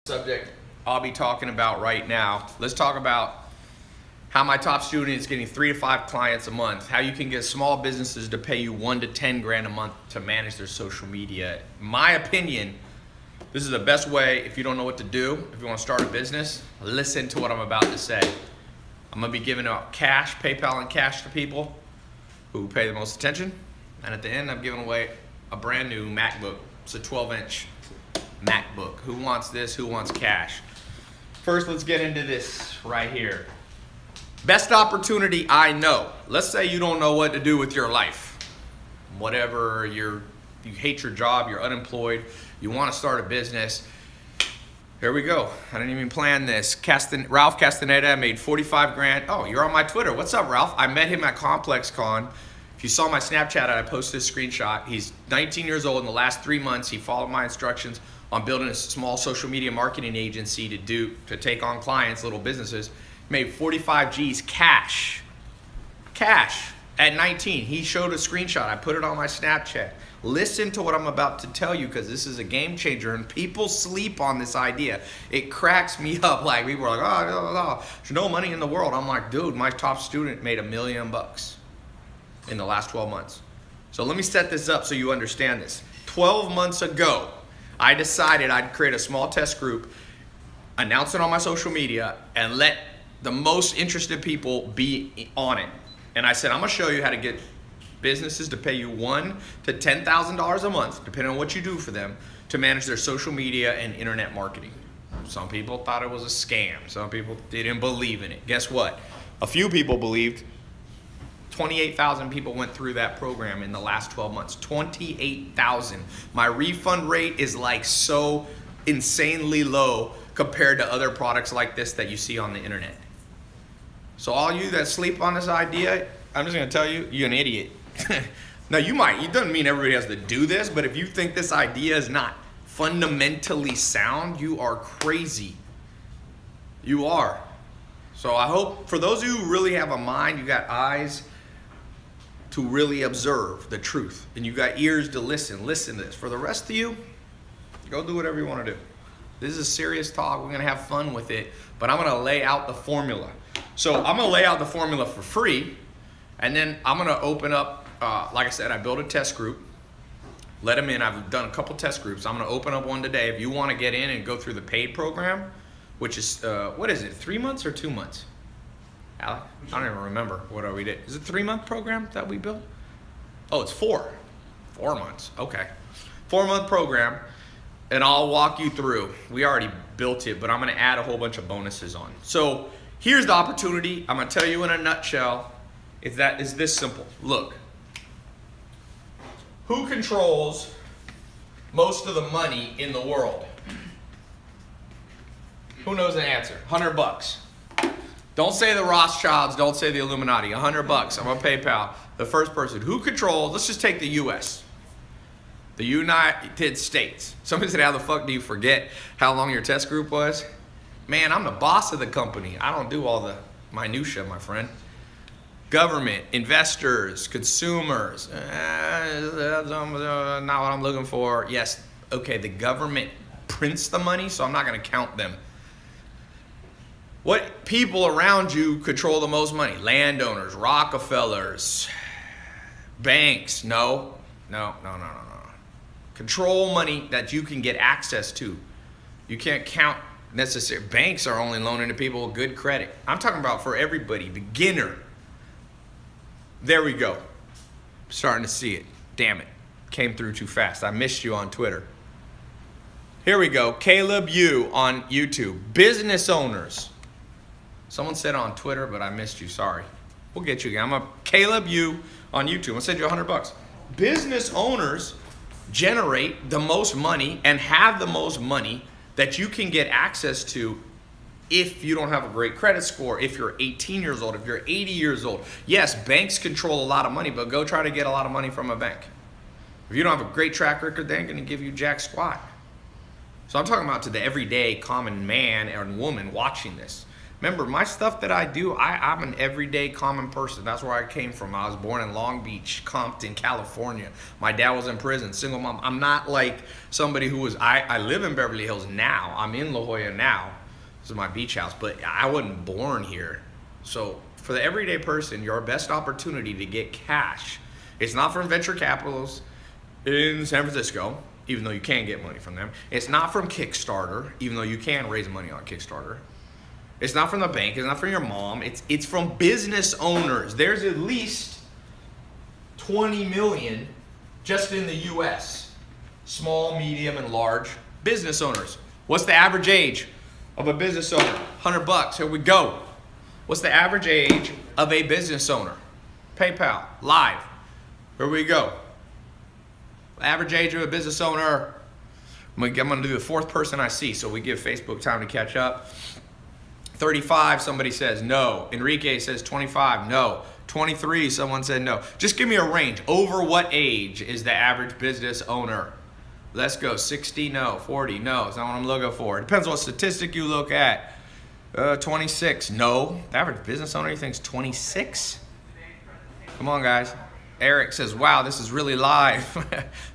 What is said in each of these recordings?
Subject I'll be talking about right now. Let's talk about how my top student is getting 3 to 5 clients a month, how you can get small businesses to pay you 1 to 10 grand a month to manage their social media. In my opinion, this is the best way if you don't know what to do. If you want to start a business, listen to what I'm about to say. I'm going to be giving out cash, PayPal and cash to people who pay the most attention. And at the end, I'm giving away a brand new MacBook. It's a 12-inch MacBook. Who wants this? Who wants cash? First, let's get into this right here. Best opportunity I know. Let's say you don't know what to do with your life. Whatever, you hate your job, you're unemployed, you want to start a business. Here we go. I didn't even plan this. Ralph Castaneda made 45 grand. Oh, you're on my Twitter. What's up, Ralph? I met him at ComplexCon. If you saw my Snapchat, I posted this screenshot. He's 19 years old. In the last 3 months, he followed my instructions on building a small social media marketing agency to take on clients, little businesses. Made 45 G's cash at 19. He showed a screenshot. I put it on my Snapchat. Listen to what I'm about to tell you, because this is a game changer and people sleep on this idea. It cracks me up. Like, people are like, oh, there's no money in the world. I'm like, dude, my top student made $1 million in the last 12 months. So let me set this up so you understand this. 12 months ago, I decided I'd create a small test group, announce it on my social media, and let the most interested people be on it. And I said, I'm gonna show you how to get businesses to pay you $1,000 to $10,000 a month, depending on what you do for them, to manage their social media and internet marketing. Some people thought it was a scam. Some people didn't believe in it. Guess what? A few people believed. 28,000 people went through that program in the last 12 months. 28,000. My refund rate is like so insanely low compared to other products like this that you see on the internet. So all you that sleep on this idea, I'm just gonna tell you, you're an idiot. Now it doesn't mean everybody has to do this, but if you think this idea is not fundamentally sound, you are crazy. You are. So I hope for those of you who really have a mind, you got eyes to really observe the truth, and you got ears to listen to this. For the rest of you, go do whatever you want to do. This is a serious talk. We're gonna have fun with it, but I'm gonna lay out the formula. So I'm gonna lay out the formula for free, and then I'm gonna open up, like I said, I built a test group, let them in. I've done a couple test groups. I'm gonna open up one today. If you wanna get in and go through the paid program, which is, what is it, 3 months or 2 months? Alec? I don't even remember what we did. Is it a 3-month program that we built? Oh, it's 4 months, okay. 4-month program, and I'll walk you through. We already built it, but I'm gonna add a whole bunch of bonuses on. So here's the opportunity. I'm gonna tell you in a nutshell, is this simple. Look, who controls most of the money in the world? Who knows the answer? $100. Don't say the Rothschilds, don't say the Illuminati. $100, I'm on PayPal. The first person, who controls, let's just take the US. The United States. Somebody said, how the fuck do you forget how long your test group was? Man, I'm the boss of the company. I don't do all the minutia, my friend. Government, investors, consumers. That's not what I'm looking for. Yes, okay, the government prints the money, so I'm not gonna count them. What people around you control the most money? Landowners, Rockefellers, banks. No. Control money that you can get access to. You can't count necessarily. Banks are only loaning to people with good credit. I'm talking about for everybody, beginner. There we go. Starting to see it. Damn it. Came through too fast. I missed you on Twitter. Here we go. Caleb Yu on YouTube. Business owners. Someone said on Twitter, but I missed you. Sorry. We'll get you again. I'm a Caleb Yu on YouTube. I'll send you $100. Business owners generate the most money and have the most money that you can get access to if you don't have a great credit score, if you're 18 years old, if you're 80 years old. Yes, banks control a lot of money, but go try to get a lot of money from a bank. If you don't have a great track record, they ain't gonna give you jack squat. So I'm talking about to the everyday common man and woman watching this. Remember, my stuff that I do, I'm an everyday common person. That's where I came from. I was born in Long Beach, Compton, California. My dad was in prison, single mom. I'm not like somebody who was, I live in Beverly Hills now. I'm in La Jolla now. This is my beach house, but I wasn't born here. So for the everyday person, your best opportunity to get cash, it's not from venture capitalists in San Francisco, even though you can get money from them. It's not from Kickstarter, even though you can raise money on Kickstarter. It's not from the bank. It's not from your mom. It's from business owners. There's at least 20 million just in the U.S. Small, medium, and large business owners. What's the average age of a business owner? $100. Here we go. What's the average age of a business owner? PayPal, live. Here we go. Average age of a business owner. I'm going to do the fourth person I see, so we give Facebook time to catch up. 35, somebody says no. Enrique says 25, no. 23, someone said no. Just give me a range. Over what age is the average business owner? Let's go. 60, no. 40, no. That's not what I'm looking for. It depends what statistic you look at. 26, no. The average business owner, you think is 26? Come on, guys. Eric says, wow, this is really live.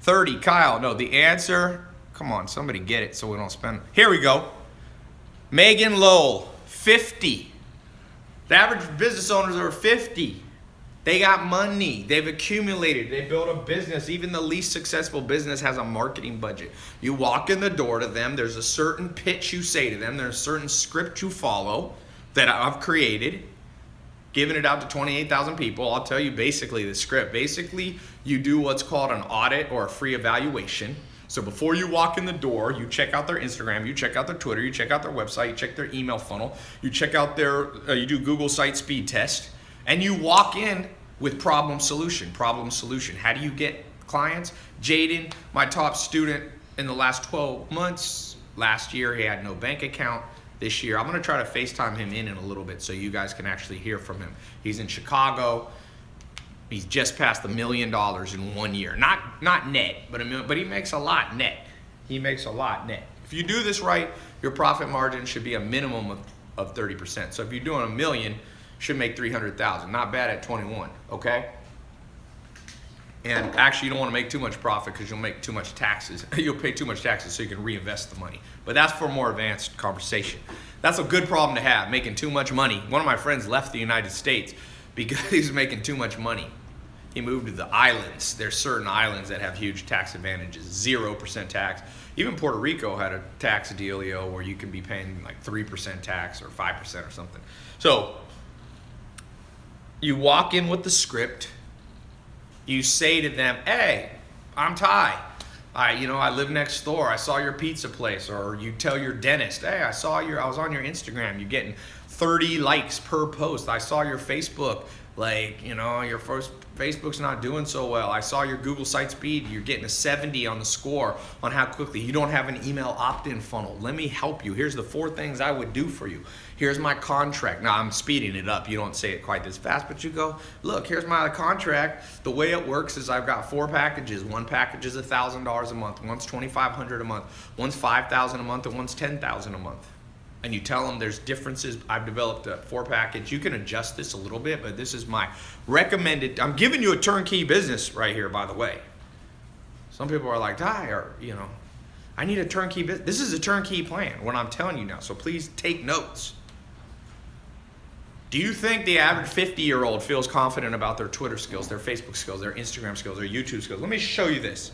30, Kyle, no. The answer, come on, somebody get it so we don't spend. Here we go. Megan Lowell. 50. The average business owners are 50. They got money. They've accumulated. They built a business. Even the least successful business has a marketing budget. You walk in the door to them. There's a certain pitch you say to them. There's a certain script you follow that I've created, giving it out to 28,000 people. I'll tell you basically the script. Basically, you do what's called an audit or a free evaluation. So before you walk in the door, you check out their Instagram, you check out their Twitter, you check out their website, you check their email funnel, you check out you do Google Site Speed Test, and you walk in with problem solution. How do you get clients? Jaden, my top student in the last 12 months, last year he had no bank account. This year, I'm gonna try to FaceTime him in a little bit so you guys can actually hear from him. He's in Chicago. He's just passed $1 million in 1 year. Not net, but he makes a lot net. He makes a lot net. If you do this right, your profit margin should be a minimum of 30%. So if you're doing $1 million, you should make 300,000. Not bad at 21, okay? And actually, you don't want to make too much profit because you'll make too much taxes. You'll pay too much taxes so you can reinvest the money. But that's for a more advanced conversation. That's a good problem to have, making too much money. One of my friends left the United States because he was making too much money. He moved to the islands. There's certain islands that have huge tax advantages, 0% tax. Even Puerto Rico had a tax dealio where you can be paying like 3% tax or 5% or something. So you walk in with the script. You say to them, hey, I'm Tai. I live next door. I saw your pizza place. Or you tell your dentist, hey, I was on your Instagram. You're getting 30 likes per post. I saw your Facebook. Your first Facebook's not doing so well. I saw your Google Site Speed. You're getting a 70 on the score on how quickly. You don't have an email opt-in funnel. Let me help you. Here's the 4 things I would do for you. Here's my contract. Now, I'm speeding it up. You don't say it quite this fast, but you go, look, here's my contract. The way it works is I've got 4 packages. One package is $1,000 a month. One's $2,500 a month. One's $5,000 a month, and one's $10,000 a month. And you tell them there's differences. I've developed a 4 package. You can adjust this a little bit, but this is my recommended. I'm giving you a turnkey business right here, by the way. Some people are like, I need a turnkey business. This is a turnkey plan, what I'm telling you now. So please take notes. Do you think the average 50-year-old feels confident about their Twitter skills, their Facebook skills, their Instagram skills, their YouTube skills? Let me show you this.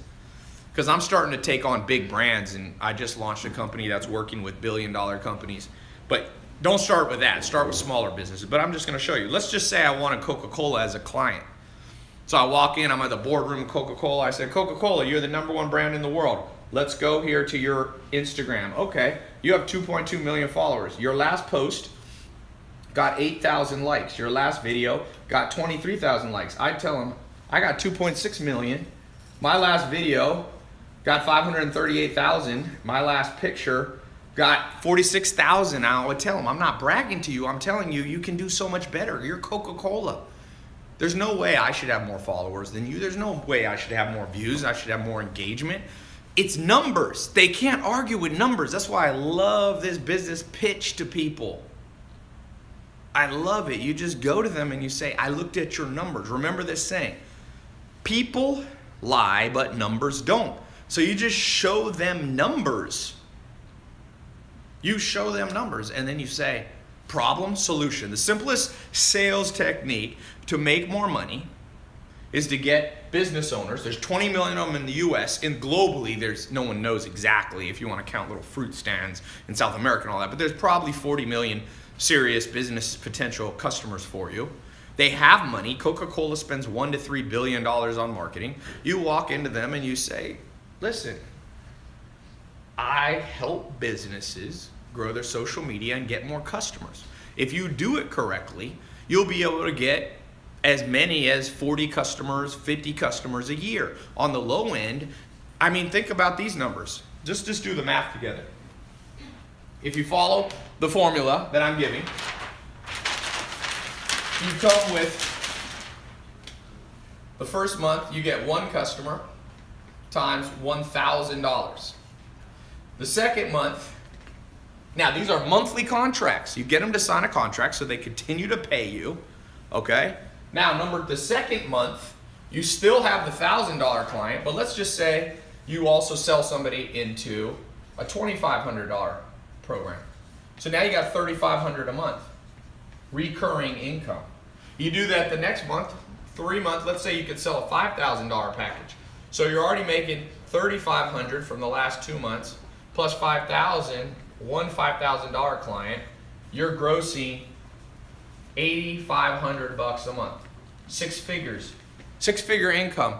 Because I'm starting to take on big brands, and I just launched a company that's working with billion-dollar companies. But don't start with that. Start with smaller businesses. But I'm just going to show you. Let's just say I wanted Coca-Cola as a client. So I walk in. I'm at the boardroom of Coca-Cola. I said, Coca-Cola, you're the #1 brand in the world. Let's go here to your Instagram. Okay, you have 2.2 million followers. Your last post got 8,000 likes. Your last video got 23,000 likes. I tell them, I got 2.6 million. My last video got 538,000. My last picture got 46,000. I would tell them, I'm not bragging to you. I'm telling you, you can do so much better. You're Coca-Cola. There's no way I should have more followers than you. There's no way I should have more views. I should have more engagement. It's numbers. They can't argue with numbers. That's why I love this business pitch to people. I love it. You just go to them and you say, I looked at your numbers. Remember this saying, people lie, but numbers don't. So you just show them numbers. You show them numbers and then you say, problem, solution. The simplest sales technique to make more money is to get business owners. There's 20 million of them in the US, and globally there's no one knows exactly if you want to count little fruit stands in South America and all that, but there's probably 40 million serious business potential customers for you. They have money. Coca-Cola spends $1 to $3 billion on marketing. You walk into them and you say, listen, I help businesses grow their social media and get more customers. If you do it correctly, you'll be able to get as many as 40 customers, 50 customers a year. On the low end, I mean, think about these numbers. Just do the math together. If you follow the formula that I'm giving, you come with the first month, you get one customer times $1,000. The second month, now these are monthly contracts. You get them to sign a contract so they continue to pay you, okay? Now, the second month, you still have the $1,000 client, but let's just say you also sell somebody into a $2,500 program. So now you got $3,500 a month, recurring income. You do that the next month, 3 months, let's say you could sell a $5,000 package. So you're already making $3,500 from the last 2 months, plus $5,000, one $5,000 client, you're grossing $8,500 a month. 6 figures. 6-figure income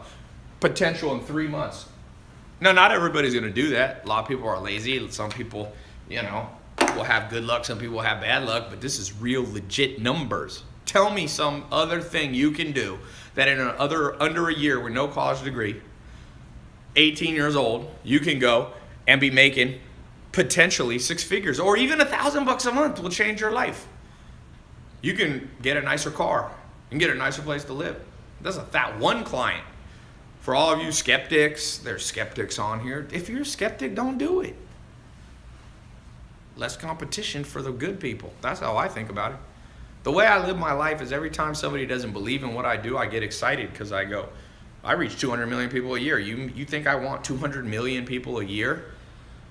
potential in 3 months. Now, not everybody's going to do that. A lot of people are lazy. Some people, will have good luck. Some people have bad luck. But this is real legit numbers. Tell me some other thing you can do that in under a year with no college degree, 18 years old, you can go and be making potentially 6 figures, or even $1,000 a month will change your life. You can get a nicer car and get a nicer place to live. That's that one client. For all of you skeptics, there's skeptics on here. If you're a skeptic, don't do it. Less competition for the good people. That's how I think about it. The way I live my life is every time somebody doesn't believe in what I do, I get excited because I go, I reach 200 million people a year. You think I want 200 million people a year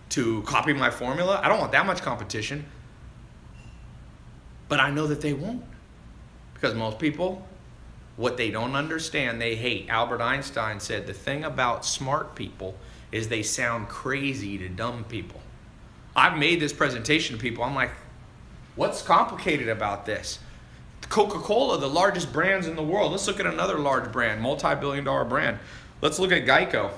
to copy my formula? I don't want that much competition. But I know that they won't. Because most people, what they don't understand, they hate. Albert Einstein said the thing about smart people is they sound crazy to dumb people. I've made this presentation to people. I'm like, what's complicated about this? Coca-Cola, the largest brands in the world. Let's look at another large brand, multi-billion-dollar brand. Let's look at Geico.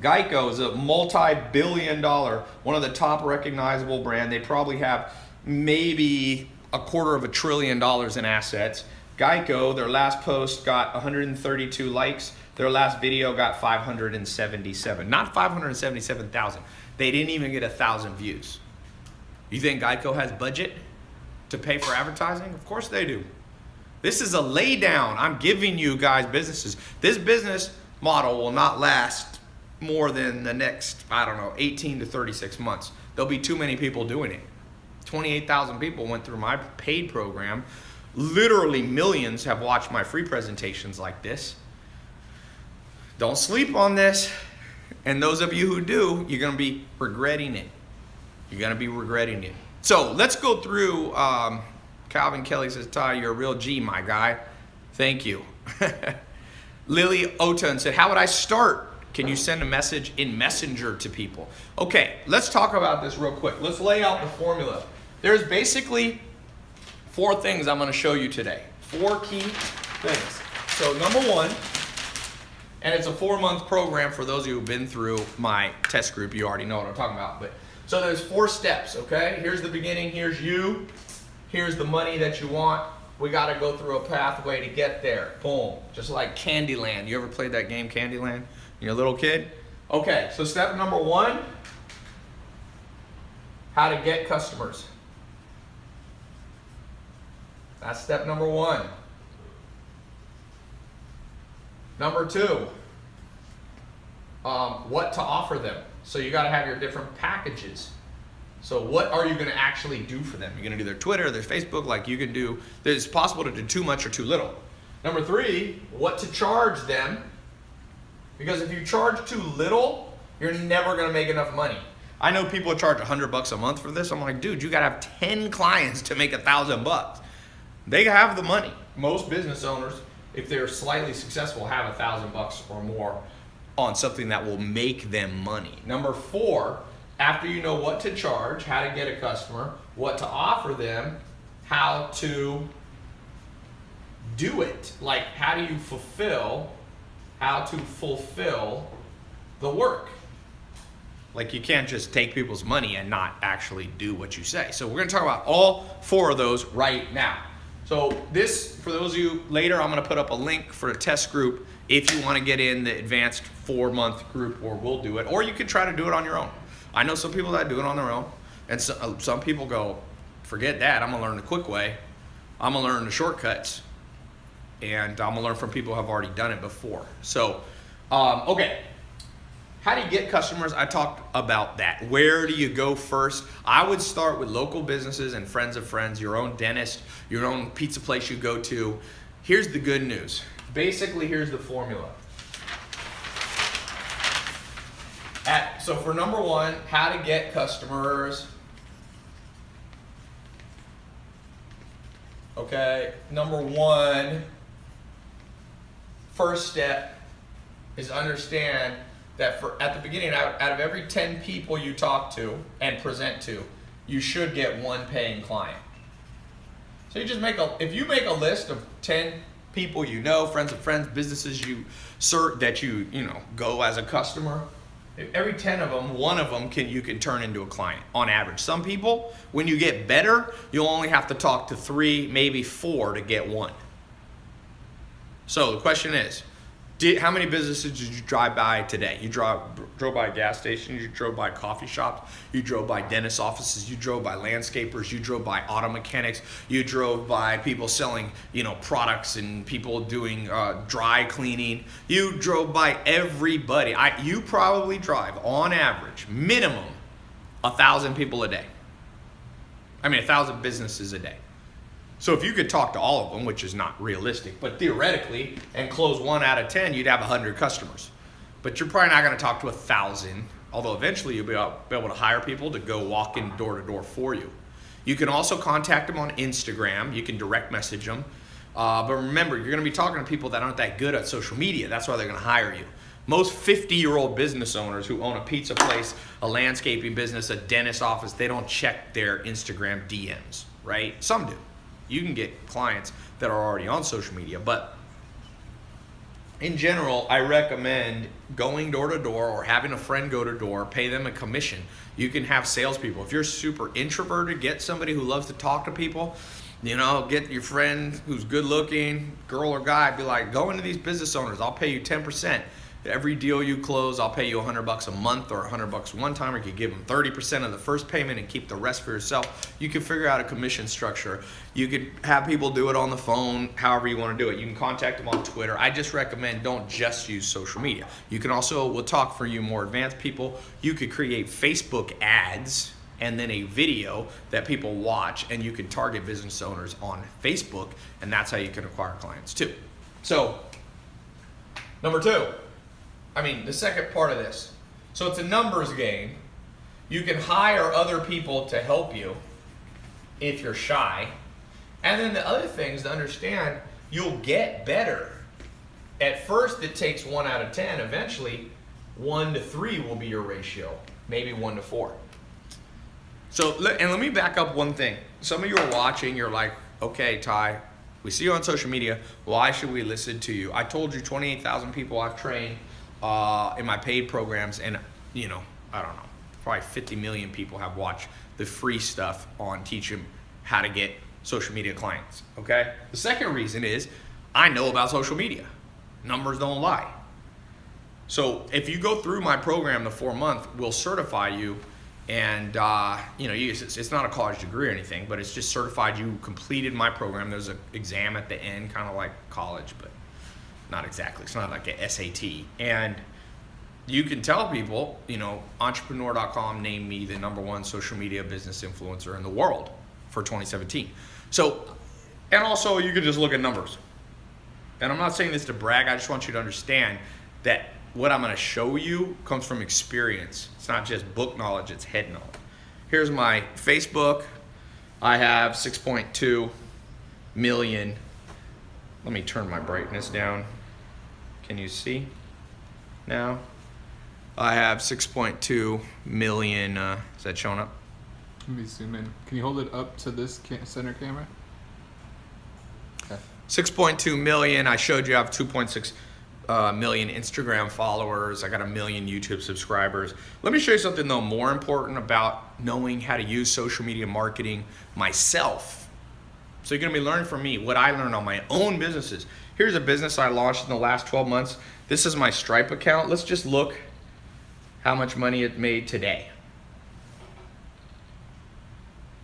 Geico is a multi-billion-dollar, one of the top recognizable brand. They probably have maybe $250 billion in assets. Geico, their last post got 132 likes. Their last video got 577. Not 577,000. They didn't even get 1,000 views. You think Geico has budget to pay for advertising? Of course they do. This is a lay down. I'm giving you guys businesses. This business model will not last more than the next, 18 to 36 months. There'll be too many people doing it. 28,000 people went through my paid program. Literally millions have watched my free presentations like this. Don't sleep on this. And those of you who do, you're going to be regretting it. You're going to be regretting it. So let's go through. Calvin Kelly says, Tai, you're a real G, my guy. Thank you. Lily Oton said, how would I start? Can you send a message in Messenger to people? Okay, let's talk about this real quick. Let's lay out the formula. There's basically 4 things I'm going to show you today. 4 key things. So number 1, and it's a 4-month program for those of you who've been through my test group. You already know what I'm talking about. So there's 4 steps, okay? Here's the beginning. Here's you. Here's the money that you want. We got to go through a pathway to get there. Boom. Just like Candyland. You ever played that game, Candyland? You're a little kid? Okay, so step number 1, how to get customers. That's step number 1. Number 2, what to offer them. So you got to have your different packages. So what are you going to actually do for them? You're going to do their Twitter, their Facebook, like you can do. It's possible to do too much or too little. Number 3, what to charge them. Because if you charge too little, you're never going to make enough money. I know people charge $100 a month for this. I'm like, dude, you got to have 10 clients to make $1,000. They have the money. Most business owners, if they're slightly successful, have $1,000 or more on something that will make them money. Number 4, after you know what to charge, how to get a customer, what to offer them, how to do it. Like, how do you fulfill the work. Like, you can't just take people's money and not actually do what you say. So we're going to talk about all 4 of those right now. So this, for those of you later, I'm going to put up a link for a test group if you want to get in the advanced 4-month group, or we'll do it, or you can try to do it on your own. I know some people that do it on their own, and some people go, forget that, I'm going to learn the quick way. I'm going to learn the shortcuts, and I'm going to learn from people who have already done it before. So, okay. How do you get customers? I talked about that. Where do you go first? I would start with local businesses and friends of friends, your own dentist, your own pizza place you go to. Here's the good news. Basically, here's the formula. So for number 1, how to get customers. Okay, number 1, first step is understand that at the beginning, out of every 10 people you talk to and present to, you should get 1 paying client. So you just if you make a list of 10 people you know, friends of friends, businesses you go as a customer, every 10 of them, 1 of them you can turn into a client on average. Some people, when you get better, you'll only have to talk to 3, maybe 4 to get 1. So the question is, how many businesses did you drive by today? You drove by gas stations, you drove by coffee shops, you drove by dentist offices, you drove by landscapers, you drove by auto mechanics, you drove by people selling, products and people doing dry cleaning. You drove by everybody. You probably drive, on average, minimum, 1,000 people a day. 1,000 businesses a day. So if you could talk to all of them, which is not realistic, but theoretically, and close 1 out of 10, you'd have 100 customers. But you're probably not going to talk to 1,000, although eventually you'll be able to hire people to go walk in door to door for you. You can also contact them on Instagram. You can direct message them. But remember, you're going to be talking to people that aren't that good at social media. That's why they're going to hire you. Most 50-year-old business owners who own a pizza place, a landscaping business, a dentist office, they don't check their Instagram DMs, right? Some do. You can get clients that are already on social media, but in general, I recommend going door to door or having a friend go to door, pay them a commission. You can have salespeople. If you're super introverted, get somebody who loves to talk to people. Get your friend who's good looking, girl or guy, be like, go into these business owners, I'll pay you 10%. Every deal you close, I'll pay you $100 a month or $100 one time, or you could give them 30% of the first payment and keep the rest for yourself. You can figure out a commission structure. You could have people do it on the phone, however you want to do it. You can contact them on Twitter. I just recommend don't just use social media. You can also, we'll talk for you more advanced people, you could create Facebook ads and then a video that people watch, and you can target business owners on Facebook, and that's how you can acquire clients too. So, number 2. The second part of this. So it's a numbers game. You can hire other people to help you if you're shy. And then the other thing is to understand you'll get better. At first it takes 1 out of 10. Eventually 1 to 3 will be your ratio. Maybe 1 to 4. So, and let me back up one thing. Some of you are watching, you're like, okay, Tai, we see you on social media. Why should we listen to you? I told you 28,000 people I've trained in my paid programs, and I don't know, probably 50 million people have watched the free stuff on teaching how to get social media clients. Okay, the second reason is I know about social media. Numbers don't lie. So if you go through my program, the 4-month, we'll certify you, and it's not a college degree or anything, but it's just certified you completed my program. There's an exam at the end, kind of like college, but not exactly. It's not like an SAT. And you can tell people, entrepreneur.com named me the #1 social media business influencer in the world for 2017. So, and also you could just look at numbers. And I'm not saying this to brag, I just want you to understand that what I'm gonna show you comes from experience. It's not just book knowledge, it's head knowledge. Here's my Facebook. I have 6.2 million. Let me turn my brightness down. Can you see now? I have 6.2 million, is that showing up? Let me zoom in. Can you hold it up to this center camera? Okay. 6.2 million. I showed you I have 2.6 million Instagram followers. I got 1 million YouTube subscribers. Let me show you something though more important about knowing how to use social media marketing myself. So you're gonna be learning from me what I learned on my own businesses. Here's a business I launched in the last 12 months. This is my Stripe account. Let's just look how much money it made today.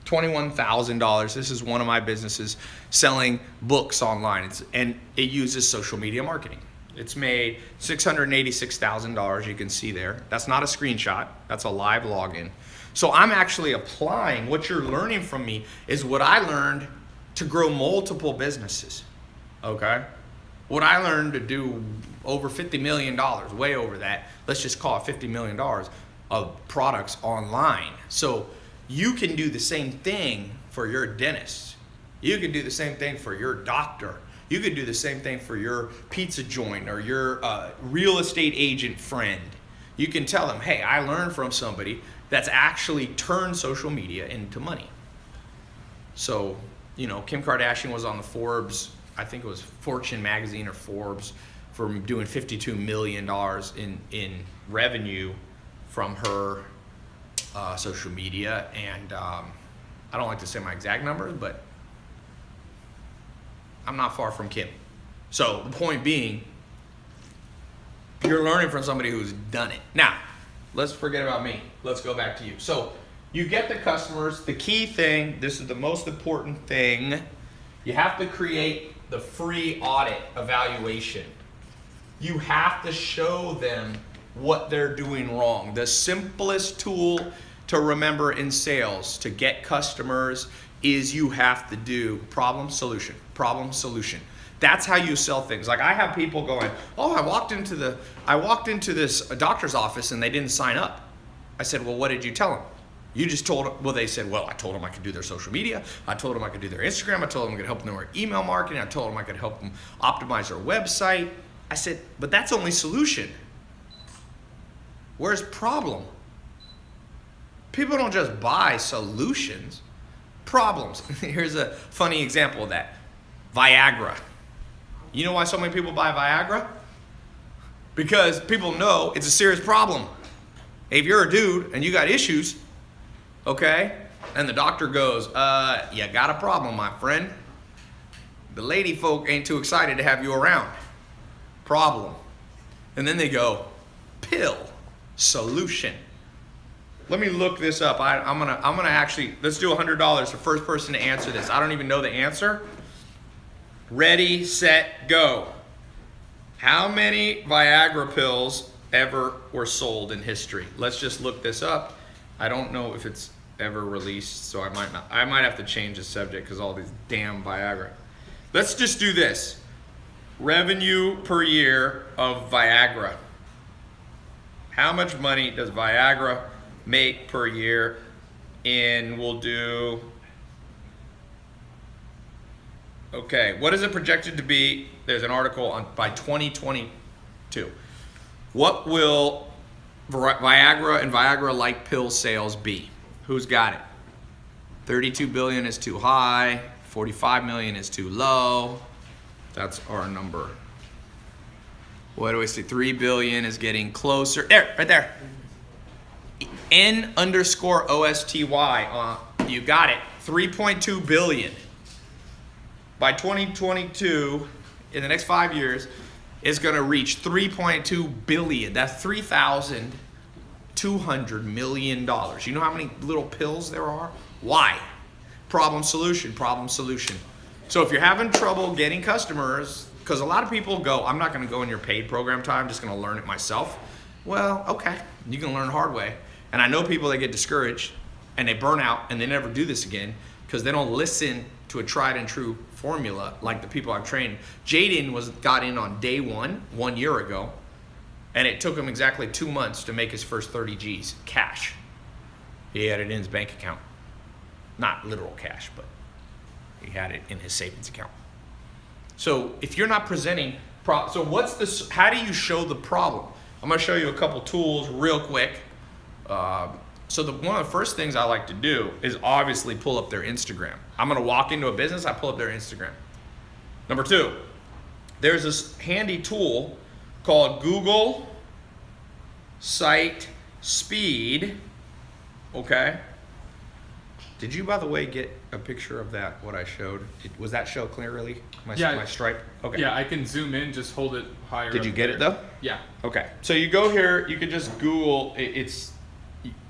$21,000. This is one of my businesses selling books online. And it uses social media marketing. It's made $686,000, you can see there. That's not a screenshot, that's a live login. So I'm actually applying what you're learning from me is what I learned to grow multiple businesses, okay? What I learned to do over $50 million, way over that, let's just call it $50 million of products online. So you can do the same thing for your dentist. You can do the same thing for your doctor. You could do the same thing for your pizza joint or your real estate agent friend. You can tell them, hey, I learned from somebody that's actually turned social media into money. So, Kim Kardashian was on the Forbes, I think it was Fortune magazine or Forbes, for doing $52 million in revenue from her social media. And I don't like to say my exact numbers, but I'm not far from Kim. So the point being, you're learning from somebody who's done it. Now, let's forget about me. Let's go back to you. So you get the customers. The key thing, this is the most important thing, you have to create the free audit evaluation. You have to show them what they're doing wrong. The simplest tool to remember in sales to get customers is you have to do problem, solution, problem, solution. That's how you sell things. Like I have people going, oh, I walked into this doctor's office and they didn't sign up. I said, well, what did you tell them? You just told them, well, they said, well, I told them I could do their social media. I told them I could do their Instagram. I told them I could help them with email marketing. I told them I could help them optimize their website. I said, but that's only solution. Where's problem? People don't just buy solutions, problems. Here's a funny example of that. Viagra. You know why so many people buy Viagra? Because people know it's a serious problem. If you're a dude and you got issues, okay, and the doctor goes, you got a problem, my friend. The lady folk ain't too excited to have you around. Problem. And then they go, pill, solution. Let me look this up. I'm gonna actually, let's do $100 for first person to answer this. I don't even know the answer. Ready, set, go. How many Viagra pills ever were sold in history? Let's just look this up. I don't know if it's ever released, so I might have to change the subject because all these damn Viagra. Let's just do this. Revenue per year of Viagra. How much money does Viagra make per year? And we'll do, okay, what is it projected to be? There's an article on by 2022. What will Viagra and Viagra-like pill sales be? Who's got it? 32 billion is too high, 45 million is too low. That's our number. What do we see? 3 billion is getting closer. There, right there. N_OSTY. You got it. 3.2 billion. By 2022, in the next 5 years, is going to reach 3.2 billion. That's $3,200 million. You know how many little pills there are? Why? Problem, solution, problem, solution. So if you're having trouble getting customers, because a lot of people go, I'm not going to go in your paid program time, I'm just going to learn it myself. Well, okay, you can learn the hard way. And I know people that get discouraged and they burn out and they never do this again because they don't listen to a tried and true formula like the people I've trained. Jaden got in on day 1 year ago, and it took him exactly 2 months to make his first 30 G's cash. He had it in his bank account. Not literal cash, but he had it in his savings account. So if you're not presenting, so what's this? How do you show the problem? I'm going to show you a couple tools real quick. So one of the first things I like to do is obviously pull up their Instagram. I'm going to walk into a business, I pull up their Instagram. Number 2, there's this handy tool called Google Site Speed. Okay. Did you, by the way, get a picture of that, what I showed? Was that show clearly? My stripe? Okay. Yeah, I can zoom in, just hold it higher. Did you get it though? Yeah. Okay. So you go here, you can just Google, it's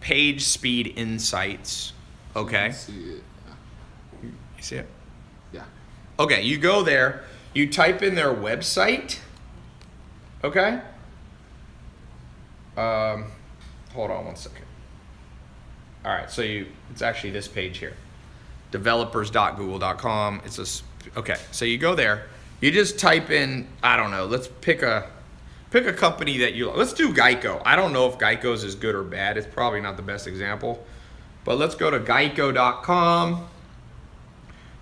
Page Speed Insights. Okay. See it. You see it? Yeah. Okay, you go there, you type in their website. Okay? Hold on one second. All right, so it's actually this page here, developers.google.com. Okay, so you go there, you just type in, I don't know, let's pick a company that let's do Geico. I don't know if Geico's is good or bad. It's probably not the best example, but let's go to geico.com.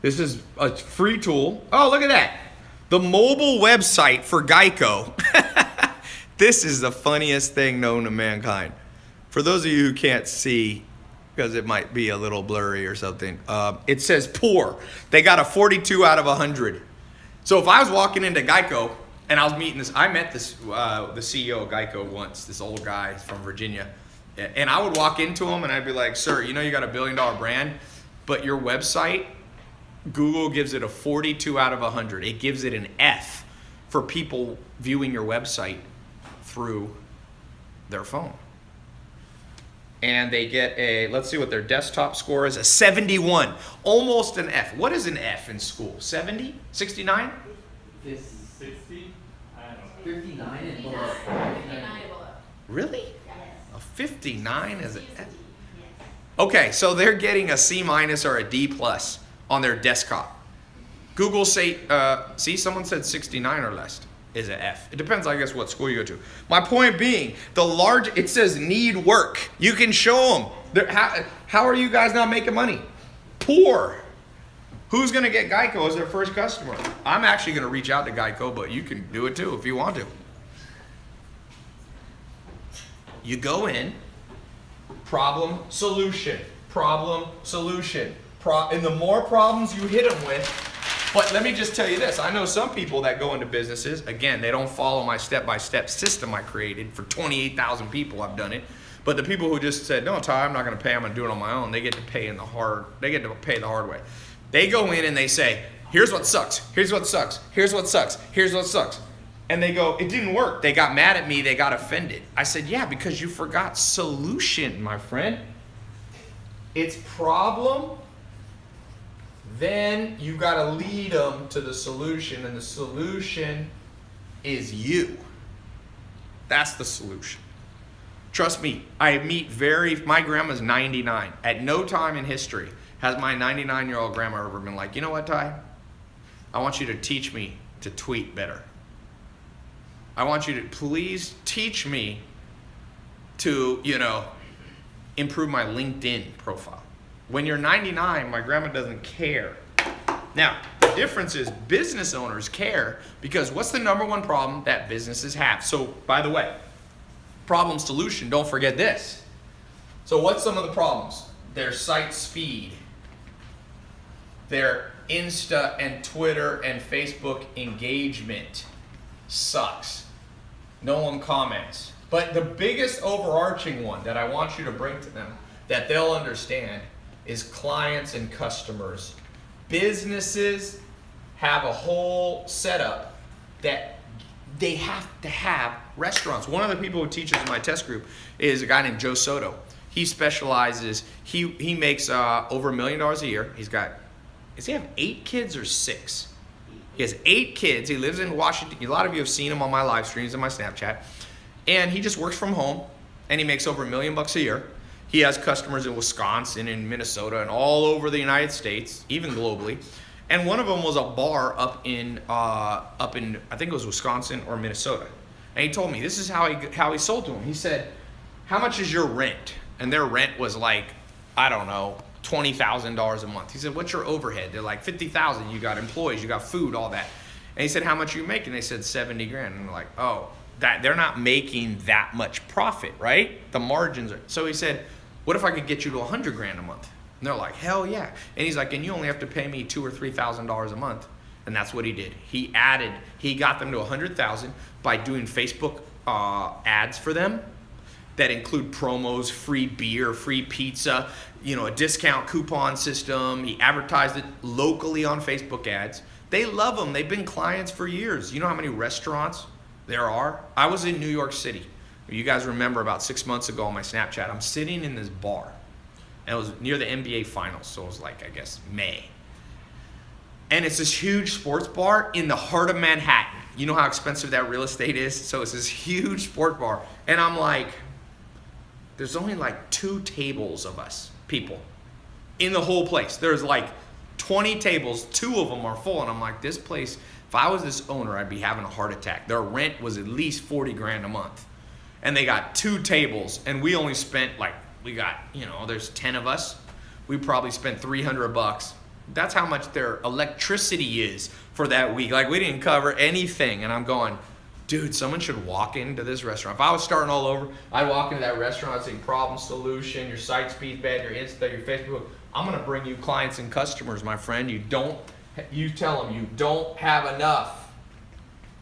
This is a free tool. Oh, look at that. The mobile website for Geico. This is the funniest thing known to mankind. For those of you who can't see, because it might be a little blurry or something, it says poor. They got a 42 out of 100. So if I was walking into Geico and I was meeting I met the CEO of Geico once, this old guy from Virginia, and I would walk into him and I'd be like, sir, you know you got $1 billion brand, but your website, Google gives it a 42 out of 100. It gives it an F for people viewing your website through their phone. And they get let's see what their desktop score is, a 71, almost an F. What is an F in school? 70? 69? 60? I don't know. 59 and below. 59 and below. Really? Yes. A 59 is an F? Yes. Okay, so they're getting a C- or a D+ on their desktop. Google see someone said 69 or less is an F. It depends, I guess, what school you go to. My point being, it says need work. You can show them. How are you guys not making money? Poor. Who's going to get Geico as their first customer? I'm actually going to reach out to Geico, but you can do it too if you want to. You go in, problem, solution, problem, solution. And the more problems you hit them with, but let me just tell you this. I know some people that go into businesses, again, they don't follow my step-by-step system I created for 28,000 people. I've done it. But the people who just said, no, Ty, I'm not going to pay. I'm going to do it on my own. They get to pay the hard way. They go in and they say, here's what sucks. Here's what sucks. Here's what sucks. Here's what sucks. And they go, it didn't work. They got mad at me. They got offended. I said, yeah, because you forgot solution, my friend. It's problem. Then you got to lead them to the solution, and the solution is you. That's the solution. Trust me, my grandma's 99. At no time in history has my 99-year-old grandma ever been like, you know what, Ty? I want you to teach me to tweet better. I want you to please teach me to, improve my LinkedIn profile. When you're 99, my grandma doesn't care. Now, the difference is business owners care because what's the number one problem that businesses have? So, by the way, problem solution, don't forget this. So what's some of the problems? Their site speed, their Insta and Twitter and Facebook engagement sucks. No one comments. But the biggest overarching one that I want you to bring to them that they'll understand is clients and customers. Businesses have a whole setup that they have to have restaurants. One of the people who teaches in my test group is a guy named Joe Soto. He specializes, he makes over $1 million a year. Does he have 8 kids or 6? He has 8 kids. He lives in Washington. A lot of you have seen him on my live streams and my Snapchat. And he just works from home, and he makes over $1 million a year. He has customers in Wisconsin and Minnesota and all over the United States, even globally. And one of them was a bar up in I think it was Wisconsin or Minnesota. And he told me this is how he sold to him. He said, "How much is your rent?" And their rent was like, I don't know, $20,000 a month. He said, "What's your overhead?" They're like, $50,000. You got employees, you got food, all that. And he said, "How much are you making?" They said 70 grand. And they're like, "Oh, that they're not making that much profit, right? The margins are." So he said, "What if I could get you to 100 grand a month?" And they're like, "Hell yeah." And he's like, "And you only have to pay me $2,000 or $3,000 a month." And that's what he did. He got them to 100,000 by doing Facebook ads for them that include promos, free beer, free pizza, a discount coupon system. He advertised it locally on Facebook ads. They love them. They've been clients for years. You know how many restaurants there are? I was in New York City. You guys remember about 6 months ago on my Snapchat, I'm sitting in this bar. And it was near the NBA Finals, so it was like, I guess, May. And it's this huge sports bar in the heart of Manhattan. You know how expensive that real estate is? So it's this huge sports bar. And I'm like, there's only like 2 tables of us, people, in the whole place. There's like 20 tables, 2 of them are full. And I'm like, this place, if I was this owner, I'd be having a heart attack. Their rent was at least 40 grand a month. And they got 2 tables, and we only spent there's 10 of us. We probably spent $300. That's how much their electricity is for that week. Like, we didn't cover anything. And I'm going, dude, someone should walk into this restaurant. If I was starting all over, I'd walk into that restaurant, I'd say problem solution, your site speed's bad, your Insta, your Facebook. I'm going to bring you clients and customers, my friend. You tell them you don't have enough.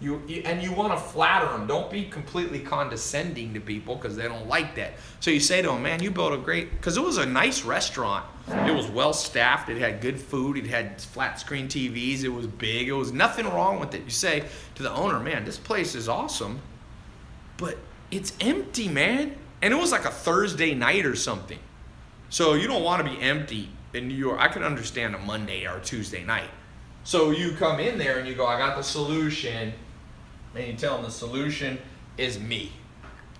And you want to flatter them. Don't be completely condescending to people because they don't like that. So you say to them, "Man, you built a great," because it was a nice restaurant. It was well staffed. It had good food. It had flat screen TVs. It was big. It was nothing wrong with it. You say to the owner, "Man, this place is awesome, but it's empty, man." And it was like a Thursday night or something. So you don't want to be empty in New York. I can understand a Monday or a Tuesday night. So you come in there and you go, "I got the solution." And you tell them the solution is me.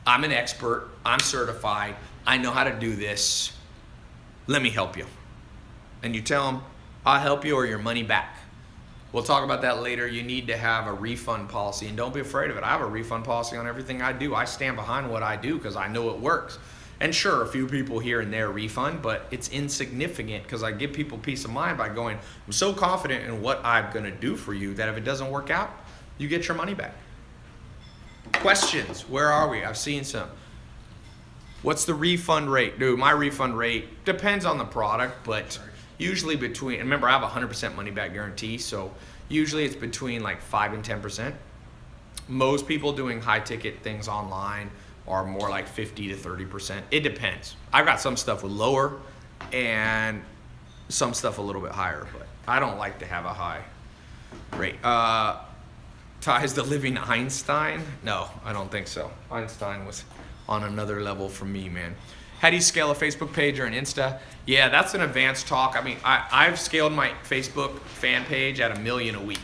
I'm an expert. I'm certified. I know how to do this. Let me help you. And you tell them, "I'll help you or your money back." We'll talk about that later. You need to have a refund policy, and don't be afraid of it. I have a refund policy on everything I do. I stand behind what I do because I know it works. And sure, a few people here and there refund, but it's insignificant because I give people peace of mind by going, "I'm so confident in what I'm going to do for you that if it doesn't work out, you get your money back." Questions? Where are we? I've seen some. What's the refund rate? Dude, my refund rate depends on the product, but usually remember I have a 100% money back guarantee, so usually it's between like 5 and 10%. Most people doing high ticket things online are more like 50 to 30%. It depends. I've got some stuff with lower and some stuff a little bit higher, but I don't like to have a high rate. Tai is the living Einstein? No, I don't think so. Einstein was on another level for me, man. How do you scale a Facebook page or an Insta? Yeah, that's an advanced talk. I mean, I've scaled my Facebook fan page at $1 million a week.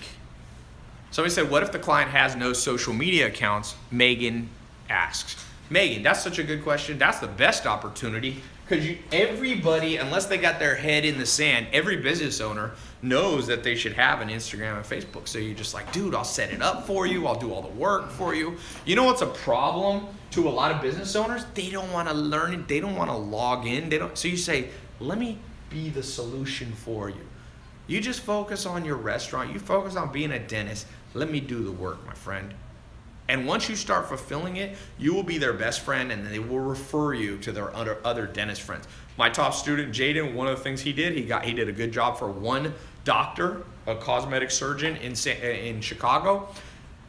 Somebody said, "What if the client has no social media accounts?" Megan asks. Megan, that's such a good question. That's the best opportunity because everybody, unless they got their head in the sand, every business owner knows that they should have an Instagram and Facebook. So you're just like, "Dude, I'll set it up for you. I'll do all the work for you." You know what's a problem to a lot of business owners? They don't want to learn it. They don't want to log in. So you say, "Let me be the solution for you." You just focus on your restaurant. You focus on being a dentist. Let me do the work, my friend. And once you start fulfilling it, you will be their best friend, and they will refer you to their other dentist friends. My top student, Jaden, one of the things he did a good job for one doctor, a cosmetic surgeon in Chicago,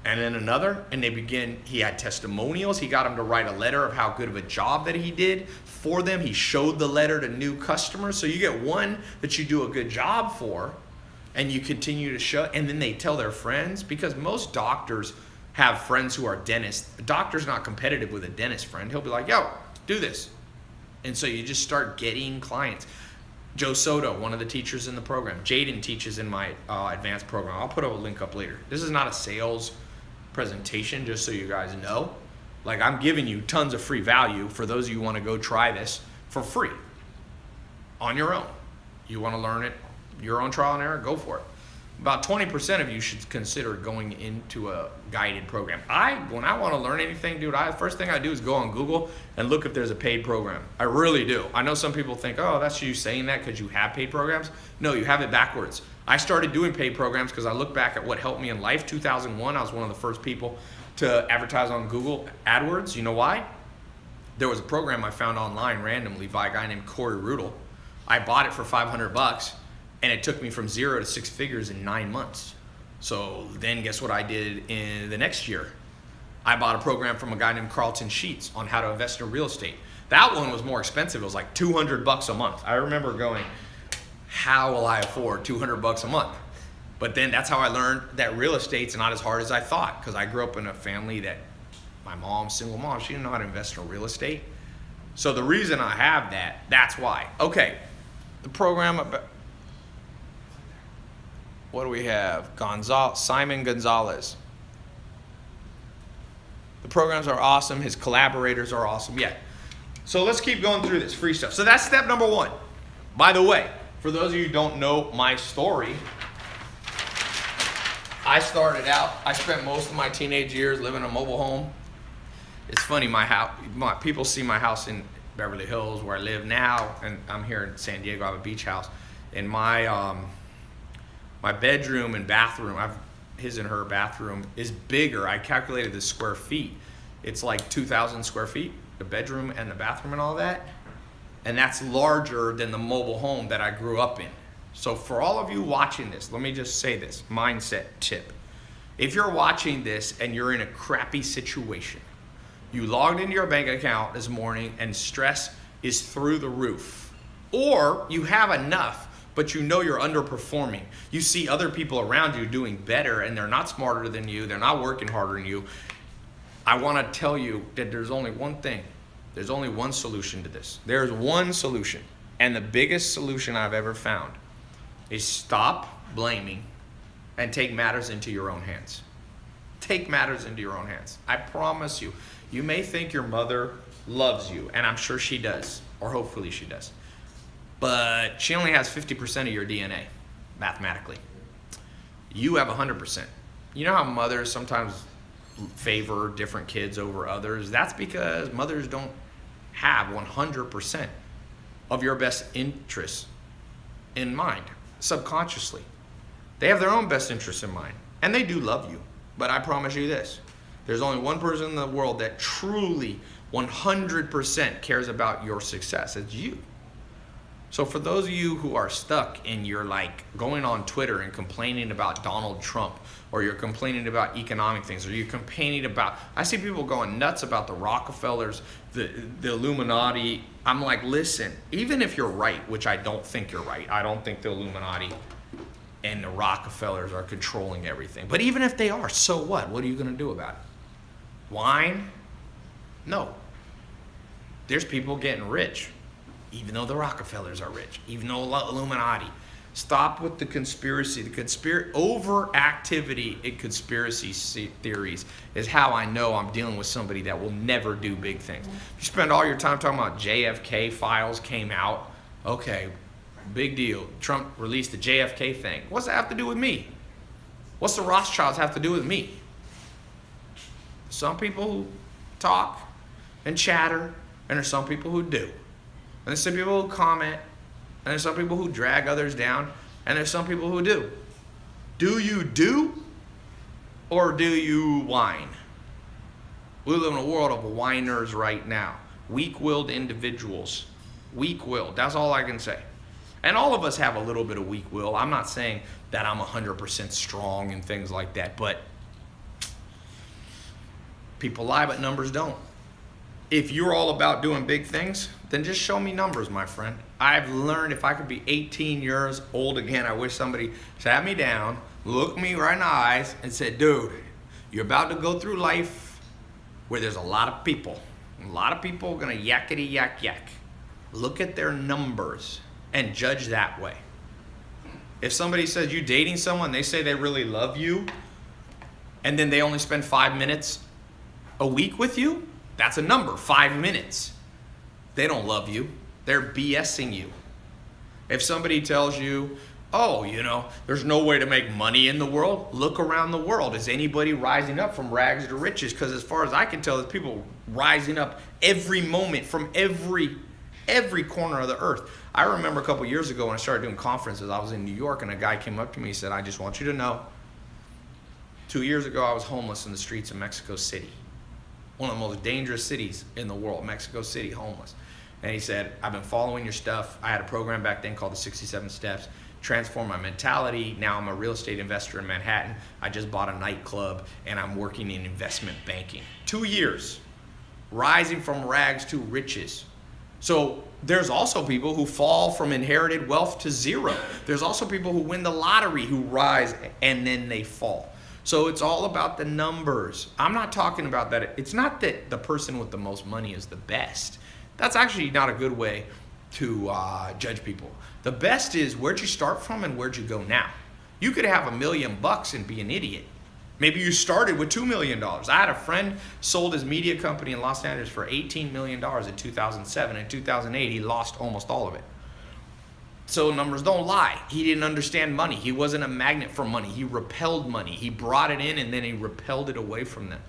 and then another, and he had testimonials. He got them to write a letter of how good of a job that he did for them. He showed the letter to new customers. So you get one that you do a good job for, and you continue to show, and then they tell their friends, because most doctors have friends who are dentists. A doctor's not competitive with a dentist friend. He'll be like, "Yo, do this." And so you just start getting clients. Joe Soto, one of the teachers in the program. Jaden teaches in my advanced program. I'll put a link up later. This is not a sales presentation, just so you guys know. Like, I'm giving you tons of free value for those of you who want to go try this for free on your own. You want to learn it, your own trial and error, go for it. About 20% of you should consider going into a guided program. When I want to learn anything, dude, first thing I do is go on Google and look if there's a paid program. I really do. I know some people think, oh, that's you saying that because you have paid programs. No, you have it backwards. I started doing paid programs because I look back at what helped me in life. 2001, I was one of the first people to advertise on Google AdWords. You know why? There was a program I found online randomly by a guy named Corey Rudel. I bought it for $500. And it took me from 0 to 6 figures in 9 months. So then guess what I did in the next year? I bought a program from a guy named Carlton Sheets on how to invest in real estate. That one was more expensive. It was like $200 a month. I remember going, how will I afford $200 a month? But then that's how I learned that real estate's not as hard as I thought, because I grew up in a family that my mom, single mom, she didn't know how to invest in real estate. So the reason I have that, that's why. Okay, the program about, what do we have? Simon Gonzalez. The programs are awesome. His collaborators are awesome. Yeah. So let's keep going through this free stuff. So that's step number 1. By the way, for those of you who don't know my story, I started out, I spent most of my teenage years living in a mobile home. It's funny, people see my house in Beverly Hills where I live now, and I'm here in San Diego. I have a beach house. And my bedroom and bathroom, his and her bathroom is bigger. I calculated the square feet. It's like 2,000 square feet, the bedroom and the bathroom and all that. And that's larger than the mobile home that I grew up in. So for all of you watching this, let me just say this mindset tip. If you're watching this and you're in a crappy situation, you logged into your bank account this morning and stress is through the roof, or you have enough but you know you're underperforming. You see other people around you doing better and they're not smarter than you, they're not working harder than you. I wanna tell you that there's only one thing. There's only one solution to this. There's one solution. And the biggest solution I've ever found is stop blaming and take matters into your own hands. Take matters into your own hands. I promise you, you may think your mother loves you, and I'm sure she does, or hopefully she does. But she only has 50% of your DNA, mathematically. You have 100%. You know how mothers sometimes favor different kids over others? That's because mothers don't have 100% of your best interests in mind, subconsciously. They have their own best interests in mind, and they do love you. But I promise you this, there's only one person in the world that truly 100% cares about your success. It's you. So for those of you who are stuck and you're like going on Twitter and complaining about Donald Trump, or you're complaining about economic things, or you're complaining about, I see people going nuts about the Rockefellers, the Illuminati. I'm like, listen, even if you're right, which I don't think you're right, I don't think the Illuminati and the Rockefellers are controlling everything. But even if they are, so what? What are you going to do about it? Whine? No. There's people getting rich, even though the Rockefellers are rich, even though Illuminati. Stop with the conspiracy. The overactivity in conspiracy theories is how I know I'm dealing with somebody that will never do big things. You spend all your time talking about JFK files came out. Okay, big deal. Trump released the JFK thing. What's that have to do with me? What's the Rothschilds have to do with me? Some people who talk and chatter, and there's some people who do. And there's some people who comment, and there's some people who drag others down, and there's some people who do. Do you do, or do you whine? We live in a world of whiners right now. Weak-willed individuals. Weak-willed, that's all I can say. And all of us have a little bit of weak will. I'm not saying that I'm 100% strong and things like that, but people lie, but numbers don't. If you're all about doing big things, then just show me numbers, my friend. I've learned if I could be 18 years old again, I wish somebody sat me down, looked me right in the eyes, and said, dude, you're about to go through life where there's a lot of people. A lot of people are going to yakety yak yak. Look at their numbers and judge that way. If somebody says you dating someone, they say they really love you, and then they only spend 5 minutes a week with you, That's a number, 5 minutes. They don't love you. They're BSing you. If somebody tells you, oh, there's no way to make money in the world, look around the world. Is anybody rising up from rags to riches? Because as far as I can tell, there's people rising up every moment from every corner of the earth. I remember a couple years ago when I started doing conferences, I was in New York and a guy came up to me and said, I just want you to know, 2 years ago I was homeless in the streets of Mexico City. One of the most dangerous cities in the world, Mexico City, homeless. And he said, I've been following your stuff. I had a program back then called the 67 Steps, transformed my mentality. Now I'm a real estate investor in Manhattan. I just bought a nightclub and I'm working in investment banking. 2 years, rising from rags to riches. So there's also people who fall from inherited wealth to zero. There's also people who win the lottery who rise and then they fall. So it's all about the numbers. I'm not talking about that. It's not that the person with the most money is the best. That's actually not a good way to judge people. The best is where'd you start from and where'd you go now. You could have $1 million and be an idiot. Maybe you started with $2 million. I had a friend sold his media company in Los Angeles for $18 million in 2007. In 2008, he lost almost all of it. So numbers don't lie. He didn't understand money. He wasn't a magnet for money. He repelled money. He brought it in and then he repelled it away from them.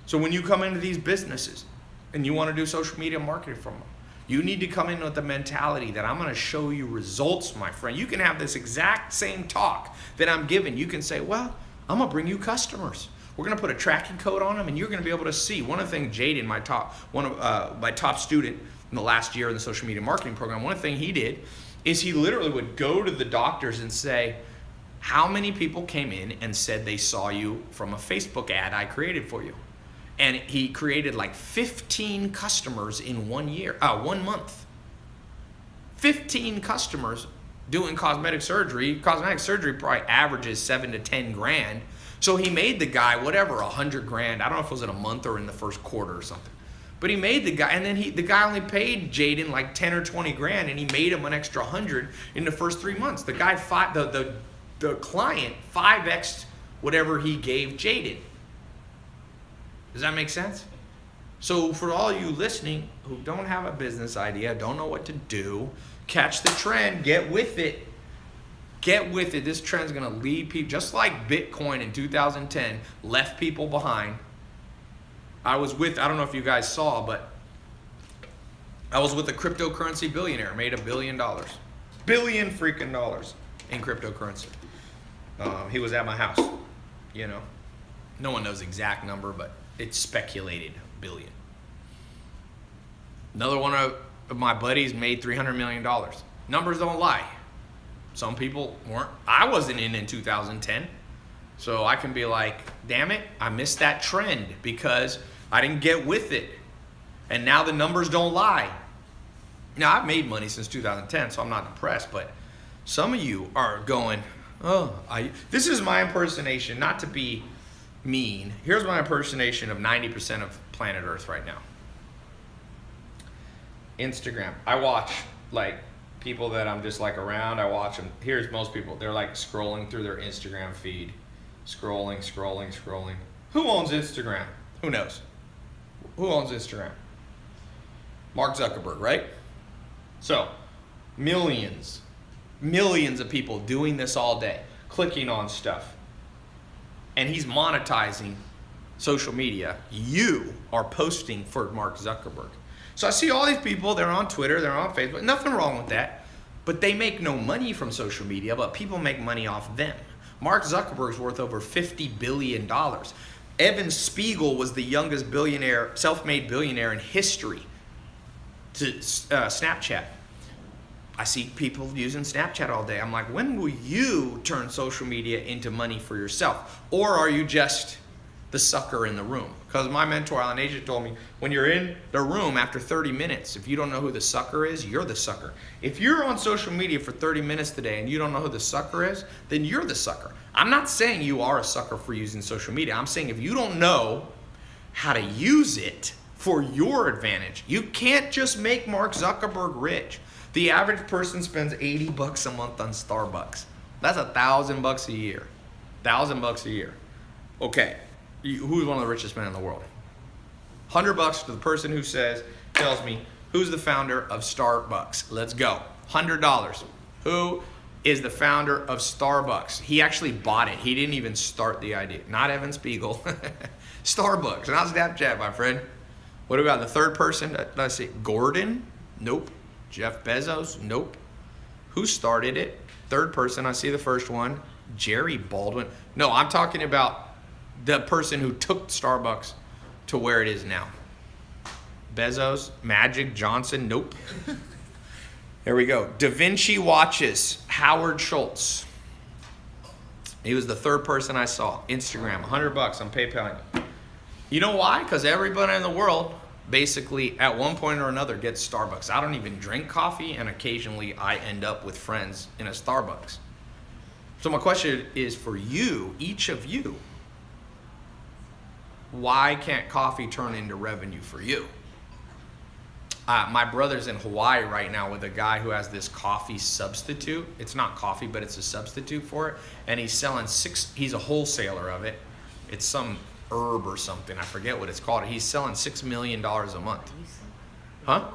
So when you come into these businesses and you want to do social media marketing from them, you need to come in with the mentality that I'm going to show you results, my friend. You can have this exact same talk that I'm giving. You can say, well, I'm going to bring you customers. We're going to put a tracking code on them and you're going to be able to see. One of the things Jaden, my top student in the last year in the social media marketing program, one of the things he did is he literally would go to the doctors and say, how many people came in and said they saw you from a Facebook ad I created for you? And he created like 15 customers in 1 month. 15 customers doing cosmetic surgery. Cosmetic surgery probably averages 7 to 10 grand. So he made the guy, whatever, 100 grand. I don't know if it was in a month or in the first quarter or something. But he made the guy, and then the guy only paid Jaden like 10 or 20 grand, and he made him an extra 100 in the first 3 months. The guy, the client, 5x'd whatever he gave Jaden. Does that make sense? So for all you listening who don't have a business idea, don't know what to do, catch the trend, get with it. Get with it. This trend's going to lead people, just like Bitcoin in 2010 left people behind. I don't know if you guys saw, but I was with a cryptocurrency billionaire, made $1 billion. Billion freaking dollars in cryptocurrency. He was at my house, No one knows the exact number, but it's speculated billion. Another one of my buddies made $300 million. Numbers don't lie. Some people weren't. I wasn't in 2010. So I can be like, damn it, I missed that trend because I didn't get with it. And now the numbers don't lie. Now, I've made money since 2010, so I'm not depressed. But some of you are going, this is my impersonation, not to be mean. Here's my impersonation of 90% of planet Earth right now. Instagram. I watch people that I'm just around. I watch them. Here's most people. They're scrolling through their Instagram feed. Scrolling. Who owns Instagram? Who knows? Who owns Instagram? Mark Zuckerberg, right? So, millions of people doing this all day, clicking on stuff. And he's monetizing social media. You are posting for Mark Zuckerberg. So I see all these people, they're on Twitter, they're on Facebook, nothing wrong with that. But they make no money from social media, but people make money off them. Mark Zuckerberg's worth over $50 billion. Evan Spiegel was the youngest billionaire, self-made billionaire in history to Snapchat. I see people using Snapchat all day. I'm like, when will you turn social media into money for yourself? Or are you just the sucker in the room? Because my mentor, Alan Asia, told me, when you're in the room after 30 minutes, if you don't know who the sucker is, you're the sucker. If you're on social media for 30 minutes today and you don't know who the sucker is, then you're the sucker. I'm not saying you are a sucker for using social media. I'm saying if you don't know how to use it for your advantage, you can't just make Mark Zuckerberg rich. The average person spends $80 a month on Starbucks. That's $1,000 a year. $1,000 a year. Okay. Who's one of the richest men in the world? $100 to the person who tells me, who's the founder of Starbucks? Let's go. $100. Who is the founder of Starbucks? He actually bought it. He didn't even start the idea. Not Evan Spiegel. Starbucks, not Snapchat, my friend. What about the third person? Let's see. Gordon? Nope. Jeff Bezos? Nope. Who started it? Third person, I see the first one. Jerry Baldwin. No, I'm talking about the person who took Starbucks to where it is now. Bezos, Magic Johnson, nope. There we go. Da Vinci watches, Howard Schultz. He was the third person I saw. Instagram, $100, I'm PayPaling. You know why? Because everybody in the world basically at one point or another gets Starbucks. I don't even drink coffee, and occasionally I end up with friends in a Starbucks. So my question is for you, each of you, why can't coffee turn into revenue for you? My brother's in Hawaii right now with a guy who has this coffee substitute. It's not coffee, but it's a substitute for it. And he's selling he's a wholesaler of it. It's some herb or something. I forget what it's called. He's selling $6 million a month. Huh?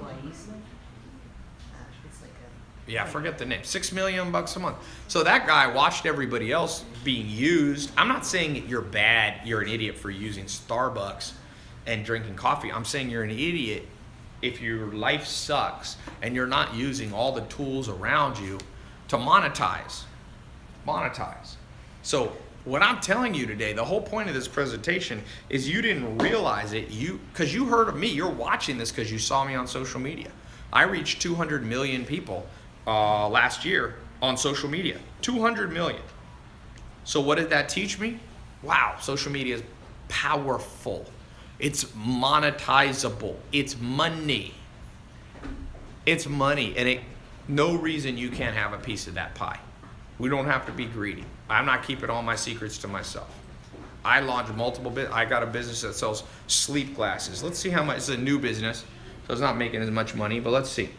Yeah, I forget the name. $6 million a month. So that guy watched everybody else being used. I'm not saying you're bad, you're an idiot for using Starbucks and drinking coffee. I'm saying you're an idiot if your life sucks and you're not using all the tools around you to monetize. So what I'm telling you today, the whole point of this presentation is you didn't realize it, because you heard of me. You're watching this because you saw me on social media. I reached 200 million people last year on social media. 200 million. So what did that teach me? Wow, social media is powerful. It's monetizable. It's money. It's money, and no reason you can't have a piece of that pie. We don't have to be greedy. I'm not keeping all my secrets to myself. I launched multiple I got a business that sells sleep glasses. Let's see how much. It's a new business, so it's not making as much money, but let's see.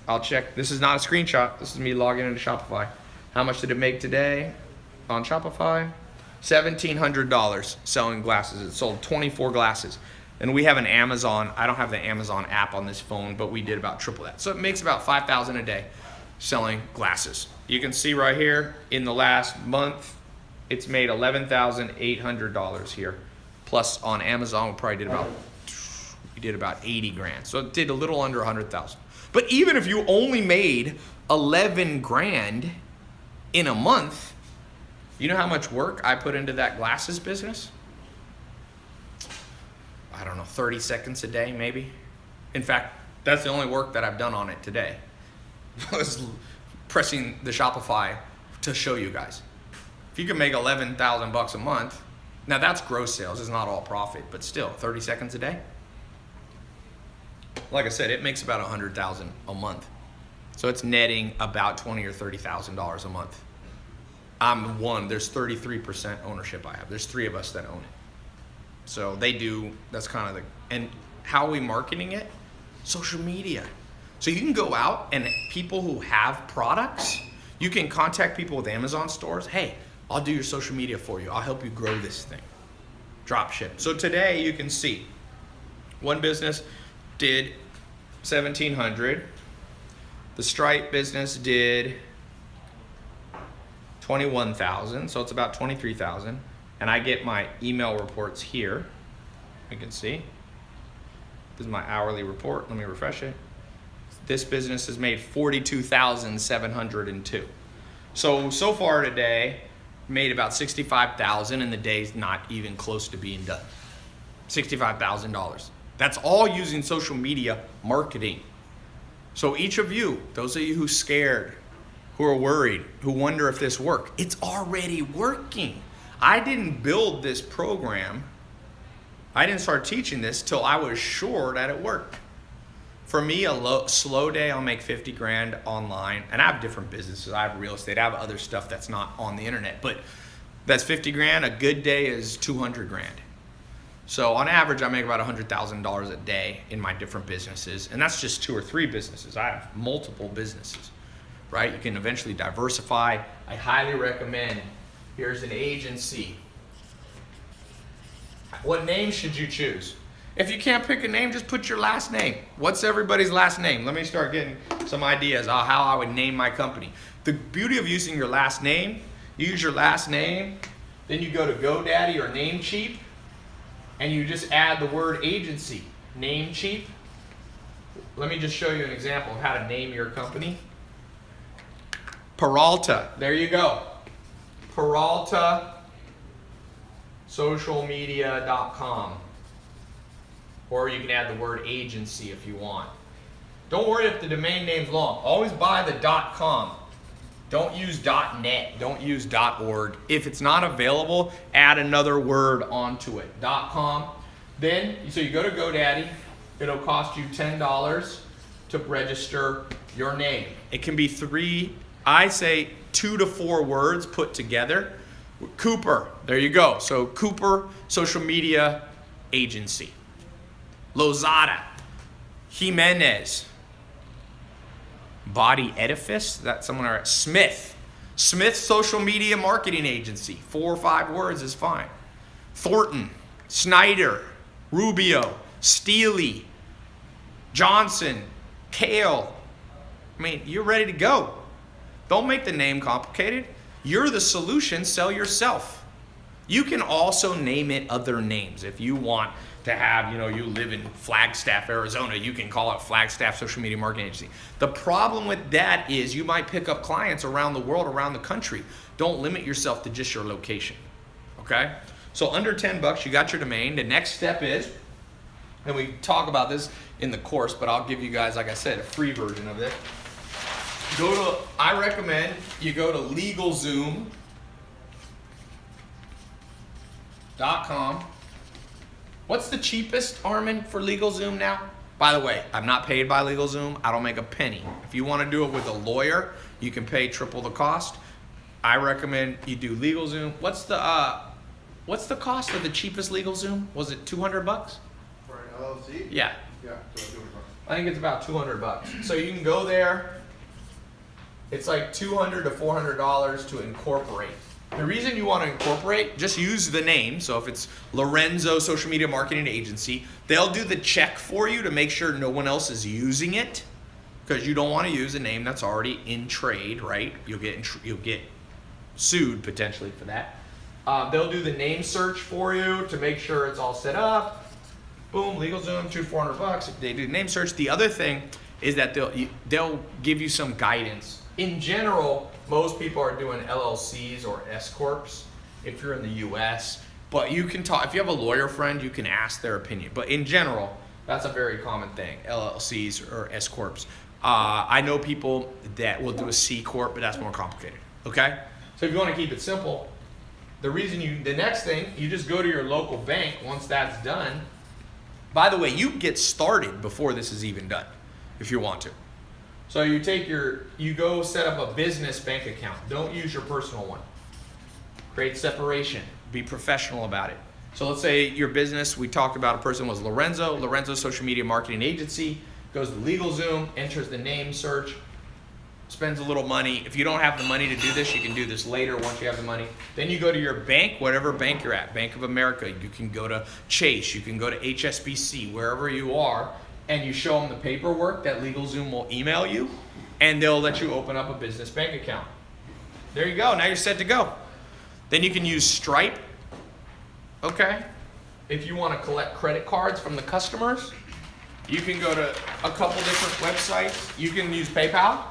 I'll check. This is not a screenshot. This is me logging into Shopify. How much did it make today on Shopify? $1,700 selling glasses. It sold 24 glasses. And we have an Amazon. I don't have the Amazon app on this phone, but we did about triple that. So it makes about $5,000 a day selling glasses. You can see right here in the last month, it's made $11,800 here. Plus on Amazon, we did about 80 grand. So it did a little under 100,000. But even if you only made 11 grand in a month, you know how much work I put into that glasses business? I don't know, 30 seconds a day maybe. In fact, that's the only work that I've done on it today. Was pressing the Shopify to show you guys. If you can make 11,000 bucks a month, now that's gross sales, it's not all profit, but still 30 seconds a day. Like I said, it makes about 100,000 a month. So it's netting about $20,000 or $30,000 a month. I'm one, there's 33% ownership I have. There's 3 of us that own it. So they do, that's kind of and how are we marketing it? Social media. So you can go out and people who have products, you can contact people with Amazon stores. Hey, I'll do your social media for you. I'll help you grow this thing. Drop ship. So today you can see one business did 1,700. The Stripe business did 21,000, so it's about 23,000. And I get my email reports here. You can see. This is my hourly report. Let me refresh it. This business has made 42,702. So far today, made about 65,000, and the day's not even close to being done. $65,000. That's all using social media marketing. So each of you, those of you who are scared, who are worried, who wonder if this works, it's already working. I didn't build this program. I didn't start teaching this till I was sure that it worked. For me, a slow day, I'll make 50 grand online. And I have different businesses. I have real estate. I have other stuff that's not on the internet. But that's 50 grand. A good day is 200 grand. So on average, I make about $100,000 a day in my different businesses. And that's just 2 or 3 businesses. I have multiple businesses, right? You can eventually diversify. I highly recommend. Here's an agency. What name should you choose? If you can't pick a name, just put your last name. What's everybody's last name? Let me start getting some ideas on how I would name my company. The beauty of using your last name, you use your last name, then you go to GoDaddy or Namecheap, and you just add the word agency, Namecheap. Let me just show you an example of how to name your company. Peralta, there you go. Peralta socialmedia.com. Or you can add the word agency if you want. Don't worry if the domain name's long. Always buy the .com. Don't use .net. Don't use .org. If it's not available, add another word onto it. .com. Then, so you go to GoDaddy. It'll cost you $10 to register your name. It can be 2 to 4 words put together. Cooper, there you go. So Cooper Social Media Agency. Lozada, Jimenez, Body Edifice, that's someone at Smith Social Media Marketing Agency, 4 or 5 words is fine. Thornton, Snyder, Rubio, Steely, Johnson, Kale. I mean, you're ready to go. Don't make the name complicated. You're the solution, sell yourself. You can also name it other names. If you want to have, you live in Flagstaff, Arizona, you can call it Flagstaff Social Media Marketing Agency. The problem with that is you might pick up clients around the world, around the country. Don't limit yourself to just your location, okay? So under $10, you got your domain. The next step is, and we talk about this in the course, but I'll give you guys, like I said, a free version of it. I recommend you go to LegalZoom.com. What's the cheapest, Armin, for LegalZoom now? By the way, I'm not paid by LegalZoom. I don't make a penny. If you want to do it with a lawyer, you can pay triple the cost. I recommend you do LegalZoom. What's the cost of the cheapest LegalZoom? Was it $200? For an LLC? Yeah. Yeah, so $200. I think it's about $200. So you can go there. It's like $200 to $400 to incorporate. The reason you want to incorporate, just use the name. So if it's Lorenzo Social Media Marketing Agency, they'll do the check for you to make sure no one else is using it, because you don't want to use a name that's already in trade, right? You'll get sued potentially for that. They'll do the name search for you to make sure it's all set up. Boom, LegalZoom, $200 to $400. If they do name search. The other thing is that they'll give you some guidance. In general, most people are doing LLCs or S corps if you're in the U.S. But you can talk, if you have a lawyer friend, you can ask their opinion. But in general, that's a very common thing, LLCs or S corps. I know people that will do a C corp, but that's more complicated. Okay? So if you want to keep it simple, the next thing, you just go to your local bank once that's done. By the way, you get started before this is even done, if you want to. So you go set up a business bank account. Don't use your personal one. Create separation. Be professional about it. So let's say your business, we talked about a person was Lorenzo Social Media Marketing Agency, goes to LegalZoom, enters the name search, spends a little money. If you don't have the money to do this, you can do this later once you have the money. Then you go to your bank, whatever bank you're at, Bank of America. You can go to Chase. You can go to HSBC, wherever you are. And you show them the paperwork that LegalZoom will email you, and they'll let you open up a business bank account. There you go. Now you're set to go. Then you can use Stripe, okay? If you want to collect credit cards from the customers, you can go to a couple different websites. You can use PayPal.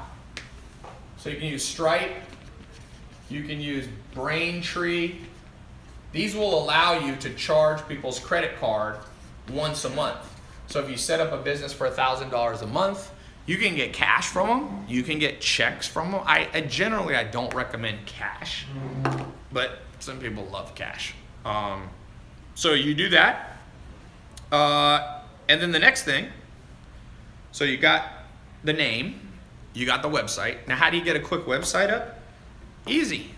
So you can use Stripe. You can use Braintree. These will allow you to charge people's credit card once a month. So if you set up a business for $1,000 a month, you can get cash from them. You can get checks from them. I generally don't recommend cash, but some people love cash. So you do that. And then the next thing, so you got the name, you got the website. Now how do you get a quick website up? Easy.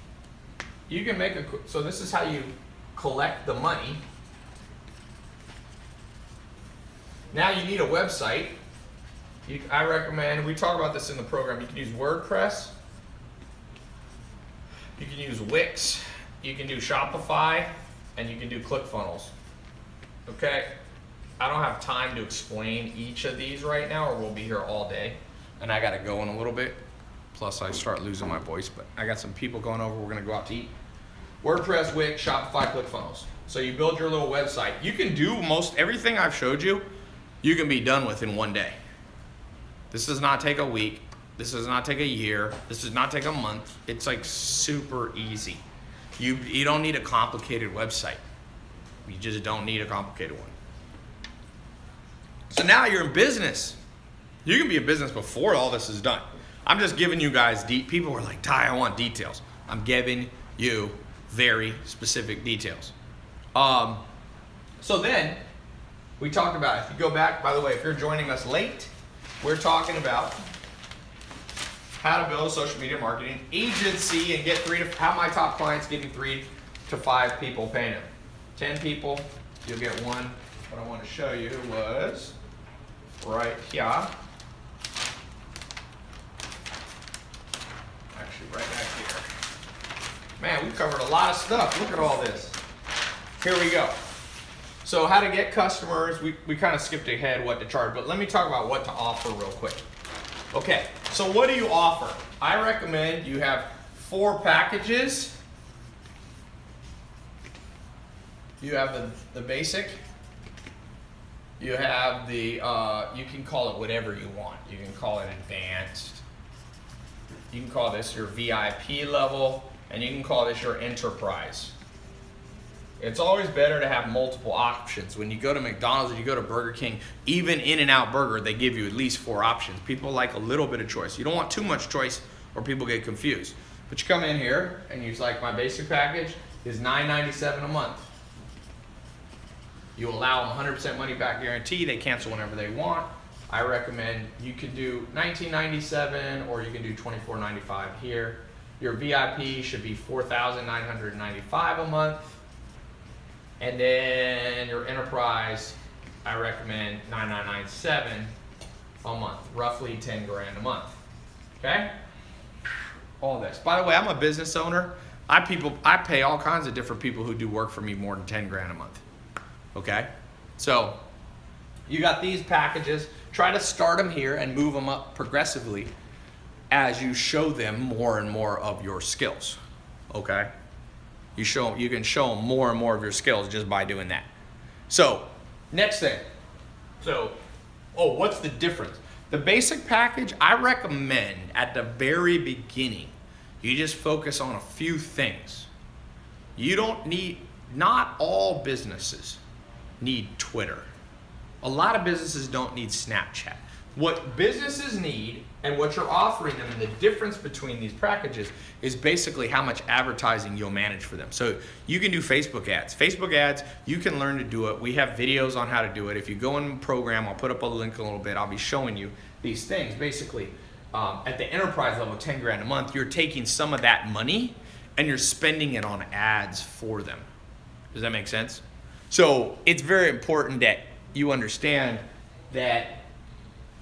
You can make so this is how you collect the money. Now you need a website. I recommend, we talk about this in the program, you can use WordPress, you can use Wix, you can do Shopify, and you can do ClickFunnels. Okay? I don't have time to explain each of these right now, or we'll be here all day. And I gotta go in a little bit. Plus I start losing my voice, but I got some people going over. We're gonna go out to eat. WordPress, Wix, Shopify, ClickFunnels. So you build your little website. You can do most everything I've showed you, you can be done with in one day. This does not take a week. This does not take a year. This does not take a month. It's like super easy. You don't need a complicated website. You just don't need a complicated one. So now you're in business. You can be in business before all this is done. I'm just giving you guys people are like, Tai, I want details. I'm giving you very specific details. So then we talked about, if you go back, by the way, if you're joining us late, we're talking about how to build a social media marketing agency and get how my top clients getting 3 to 5 people paying them. 10 people, you'll get one. What I want to show you was right here. Actually, right back here. Man, we covered a lot of stuff. Look at all this. Here we go. So how to get customers, we kind of skipped ahead what to charge, but let me talk about what to offer real quick. Okay, so what do you offer? I recommend you have 4 packages. You have the basic. You have the, you can call it whatever you want. You can call it advanced. You can call this your VIP level, and you can call this your enterprise. It's always better to have multiple options. When you go to McDonald's or you go to Burger King, even In-N-Out Burger, they give you at least 4 options. People like a little bit of choice. You don't want too much choice or people get confused. But you come in here and you like, my basic package is $9.97 a month. You allow them 100% money back guarantee. They cancel whenever they want. I recommend you can do $19.97 or you can do $24.95 here. Your VIP should be $4,995 a month. And then your enterprise, I recommend $9,997 a month, roughly 10 grand a month. Okay? All this. By the way, I'm a business owner. I pay all kinds of different people who do work for me more than 10 grand a month. Okay? So you got these packages. Try to start them here and move them up progressively as you show them more and more of your skills. Okay? You can show them more and more of your skills just by doing that. So, next thing. What's the difference? The basic package, I recommend at the very beginning, you just focus on a few things. Not all businesses need Twitter. A lot of businesses don't need Snapchat. What businesses need and what you're offering them, and the difference between these packages is basically how much advertising you'll manage for them. So you can do Facebook ads. Facebook ads, you can learn to do it. We have videos on how to do it. If you go in the program, I'll put up a link in a little bit. I'll be showing you these things. Basically, at the enterprise level, 10 grand a month, you're taking some of that money and you're spending it on ads for them. Does that make sense? So it's very important that you understand that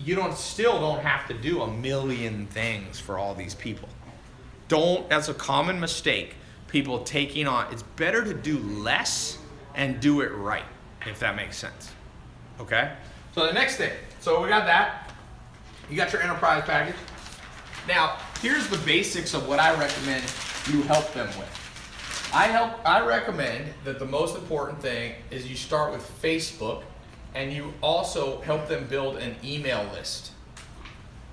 you still don't have to do a million things for all these people. That's a common mistake. People taking on, it's better to do less and do it right, if that makes sense. Okay? So the next thing, so we got that. You got your enterprise package. Now, here's the basics of what I recommend you help them with. I recommend that the most important thing is you start with Facebook, and you also help them build an email list.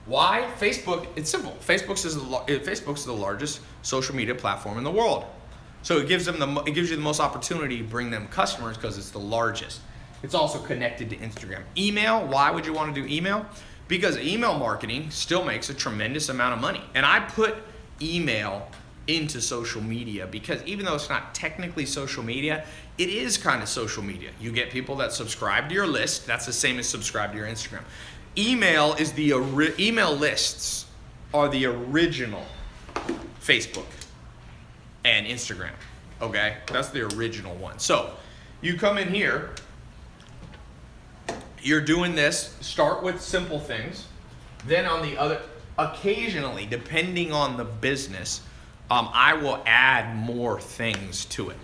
Why? Facebook, it's simple. Facebook's the largest social media platform in the world. So it gives you the most opportunity to bring them customers because it's the largest. It's also connected to Instagram. Email, why would you want to do email? Because email marketing still makes a tremendous amount of money. And I put email into social media because even though it's not technically social media, it is kind of social media. You get people that subscribe to your list. That's the same as subscribe to your Instagram. Email lists are the original Facebook and Instagram. Okay, that's the original one. So you come in here, you're doing this. Start with simple things. Then on the other, occasionally, depending on the business, I will add more things to it.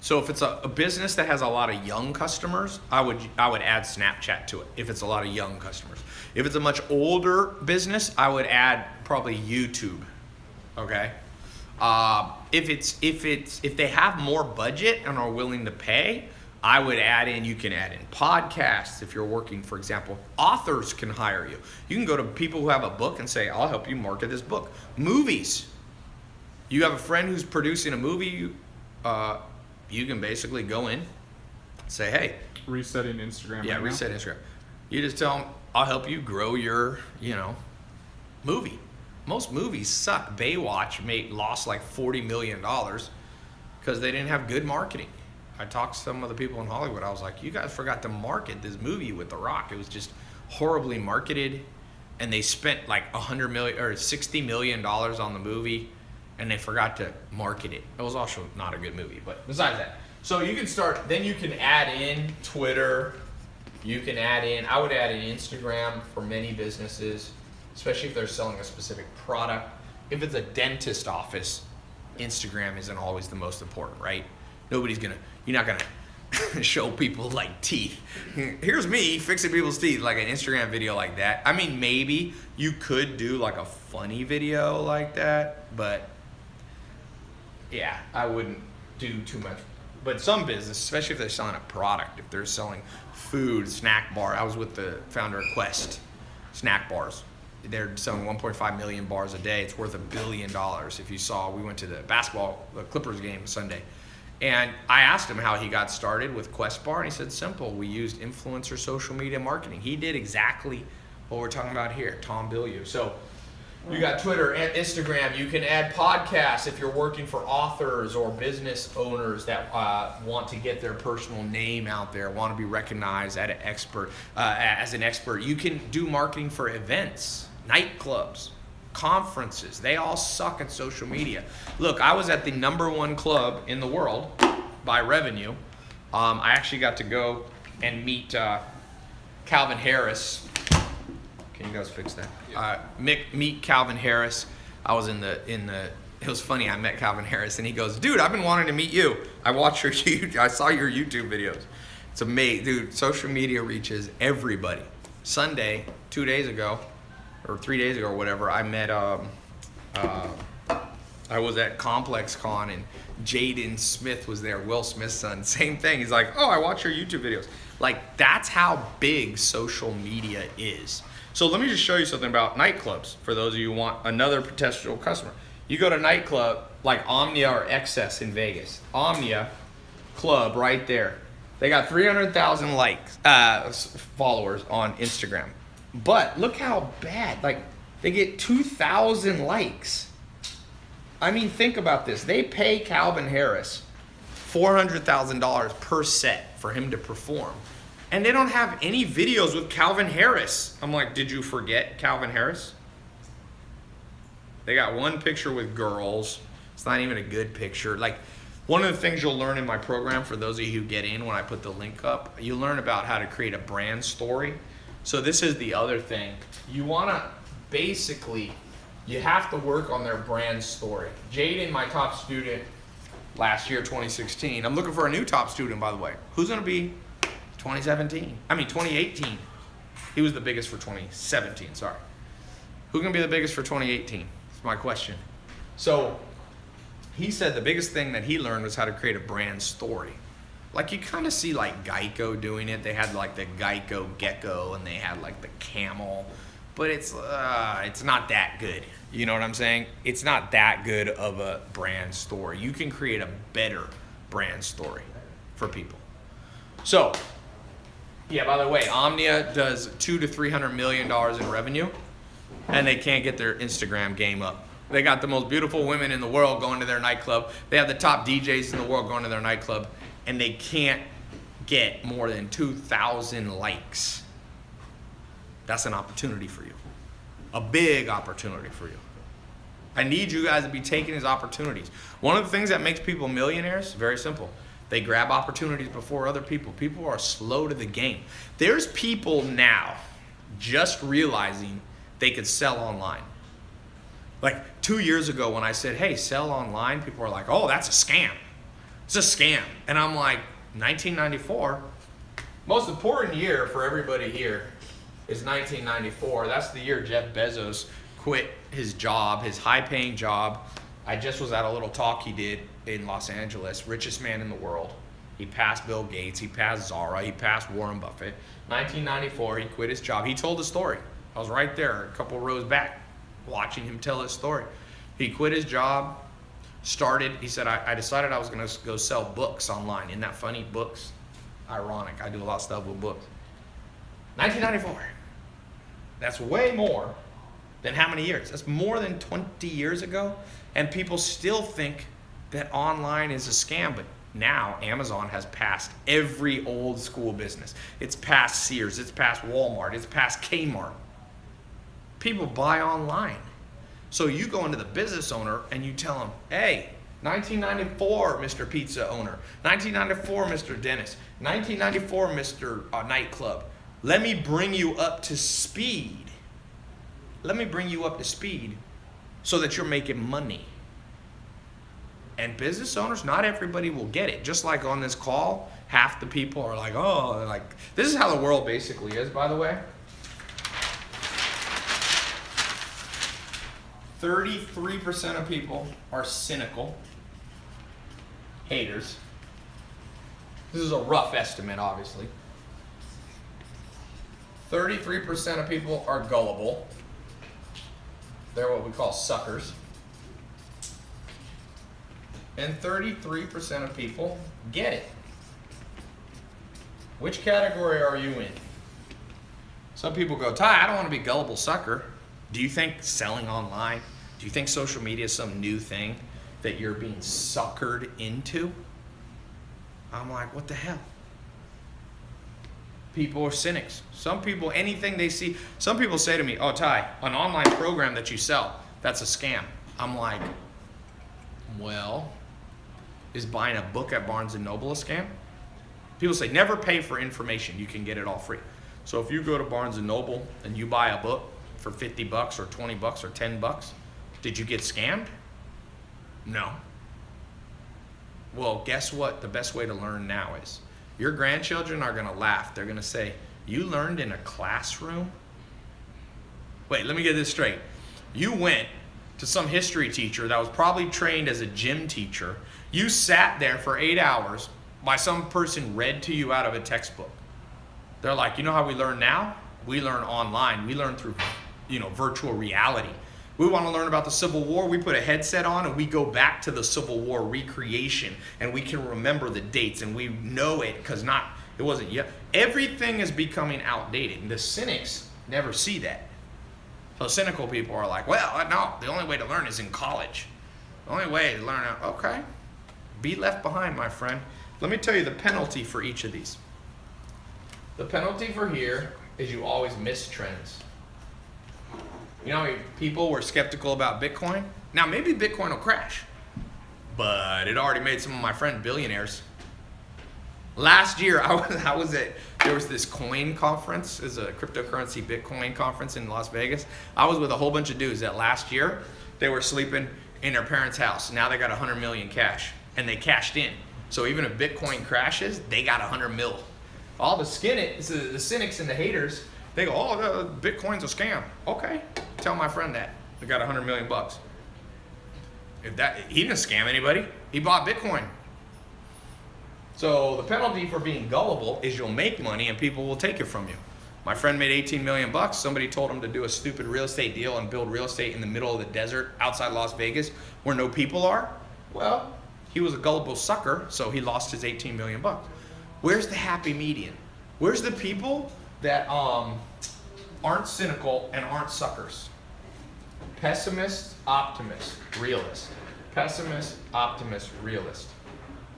So if it's a business that has a lot of young customers, I would add Snapchat to it if it's a lot of young customers. If it's a much older business, I would add probably YouTube. Okay. If they have more budget and are willing to pay, I would you can add in podcasts. If you're working, for example, authors can hire you. You can go to people who have a book and say, I'll help you market this book. Movies. You have a friend who's producing a movie, you can basically go in, say, hey. Resetting Instagram. Yeah, right reset now? Instagram. You just tell them, I'll help you grow your, movie. Most movies suck. Baywatch lost like $40 million because they didn't have good marketing. I talked to some of the people in Hollywood. I was like, you guys forgot to market this movie with The Rock. It was just horribly marketed, and they spent like $100 million or $60 million on the movie, and they forgot to market it. It was also not a good movie, but besides that. So you can start, then you can add in Twitter. You can I would add in Instagram for many businesses, especially if they're selling a specific product. If it's a dentist office, Instagram isn't always the most important, right? You're not gonna show people like teeth. Here's me fixing people's teeth, like an Instagram video like that. I mean, maybe you could do like a funny video like that, but yeah, I wouldn't do too much. But some business, especially if they're selling a product, if they're selling food, snack bar. I was with the founder of Quest snack bars. They're selling 1.5 million bars a day. It's worth $1 billion. If you saw, we went to the Clippers game Sunday. And I asked him how he got started with Quest Bar, and he said, simple. We used influencer social media marketing. He did exactly what we're talking about here, Tom Bilyeu. So you got Twitter and Instagram. You can add podcasts if you're working for authors or business owners that want to get their personal name out there, want to be recognized as an expert. You can do marketing for events, nightclubs, conferences. They all suck at social media. Look, I was at the #1 club in the world by revenue. I actually got to go and meet Calvin Harris. Can you guys fix that? Meet Calvin Harris. I was it was funny, I met Calvin Harris and he goes, dude, I've been wanting to meet you. I saw your YouTube videos. It's amazing, dude. Social media reaches everybody. Sunday, 2 days ago, or 3 days ago or whatever, I met, I was at Complex Con and Jaden Smith was there, Will Smith's son. Same thing. He's like, oh, I watch your YouTube videos. Like, that's how big social media is. So let me just show you something about nightclubs for those of you who want another potential customer. You go to a nightclub like Omnia or Excess in Vegas. Omnia Club right there. They got 300,000 followers on Instagram. But look how bad. Like, they get 2,000 likes. I mean, think about this. They pay Calvin Harris $400,000 per set for him to perform. And they don't have any videos with Calvin Harris. I'm like, did you forget Calvin Harris? They got one picture with girls. It's not even a good picture. Like, one of the things you'll learn in my program, for those of you who get in when I put the link up, you learn about how to create a brand story. So this is the other thing. You want to basically, you have to work on their brand story. Jaden, my top student last year, 2016. I'm looking for a new top student, by the way. Who's going to be 2018. He was the biggest for 2017, sorry. Who's going to be the biggest for 2018? That's my question. So he said the biggest thing that he learned was how to create a brand story. Like, you kind of see like Geico doing it. They had like the Geico gecko and they had like the camel, but it's not that good. You know what I'm saying? It's not that good of a brand story. You can create a better brand story for people. So, yeah, by the way, Omnia does $200 to $300 million in revenue, and they can't get their Instagram game up. They got the most beautiful women in the world going to their nightclub. They have the top DJs in the world going to their nightclub, and they can't get more than 2,000 likes. That's an opportunity for you. A big opportunity for you. I need you guys to be taking these opportunities. One of the things that makes people millionaires, very simple. They grab opportunities before other people. People are slow to the game. There's people now just realizing they could sell online. Like 2 years ago when I said, hey, sell online, people are like, oh, that's a scam. It's a scam. And I'm like, 1994? Most important year for everybody here is 1994. That's the year Jeff Bezos quit his job, his high-paying job. I just was at a little talk he did in Los Angeles, richest man in the world. He passed Bill Gates, he passed Zara, he passed Warren Buffett. 1994, he quit his job. He told the story. I was right there, a couple rows back, watching him tell his story. He quit his job, he said, I decided I was going to go sell books online. Isn't that funny? Books. Ironic. I do a lot of stuff with books. 1994. That's way more than how many years? That's more than 20 years ago. And people still think that online is a scam. But now Amazon has passed every old school business. It's past Sears. It's past Walmart. It's past Kmart. People buy online. So you go into the business owner and you tell him, hey, 1994, Mr. Pizza owner. 1994, Mr. Dentist. 1994, Mr. Nightclub. Let me bring you up to speed. Let me bring you up to speed so that you're making money. And business owners, not everybody will get it. Just like on this call, half the people are like, oh, like, this is how the world basically is, by the way. 33% of people are cynical, haters. This is a rough estimate, obviously. 33% of people are gullible. They're what we call suckers. And 33% of people get it. Which category are you in? Some people go, Tai, I don't want to be gullible sucker. Do you think selling online, do you think social media is some new thing that you're being suckered into? I'm like, what the hell? People are cynics. Some people, anything they see, some people say to me, oh, Tai, an online program that you sell, that's a scam. I'm like, well, is buying a book at Barnes & Noble a scam? People say, never pay for information. You can get it all free. So if you go to Barnes & Noble and you buy a book for $50 or $20 or $10, did you get scammed? No. Well, guess what the best way to learn now is? Your grandchildren are gonna laugh. They're gonna say, you learned in a classroom? Wait, let me get this straight. You went to some history teacher that was probably trained as a gym teacher. You sat there for 8 hours by some person read to you out of a textbook. They're like, you know how we learn now? We learn online. We learn through, virtual reality. We want to learn about the Civil War. We put a headset on and we go back to the Civil War recreation and we can remember the dates and we know it because it wasn't yet. Everything is becoming outdated. And the cynics never see that. So cynical people are like, well, no, the only way to learn is in college. The only way to learn, okay, be left behind, my friend. Let me tell you the penalty for each of these. The penalty for here is you always miss trends. You know, people were skeptical about Bitcoin. Now, maybe Bitcoin will crash, but it already made some of my friends billionaires. Last year, there was this coin conference, is a cryptocurrency Bitcoin conference in Las Vegas. I was with a whole bunch of dudes that last year, they were sleeping in their parents' house. Now they got 100 million cash, and they cashed in. So even if Bitcoin crashes, they got 100 mil. All the cynics and the haters, they go, oh, Bitcoin's a scam. Okay, tell my friend that. They got 100 million bucks. He didn't scam anybody. He bought Bitcoin. So the penalty for being gullible is you'll make money and people will take it from you. My friend made 18 million bucks. Somebody told him to do a stupid real estate deal and build real estate in the middle of the desert outside Las Vegas where no people are. Well, he was a gullible sucker, so he lost his 18 million bucks. Where's the happy median? Where's the people that aren't cynical and aren't suckers? Pessimist, optimist, realist. Pessimist, optimist, realist.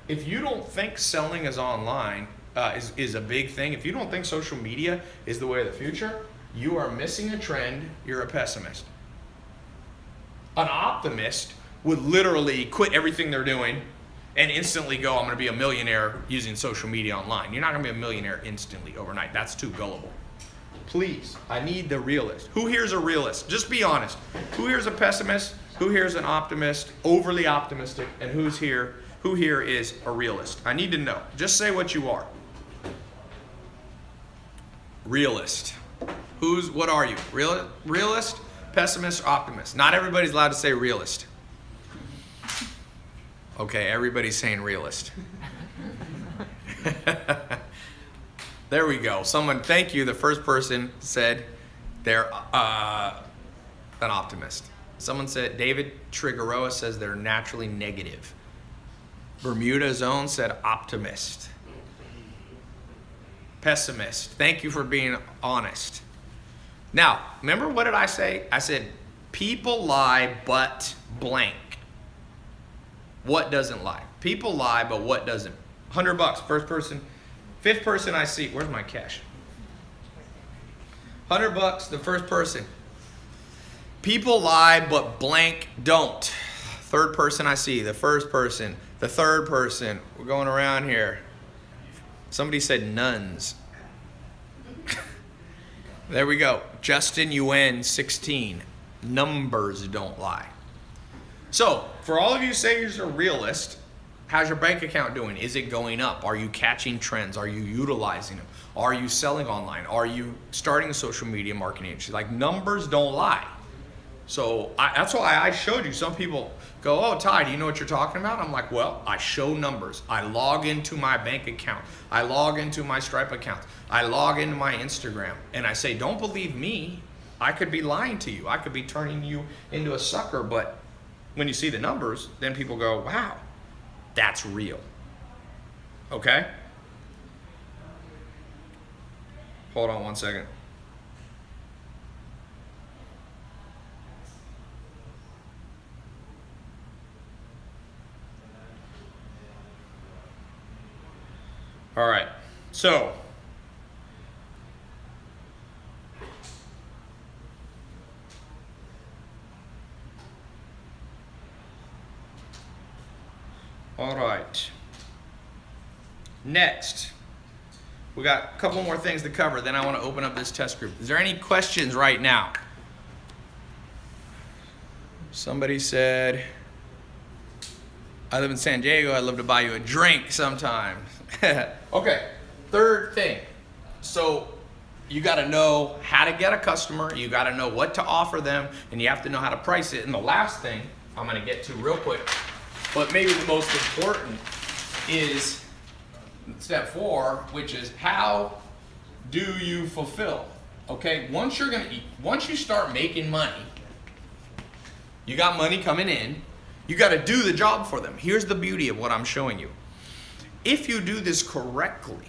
If you don't think selling is online is a big thing, if you don't think social media is the way of the future, you are missing a trend, you're a pessimist. An optimist would literally quit everything they're doing and instantly go, I'm going to be a millionaire using social media online. You're not going to be a millionaire instantly overnight. That's too gullible. Please, I need the realist. Who here's a realist? Just be honest. Who here's a pessimist? Who here's an optimist, overly optimistic? And who's here Who here is a realist? I need to know. Just say what you are. Realist. What are you? Realist, pessimist, or optimist? Not everybody's allowed to say realist. Okay, everybody's saying realist. There we go. Someone, thank you. The first person said they're an optimist. Someone said, David Trigueroa says they're naturally negative. Bermuda Zone said optimist. Pessimist. Thank you for being honest. Now, remember what did I say? I said, people lie, but blank. What doesn't lie? People lie, but what doesn't? $100, first person. Fifth person I see. Where's my cash? $100, the first person. People lie, but blank don't. Third person I see. The first person. The third person. We're going around here. Somebody said nuns. There we go. Justin UN 16. Numbers don't lie. So, for all of you say you're a realist, how's your bank account doing? Is it going up? Are you catching trends? Are you utilizing them? Are you selling online? Are you starting a social media marketing agency? Like, numbers don't lie. So that's why I showed you. Some people go, oh, Tai, do you know what you're talking about? I'm like, well, I show numbers. I log into my bank account. I log into my Stripe account. I log into my Instagram. And I say, don't believe me. I could be lying to you. I could be turning you into a sucker. But when you see the numbers, then people go, wow, that's real. Okay? Hold on one second. All right, so all right. Next, we got a couple more things to cover. Then I want to open up this test group. Is there any questions right now? Somebody said, I live in San Diego. I'd love to buy you a drink sometime. Okay, third thing. So you got to know how to get a customer. You got to know what to offer them, and you have to know how to price it. And the last thing I'm going to get to real quick, but maybe the most important, is step 4, which is how do you fulfill? Okay, once you start making money, you got money coming in, you got to do the job for them. Here's the beauty of what I'm showing you. If you do this correctly,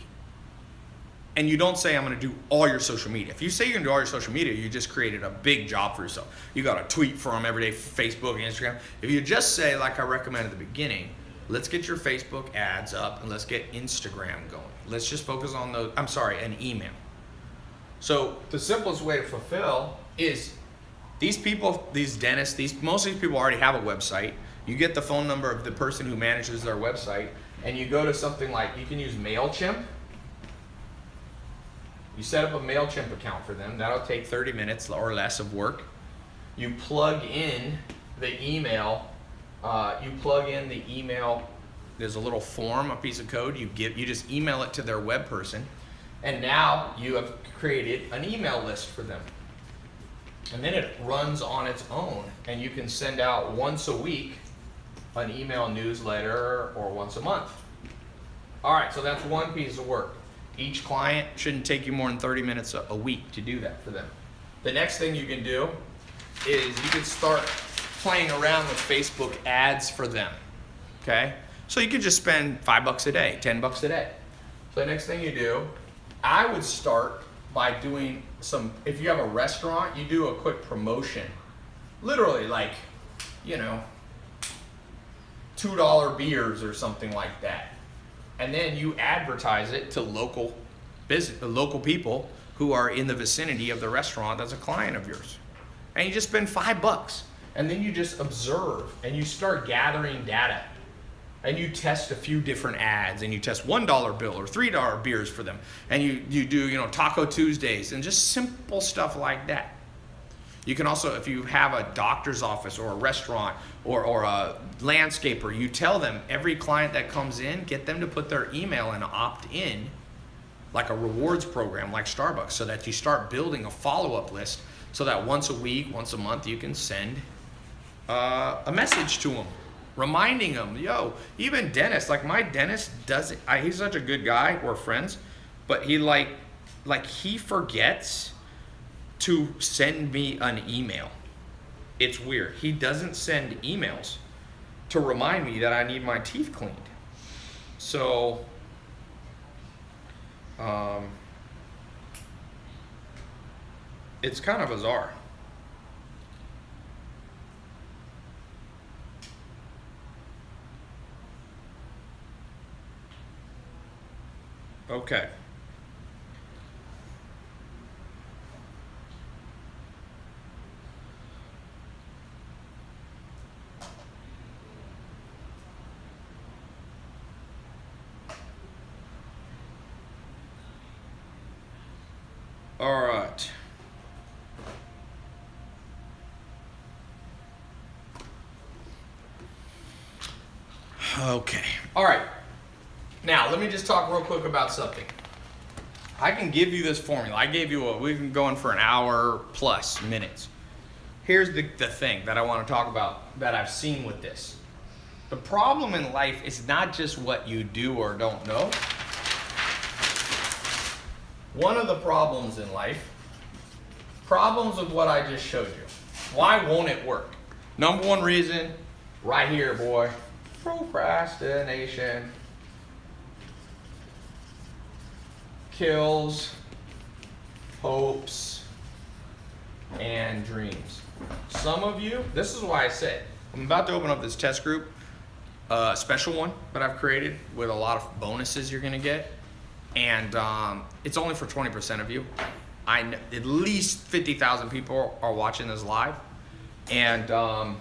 and you don't say, I'm going to do all your social media. If you say you're going to do all your social media, you just created a big job for yourself. You got to tweet from every day, Facebook and Instagram. If you just say, like I recommended at the beginning, let's get your Facebook ads up and let's get Instagram going. Let's just focus on an email. So the simplest way to fulfill is these people, these dentists, most of these people already have a website. You get the phone number of the person who manages their website, and you go to something like, you can use MailChimp. You set up a MailChimp account for them. That'll take 30 minutes or less of work. You plug in the email. There's a little form, a piece of code. You just email it to their web person, and now you have created an email list for them. And then it runs on its own, and you can send out once a week an email newsletter or once a month. All right, so that's one piece of work. Each client shouldn't take you more than 30 minutes a week to do that for them. The next thing you can do is you can start playing around with Facebook ads for them, okay? So you could just spend $5 a day, $10 a day. So the next thing you do, I would start by doing if you have a restaurant, you do a quick promotion. Literally like, $2 beers or something like that. And then you advertise it to local people who are in the vicinity of the restaurant that's a client of yours. And you just spend $5. And then you just observe and you start gathering data. And you test a few different ads, and you test $1 bill or $3 beers for them. And you do, Taco Tuesdays and just simple stuff like that. You can also, if you have a doctor's office or a restaurant or a landscaper, you tell them every client that comes in, get them to put their email and opt in, like a rewards program like Starbucks, so that you start building a follow-up list so that once a week, once a month, you can send a message to them, reminding them, yo, even dentists, like my dentist doesn't, he's such a good guy, we're friends, but he he forgets to send me an email. It's weird. He doesn't send emails to remind me that I need my teeth cleaned. So, it's kind of bizarre. Okay. All right. Okay. All right. Now, let me just talk real quick about something. I can give you this formula. I gave you we've been going for an hour plus minutes. Here's the thing that I want to talk about that I've seen with this. The problem in life is not just what you do or don't know. One of the problems in life, problems with what I just showed you. Why won't it work? Number one reason, right here, boy, procrastination kills hopes and dreams. Some of you, this is why I said, I'm about to open up this test group, a special one that I've created with a lot of bonuses you're gonna get. And it's only for 20% of you. I know at least 50,000 people are watching this live. And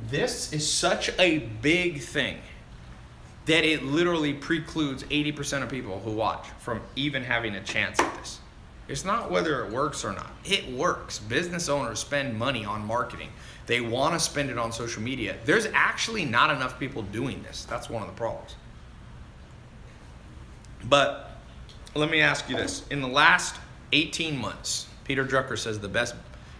this is such a big thing that it literally precludes 80% of people who watch from even having a chance at this. It's not whether it works or not. It works. Business owners spend money on marketing. They want to spend it on social media. There's actually not enough people doing this. That's one of the problems. But let me ask you this. In the last 18 months, Peter Drucker says the best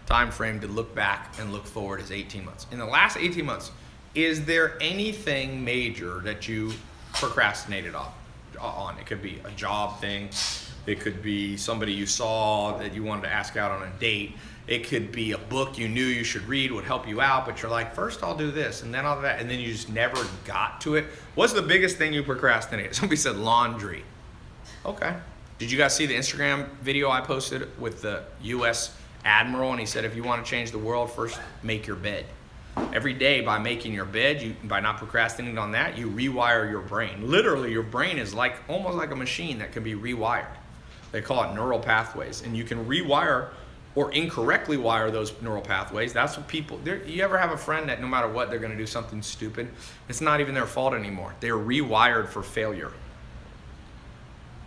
time frame to look back and look forward is 18 months. In the last 18 months, is there anything major that you procrastinated on? It could be a job thing. It could be somebody you saw that you wanted to ask out on a date. It could be a book you knew you should read, would help you out, but you're like, first I'll do this and then I'll do that, and then you just never got to it. What's the biggest thing you procrastinated? Somebody said laundry. Okay. Did you guys see the Instagram video I posted with the U.S. Admiral? And he said, if you want to change the world, first make your bed. Every day by making your bed, by not procrastinating on that, you rewire your brain. Literally, your brain is like almost like a machine that can be rewired. They call it neural pathways. And you can rewire or incorrectly wire those neural pathways. That's what people, you ever have a friend that no matter what, they're going to do something stupid? It's not even their fault anymore. They're rewired for failure.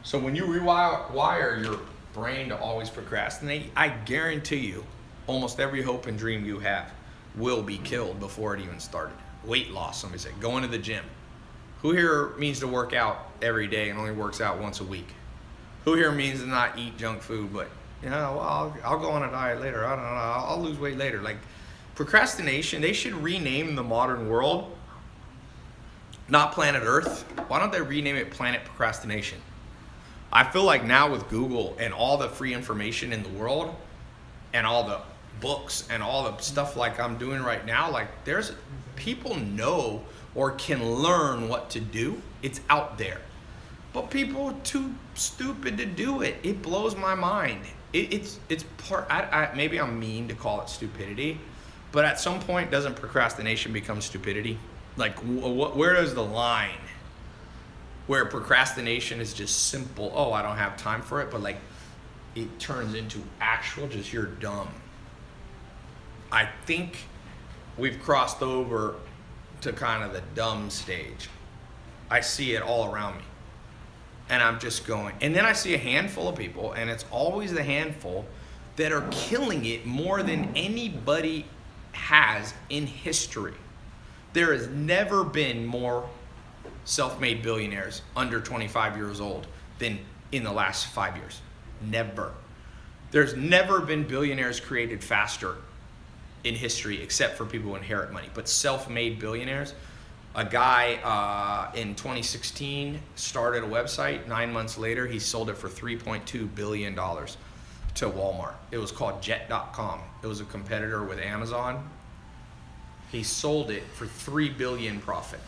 So when you rewire your brain to always procrastinate, I guarantee you almost every hope and dream you have will be killed before it even started. Weight loss, somebody said, going to the gym. Who here means to work out every day and only works out once a week? Who here means to not eat junk food, but well, I'll go on a diet later. I don't know, I'll lose weight later. Like procrastination, they should rename the modern world not planet Earth. Why don't they rename it planet procrastination? I feel like now with Google and all the free information in the world and all the books and all the stuff like I'm doing right now, like there's people know or can learn what to do. It's out there. But people are too stupid to do it. It blows my mind. It's part, maybe I'm mean to call it stupidity, but at some point doesn't procrastination become stupidity? Like where is the line where procrastination is just simple, oh, I don't have time for it, but like it turns into actual just you're dumb. I think we've crossed over to kind of the dumb stage. I see it all around me. And I'm just going, and then I see a handful of people, and it's always the handful that are killing it more than anybody has in history. There has never been more self-made billionaires under 25 years old than in the last 5 years. Never. There's never been billionaires created faster in history except for people who inherit money. But self-made billionaires, a guy in 2016 started a website. 9 months later, he sold it for $3.2 billion to Walmart. It was called Jet.com. It was a competitor with Amazon. He sold it for $3 billion profit.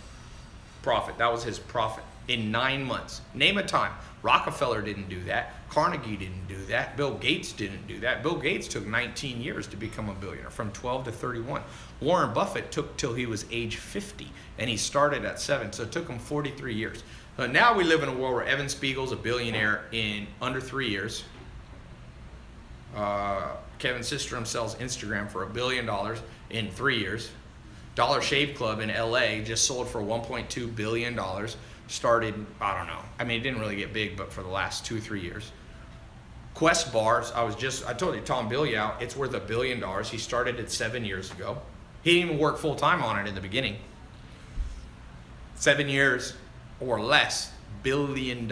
That was his profit in 9 months. Name a time. Rockefeller didn't do that. Carnegie didn't do that. Bill Gates didn't do that. Bill Gates took 19 years to become a billionaire, from 12 to 31. Warren Buffett took till he was age 50, and he started at 7, so it took him 43 years. But now we live in a world where Evan Spiegel's a billionaire in under 3 years. Kevin Systrom sells Instagram for $1 billion in 3 years. Dollar Shave Club in LA just sold for $1.2 billion. Started, I don't know. I mean, it didn't really get big, but for the last 2-3 years. Quest bars, I told you, Tom Bilyow, it's worth $1 billion. He started it 7 years ago. He didn't even work full time on it in the beginning. 7 years or less, $1 billion.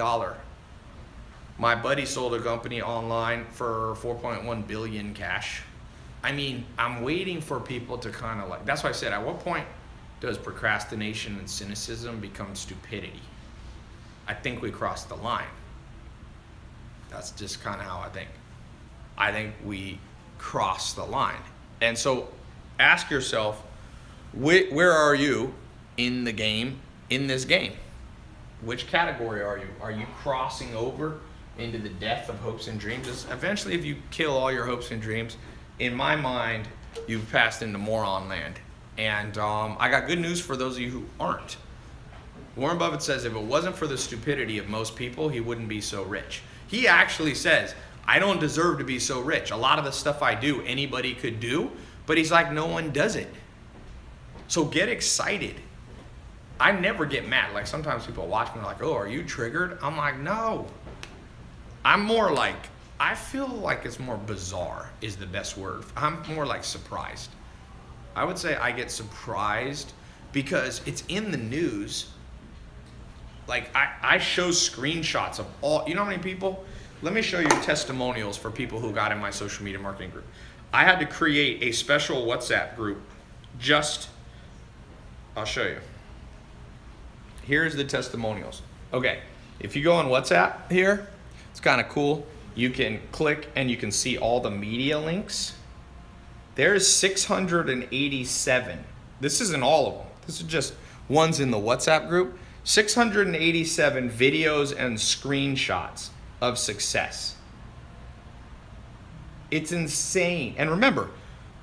My buddy sold a company online for 4.1 billion cash. I mean, I'm waiting for people to kind of like, that's why I said, at what point does procrastination and cynicism become stupidity? I think we crossed the line. That's just kind of how I think. I think we crossed the line. And so ask yourself, where are you in the game, in this game? Which category are you? Are you crossing over into the death of hopes and dreams? Eventually, if you kill all your hopes and dreams, in my mind, you've passed into moron land. And I got good news for those of you who aren't. Warren Buffett says if it wasn't for the stupidity of most people, he wouldn't be so rich. He actually says, I don't deserve to be so rich. A lot of the stuff I do, anybody could do, but he's like, no one does it. So get excited. I never get mad. Like sometimes people watch me like, oh, are you triggered? I'm like, no. I'm more like, I feel like it's more bizarre is the best word. I'm more like surprised. I would say I get surprised because it's in the news. Like I show screenshots of all, you know how many people? Let me show you testimonials for people who got in my social media marketing group. I had to create a special WhatsApp group I'll show you. Here's the testimonials. Okay, if you go on WhatsApp here, it's kind of cool. You can click and you can see all the media links. There's 687. This isn't all of them. This is just ones in the WhatsApp group. 687 videos and screenshots of success. It's insane. And remember,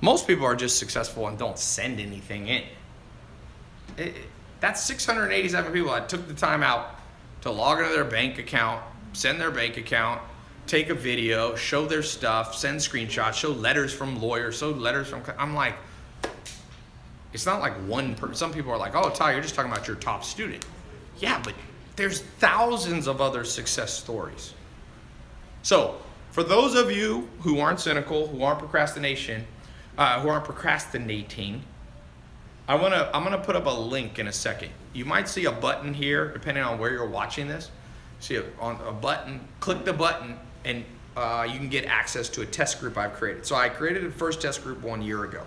most people are just successful and don't send anything in. That's 687 people that took the time out to log into their bank account, send their bank account, take a video, show their stuff, send screenshots, show letters from lawyers, show letters from, I'm like, it's not like one person. Some people are like, oh, Tai, you're just talking about your top student. Yeah, but there's thousands of other success stories. So for those of you who aren't cynical, who aren't procrastinating, I'm gonna put up a link in a second. You might see a button here, depending on where you're watching this. See a button, click the button, and you can get access to a test group I've created. So I created a first test group 1 year ago,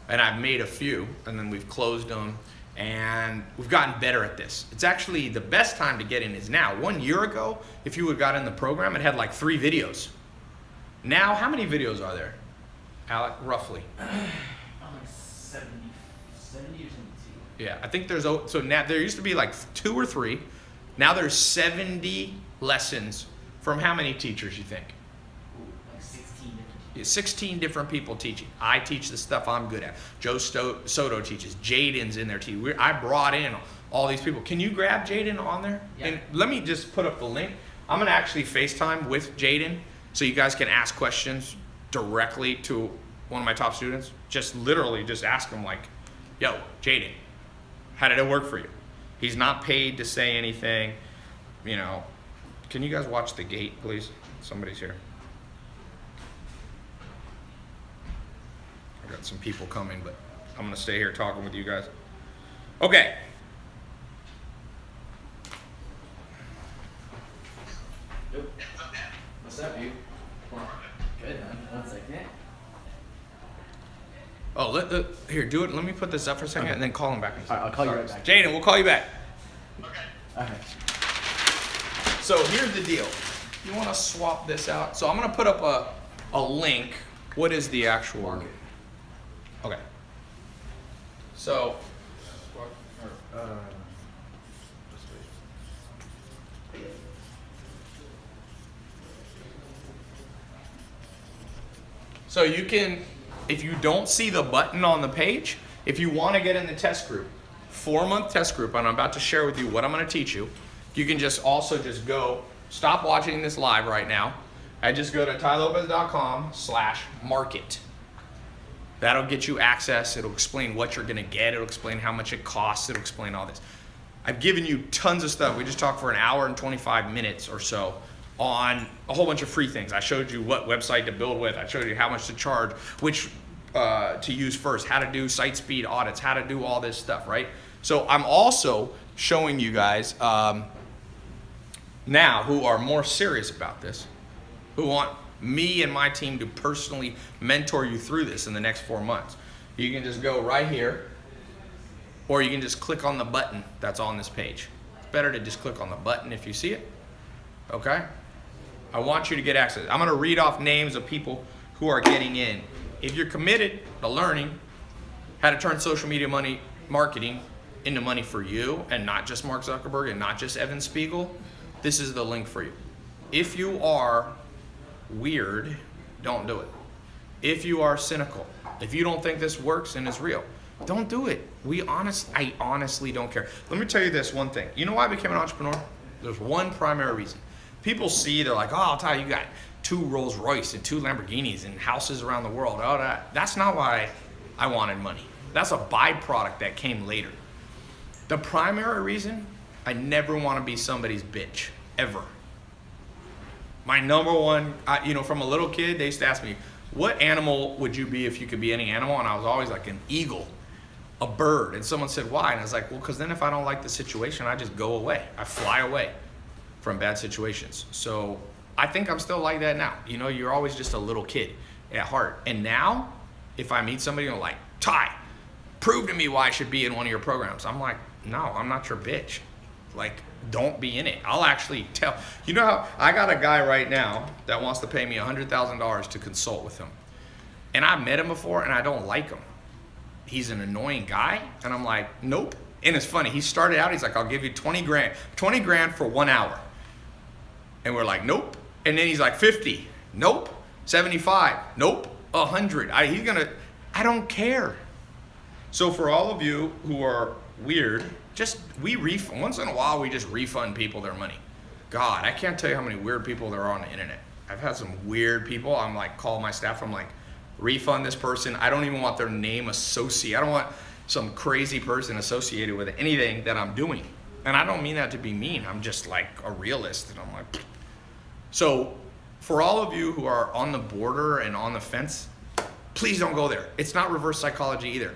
and I've made a few, and then we've closed them, and we've gotten better at this. It's actually the best time to get in is now. 1 year ago, if you would have got in the program, it had like 3 videos. Now, how many videos are there, Alec, roughly? I'm like 70 or 72. Yeah, I think there's, so now there used to be like 2 or 3. Now there's 70 lessons from how many teachers you think? Like 16 different. Yeah, 16 different people teaching. I teach the stuff I'm good at. Joe Soto teaches. Jaden's in there teaching. I brought in all these people. Can you grab Jaden on there? Yeah. And let me just put up the link. I'm going to actually FaceTime with Jaden so you guys can ask questions directly to one of my top students. Just literally just ask him like, yo, Jaden, how did it work for you? He's not paid to say anything, you know. Can you guys watch the gate, please? Somebody's here. got some people coming, but I'm gonna stay here talking with you guys. Okay. What's up, dude? Good, man. 1 second. Oh, here, do it. Let me put this up for a second and then call him back. All right, I'll call you right back. Jaden, we'll call you back. Okay. So here's the deal. You want to swap this out? So I'm going to put up a link. What is the actual market? Okay. So so you can, if you don't see the button on the page, if you want to get in the test group, 4-month test group, and I'm about to share with you what I'm going to teach you, you can just go, stop watching this live right now, and just go to tailopez.com/market. That'll get you access. It'll explain what you're going to get. It'll explain how much it costs. It'll explain all this. I've given you tons of stuff. We just talked for an hour and 25 minutes or so on a whole bunch of free things. I showed you what website to build with. I showed you how much to charge, which to use first, how to do site speed audits, how to do all this stuff, right? So I'm also showing you guys now who are more serious about this, who want me and my team to personally mentor you through this in the next 4 months. You can just go right here, or you can just click on the button that's on this page. It's better to just click on the button if you see it, okay? I want you to get access. I'm gonna read off names of people who are getting in. If you're committed to learning how to turn social media marketing into money for you, and not just Mark Zuckerberg and not just Evan Spiegel, this is the link for you. If you are weird, don't do it. If you are cynical, if you don't think this works and is real, don't do it. I honestly don't care. Let me tell you this one thing. You know why I became an entrepreneur? There's one primary reason. People see, they're like, oh, Ty, you got 2 Rolls Royce and 2 Lamborghinis and houses around the world. Oh, that's not why I wanted money. That's a byproduct that came later. The primary reason, I never want to be somebody's bitch, ever. My number one, from a little kid, they used to ask me, what animal would you be if you could be any animal? And I was always like an eagle, a bird. And someone said, why? And I was like, well, because then if I don't like the situation, I just go away. I fly away from bad situations. So I think I'm still like that now. You're always just a little kid at heart. And now, if I meet somebody and like, Ty, prove to me why I should be in one of your programs. I'm like, no, I'm not your bitch. Like, don't be in it. I'll actually tell. You know how I got a guy right now that wants to pay me $100,000 to consult with him. And I've met him before and I don't like him. He's an annoying guy. And I'm like, nope. And it's funny. He started out, he's like, I'll give you 20 grand for 1 hour. And we're like, nope. And then he's like, 50. Nope. 75. Nope. 100. I don't care. So for all of you who are weird, once in a while we just refund people their money. God, I can't tell you how many weird people there are on the internet. I've had some weird people. I'm like, call my staff, I'm like, refund this person. I don't even want their name associated. I don't want some crazy person associated with anything that I'm doing. And I don't mean that to be mean. I'm just like a realist. And I'm like, so for all of you who are on the border and on the fence, please don't go there. It's not reverse psychology either.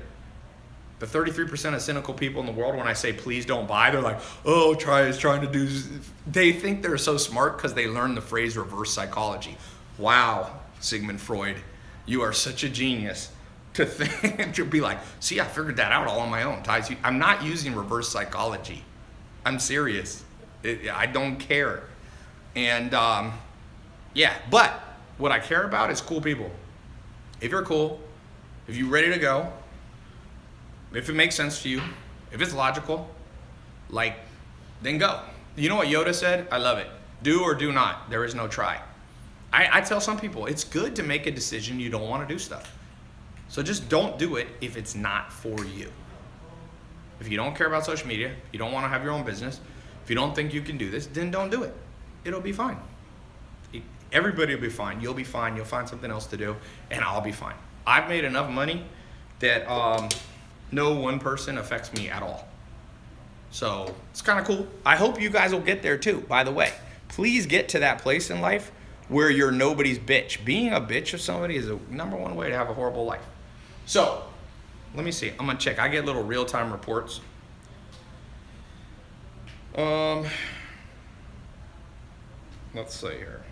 The 33% of cynical people in the world, when I say please don't buy, they're like, oh, is trying to do. They think they're so smart because they learned the phrase reverse psychology. Wow, Sigmund Freud, you are such a genius to think, to be like, see, I figured that out all on my own. I'm not using reverse psychology. I'm serious. I don't care. And but what I care about is cool people. If you're cool, if you're ready to go, if it makes sense to you, if it's logical, then go. You know what Yoda said? I love it. Do or do not. There is no try. I tell some people, it's good to make a decision you don't want to do stuff. So just don't do it if it's not for you. If you don't care about social media, you don't want to have your own business, if you don't think you can do this, then don't do it. It'll be fine. Everybody will be fine. You'll be fine. You'll find something else to do, and I'll be fine. I've made enough money that no one person affects me at all. So it's kind of cool. I hope you guys will get there too, by the way. Please get to that place in life where you're nobody's bitch. Being a bitch of somebody is the number one way to have a horrible life. So, let me see. I'm gonna check. I get little real-time reports. Let's see here.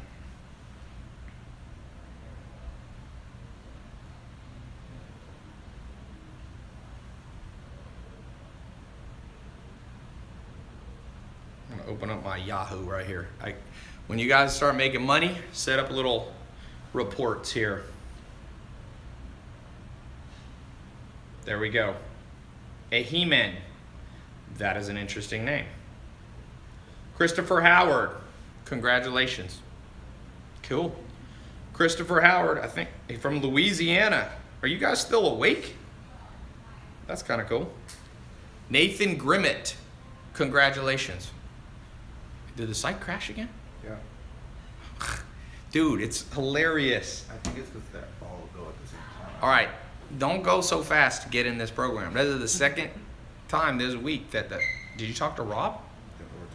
I'm gonna open up my Yahoo right here. When you guys start making money, set up little reports here. There we go. A He-Man. That is an interesting name. Christopher Howard. Congratulations. Cool. Christopher Howard, I think from Louisiana. Are you guys still awake? That's kind of cool. Nathan Grimmett. Congratulations. Did the site crash again? Yeah. Dude, it's hilarious. I think it's because that ball will go at the same time. All right, don't go so fast to get in this program. This is the second time this week that did you talk to Rob? Yeah, we're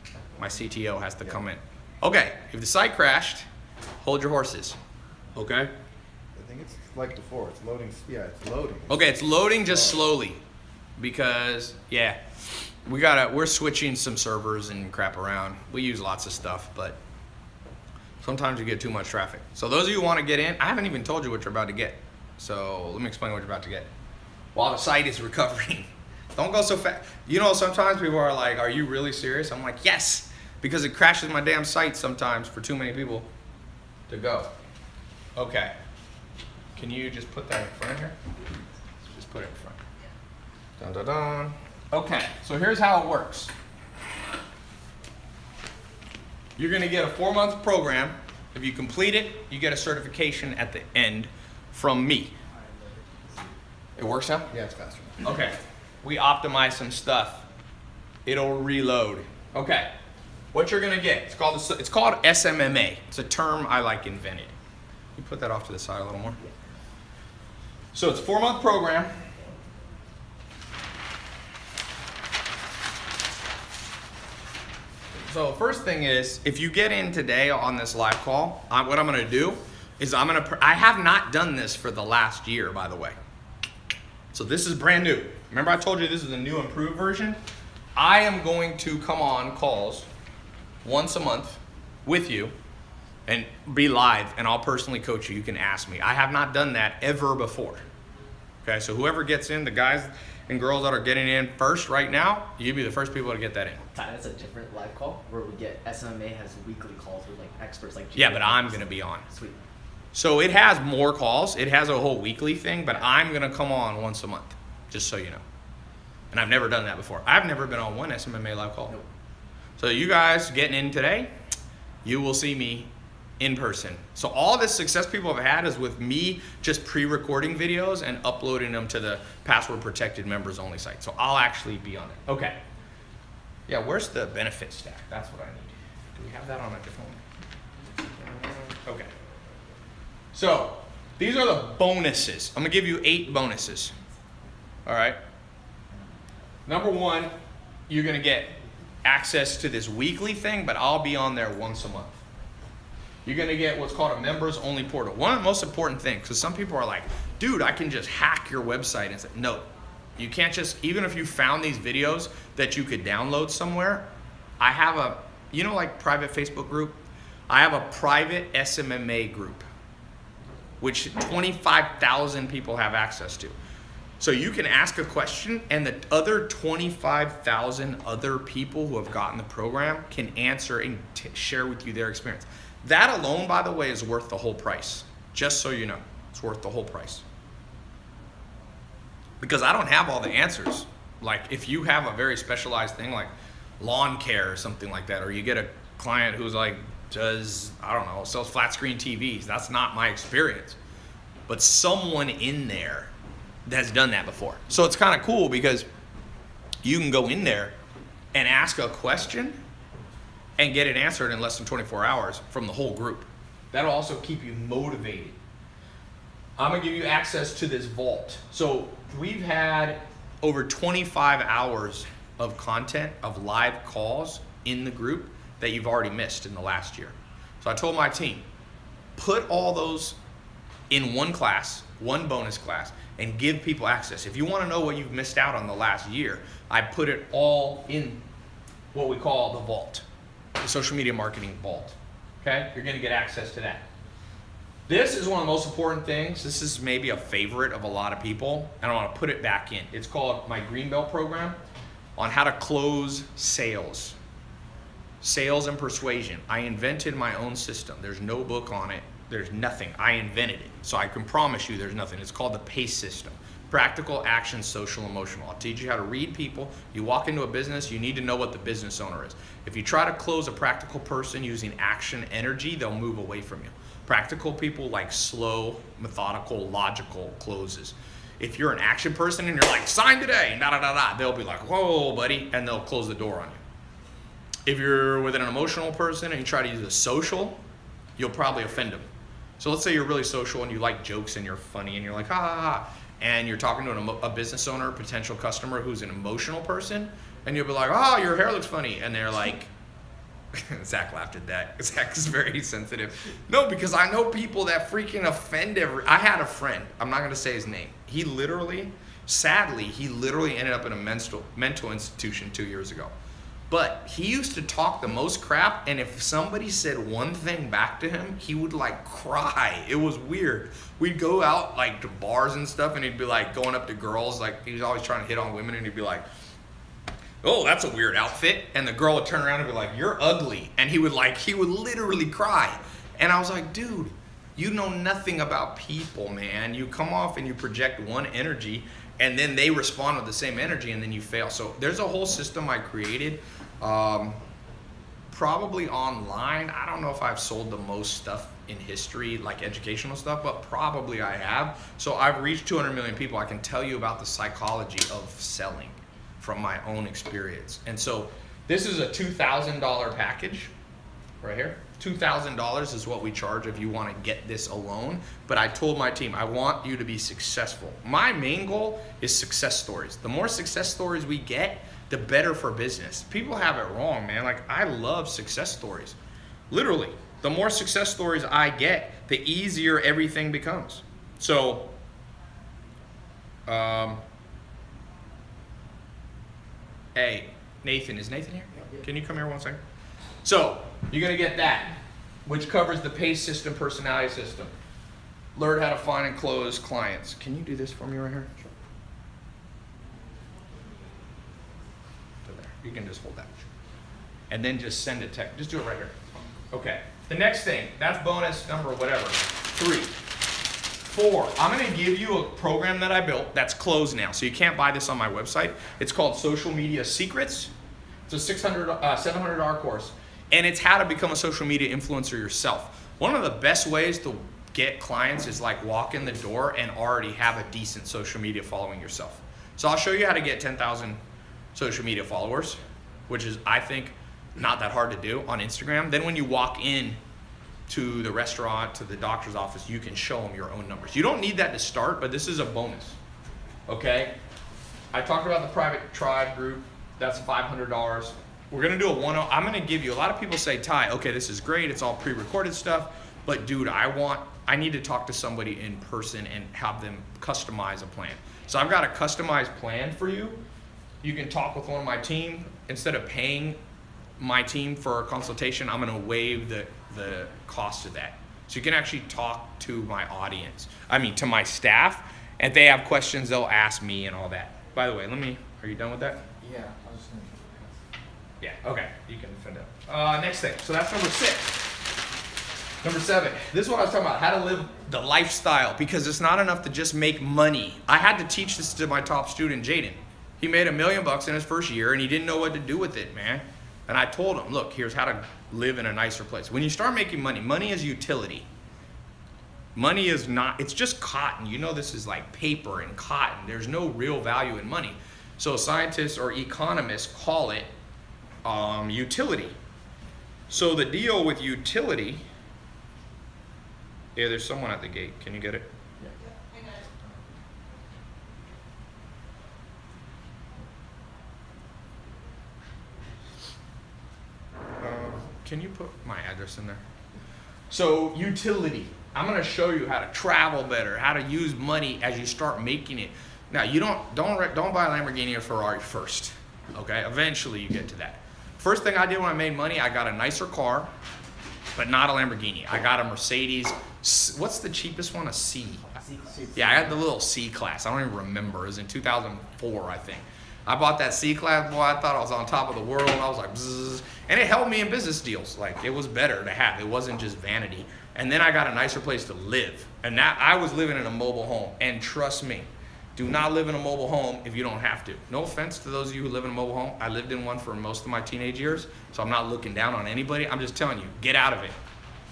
touching. My CTO has to come in. Okay, if the site crashed, hold your horses. Okay? I think it's like before. It's loading. Yeah, it's loading. Okay, it's loading just slowly because yeah, we're switching some servers and crap around. We use lots of stuff, but sometimes you get too much traffic. So those of you who want to get in, I haven't even told you what you're about to get. So let me explain what you're about to get. While the site is recovering, don't go so fast. You know, sometimes people are like, "Are you really serious?" I'm like, "Yes," because it crashes my damn site sometimes for too many people to go. Okay. Can you just put that in front here? Just put it in front. Dun dun dun. Okay, so here's how it works. You're gonna get a 4-month program. If you complete it, you get a certification at the end from me. It works now? Yeah, it's faster. Okay. We optimize some stuff. It'll reload. Okay. What you're gonna get? It's called SMMA. It's a term I invented. You put that off to the side a little more. So it's a 4-month program. So first thing is, if you get in today on this live call, what I'm gonna do is I have not done this for the last year, by the way. So this is brand new. Remember I told you this is a new improved version? I am going to come on calls once a month with you and be live, and I'll personally coach you. You can ask me. I have not done that ever before. Okay, so whoever gets in, the guys and girls that are getting in first right now, you'll be the first people to get that in. That's a different live call where we get SMMA has weekly calls with experts like Yeah, but I'm gonna be on. Sweet. So it has more calls. It has a whole weekly thing, but I'm gonna come on once a month, just so you know. And I've never done that before. I've never been on one SMMA live call. Nope. So you guys getting in today, you will see me in person. So all the success people have had is with me just pre-recording videos and uploading them to the password protected members only site. So I'll actually be on it. Okay. Yeah, where's the benefit stack? That's what I need. Do we have that on a different one? Okay. So these are the bonuses. I'm gonna give you 8 bonuses. All right. Number 1, you're gonna get access to this weekly thing, but I'll be on there once a month. You're gonna get what's called a members only portal. One of the most important things, because some people are like, dude, I can just hack your website and say, no, you can't just, even if you found these videos that you could download somewhere, I have a, private Facebook group? I have a private SMMA group, which 25,000 people have access to. So you can ask a question and the other 25,000 other people who have gotten the program can answer and share with you their experience. That alone, by the way, is worth the whole price. Just so you know, it's worth the whole price. Because I don't have all the answers. Like if you have a very specialized thing like lawn care or something like that, or you get a client who's sells flat screen TVs, that's not my experience. But someone in there has done that before. So it's kind of cool because you can go in there and ask a question and get it answered in less than 24 hours from the whole group. That'll also keep you motivated. I'm gonna give you access to this vault. So we've had over 25 hours of content of live calls in the group that you've already missed in the last year. So I told my team, put all those in one class, one bonus class, and give people access. If you want to know what you've missed out on the last year, I put it all in what we call the vault, the social media marketing vault. Okay? You're going to get access to that. This is one of the most important things. This is maybe a favorite of a lot of people, and I want to put it back in. It's called my Greenbelt program on how to close sales. Sales and persuasion. I invented my own system. There's no book on it. There's nothing. I invented it. So I can promise you there's nothing. It's called the PACE system. Practical, action, social, emotional. I'll teach you how to read people. You walk into a business, you need to know what the business owner is. If you try to close a practical person using action energy, they'll move away from you. Practical people like slow, methodical, logical closes. If you're an action person and you're like, sign today, da-da-da-da, they'll be like, whoa, buddy, and they'll close the door on you. If you're with an emotional person and you try to use a social, you'll probably offend them. So let's say you're really social and you like jokes and you're funny and you're like, ha, ha, ha, and you're talking to a business owner, a potential customer who's an emotional person, and you'll be like, oh, your hair looks funny. And they're like, Zach laughed at that. Zach is very sensitive. No, because I know people that freaking offend I had a friend, I'm not gonna say his name. He literally, sadly, ended up in a mental institution 2 years ago. But he used to talk the most crap, and if somebody said one thing back to him, he would like cry. It was weird. We'd go out like to bars and stuff, and he'd be like going up to girls, like he was always trying to hit on women, and he'd be like, oh, that's a weird outfit. And the girl would turn around and be like, you're ugly. And he would literally cry. And I was like, dude, you know nothing about people, man. You come off and you project one energy, and then they respond with the same energy, and then you fail. So there's a whole system I created, probably online. I don't know if I've sold the most stuff in history, like educational stuff, but probably I have. So I've reached 200 million people. I can tell you about the psychology of selling from my own experience. And so this is a $2,000 package right here. $2,000 is what we charge if you want to get this alone. But I told my team, I want you to be successful. My main goal is success stories. The more success stories we get, the better for business. People have it wrong, man. Like, I love success stories. Literally, the more success stories I get, the easier everything becomes. So, hey, Nathan, is Nathan here? Can you come here one second? So, you're going to get that, which covers the PACE system, personality system. Learn how to find and close clients. Can you do this for me right here? Sure. To there. You can just hold that. And then just send it text. Just do it right here. Okay. The next thing, that's bonus number whatever. 3. 4, I'm going to give you a program that I built that's closed now. So you can't buy this on my website. It's called Social Media Secrets. It's a $700 course. And it's how to become a social media influencer yourself. One of the best ways to get clients is like walk in the door and already have a decent social media following yourself. So I'll show you how to get 10,000 social media followers, which is, I think, not that hard to do on Instagram. Then when you walk in to the restaurant, to the doctor's office, you can show them your own numbers. You don't need that to start, but this is a bonus, okay? I talked about the private tribe group. That's $500. We're gonna do a one-on. I'm gonna give you, a lot of people say, Tai, okay, this is great, it's all pre-recorded stuff, but dude, I need to talk to somebody in person and have them customize a plan. So I've got a customized plan for you. You can talk with one of my team. Instead of paying my team for a consultation, I'm gonna waive the cost of that. So you can actually talk to my audience, to my staff, and if they have questions, they'll ask me and all that. By the way, are you done with that? Yeah, I was just gonna. Yeah, okay, you can finish up. Next thing, so that's number 6. Number 7, this is what I was talking about, how to live the lifestyle, because it's not enough to just make money. I had to teach this to my top student, Jaden. He made $1 million in his first year, and he didn't know what to do with it, man. And I told him, look, here's how to live in a nicer place. When you start making money, money is utility. Money is not, it's just cotton. You know, this is like paper and cotton. There's no real value in money. So scientists or economists call it utility. So the deal with utility, yeah, there's someone at the gate. Can you get it? Can you put my address in there? So utility. I'm gonna show you how to travel better, how to use money as you start making it. Now you don't buy a Lamborghini or Ferrari first, okay? Eventually you get to that. First thing I did when I made money, I got a nicer car, but not a Lamborghini. I got a Mercedes. What's the cheapest one? A C. Yeah, I had the little C class. I don't even remember. It was in 2004, I think. I bought that C class, boy. I thought I was on top of the world. I was like, bzzz. And it helped me in business deals. Like, it was better to have. It wasn't just vanity. And then I got a nicer place to live. And that I was living in a mobile home. And trust me, do not live in a mobile home if you don't have to. No offense to those of you who live in a mobile home. I lived in one for most of my teenage years, so I'm not looking down on anybody. I'm just telling you, get out of it.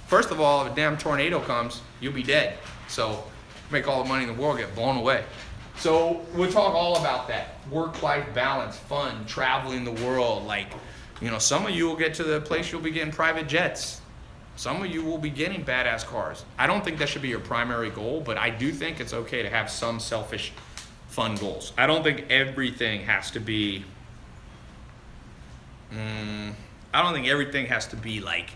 First of all, if a damn tornado comes, you'll be dead. So make all the money in the world, get blown away. So we'll talk all about that. Work-life balance, fun, traveling the world. Like, you know, some of you will get to the place you'll be getting private jets. Some of you will be getting badass cars. I don't think that should be your primary goal, but I do think it's okay to have some selfish, fun goals. I don't think everything has to be, like,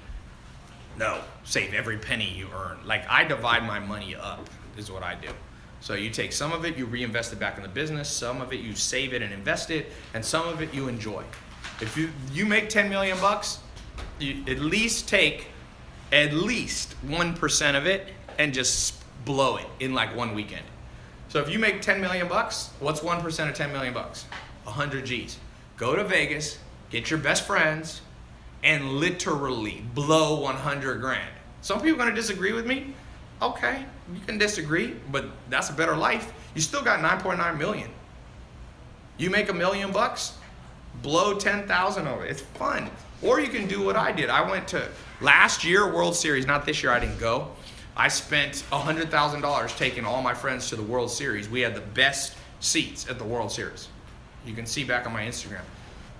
no, save every penny you earn. Like, I divide my money up, is what I do. So you take some of it, you reinvest it back in the business, some of it you save it and invest it, and some of it you enjoy. If you make 10 million bucks, you at least take at least 1% of it and just blow it in like one weekend. So if you make 10 million bucks, what's 1% of 10 million bucks? 100 G's. Go to Vegas, get your best friends, and literally blow 100 grand. Some people are gonna disagree with me. Okay, you can disagree, but that's a better life. You still got 9.9 million. You make $1 million bucks, blow 10,000 of it. It's fun. Or you can do what I did. I went to last year World Series, not this year, I didn't go. I spent $100,000 taking all my friends to the World Series. We had the best seats at the World Series. You can see back on my Instagram.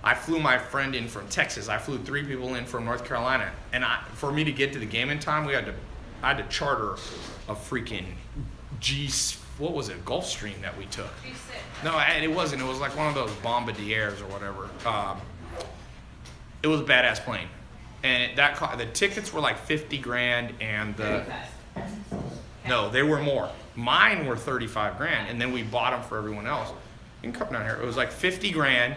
I flew my friend in from Texas. I flew 3 people in from North Carolina. And for me to get to the game in time, I had to charter a freaking what was it, Gulfstream that we took. No, it wasn't. It was like one of those Bombardiers or whatever. It was a badass plane. And the tickets were like 50 grand and no, they were more. Mine were 35 grand and then we bought them for everyone else. You can come down here. It was like 50 grand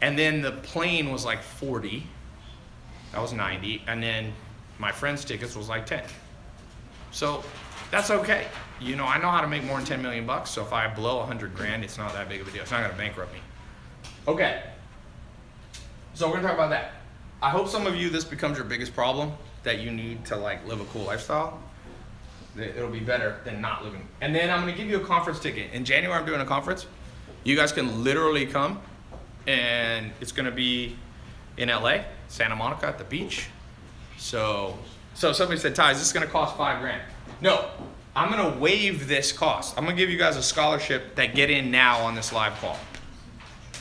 and then the plane was like 40. That was 90. And then my friend's tickets was like 10. So that's okay. You know, I know how to make more than 10 million bucks. So if I blow 100 grand, it's not that big of a deal. It's not gonna bankrupt me. Okay. So we're gonna talk about that. I hope some of you, this becomes your biggest problem, that you need to like live a cool lifestyle. It'll be better than not living. And then I'm gonna give you a conference ticket. In January, I'm doing a conference. You guys can literally come and it's gonna be in LA, Santa Monica at the beach. So somebody said, Tai, is this gonna cost $5 grand? No, I'm gonna waive this cost. I'm gonna give you guys a scholarship that get in now on this live call.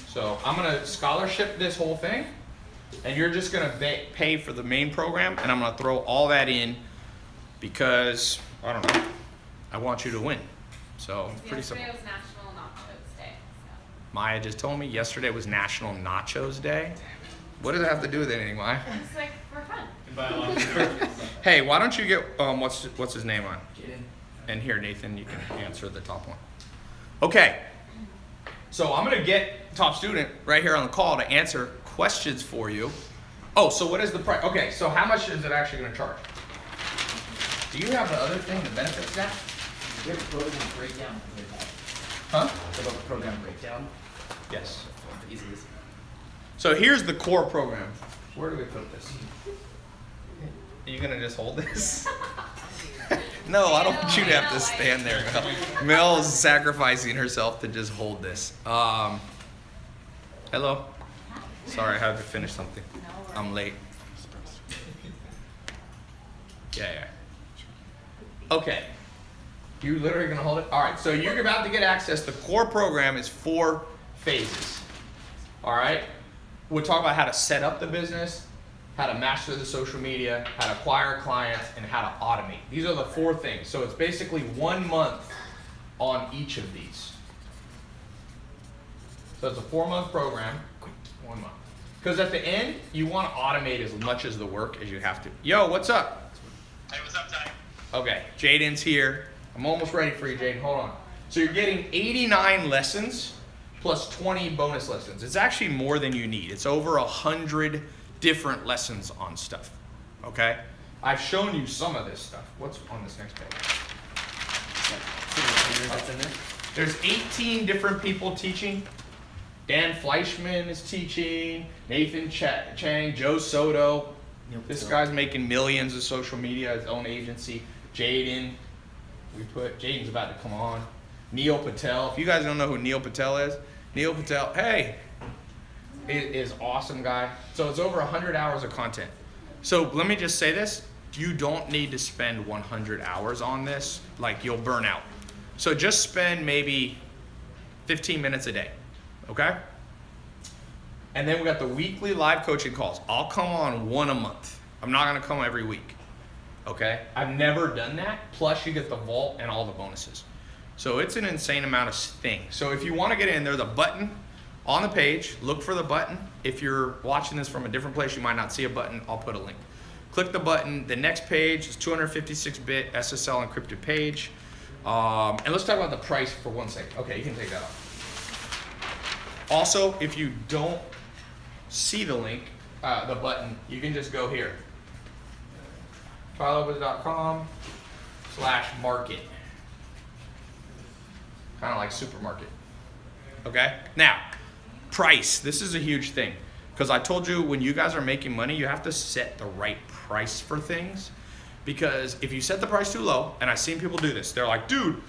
So I'm gonna scholarship this whole thing and you're just gonna pay for the main program and I'm gonna throw all that in because, I don't know, I want you to win. So pretty simple. Yesterday was National Nachos Day. So. Maya just told me yesterday was National Nachos Day. What does it have to do with anything, Maya? It's like for fun. Hey, why don't you get, what's his name on? Jaden. And here, Nathan, you can answer the top one. Okay, so I'm gonna get top student right here on the call to answer questions for you. Oh, so what is the price? Okay, so how much is it actually gonna charge? Do you have the other thing, the benefits now? We have a program breakdown. Huh? What about the program breakdown? Yes. Easy. So here's the core program. Where do we put this? Are you gonna just hold this? No, I don't want you to have to stand there. Mel's sacrificing herself to just hold this. Hello. Sorry, I had to finish something. I'm late. Yeah. Okay. You literally gonna hold it? All right, so you're about to get access. The core program is 4 phases. All right? We'll talk about how to set up the business, how to master the social media, how to acquire clients, and how to automate. These are the 4 things. So it's basically 1 month on each of these. So it's a 4-month program, 1 month. Because at the end, you want to automate as much as the work as you have to. Yo, what's up? Hey, what's up, Ty? Okay, Jaden's here. I'm almost ready for you, Jaden. Hold on. So you're getting 89 lessons plus 20 bonus lessons. It's actually more than you need. It's over 100 different lessons on stuff. Okay? I've shown you some of this stuff. What's on this next page? That's in there. There's 18 different people teaching. Dan Fleischman is teaching. Nathan Chang, Joe Soto. This guy's making millions of social media, his own agency. Jaden. Jaden's about to come on. Neil Patel. If you guys don't know who Neil Patel is, Neil Patel, hey, is awesome guy. So it's over 100 hours of content. So let me just say this. You don't need to spend 100 hours on this. Like, you'll burn out. So just spend maybe 15 minutes a day, okay? And then we got the weekly live coaching calls. I'll come on one a month. I'm not gonna come every week, okay? I've never done that. Plus you get the vault and all the bonuses. So it's an insane amount of things. So if you wanna get in, there's a button on the page. Look for the button. If you're watching this from a different place, you might not see a button. I'll put a link. Click the button. The next page is 256-bit SSL encrypted page. And let's talk about the price for 1 second. Okay, you can take that off. Also, if you don't see the link, the button, you can just go here. TaiLopez.com/market. Kind of like supermarket. Okay? Now, price. This is a huge thing. Because I told you, when you guys are making money, you have to set the right price for things. Because if you set the price too low, and I've seen people do this, they're like, dude,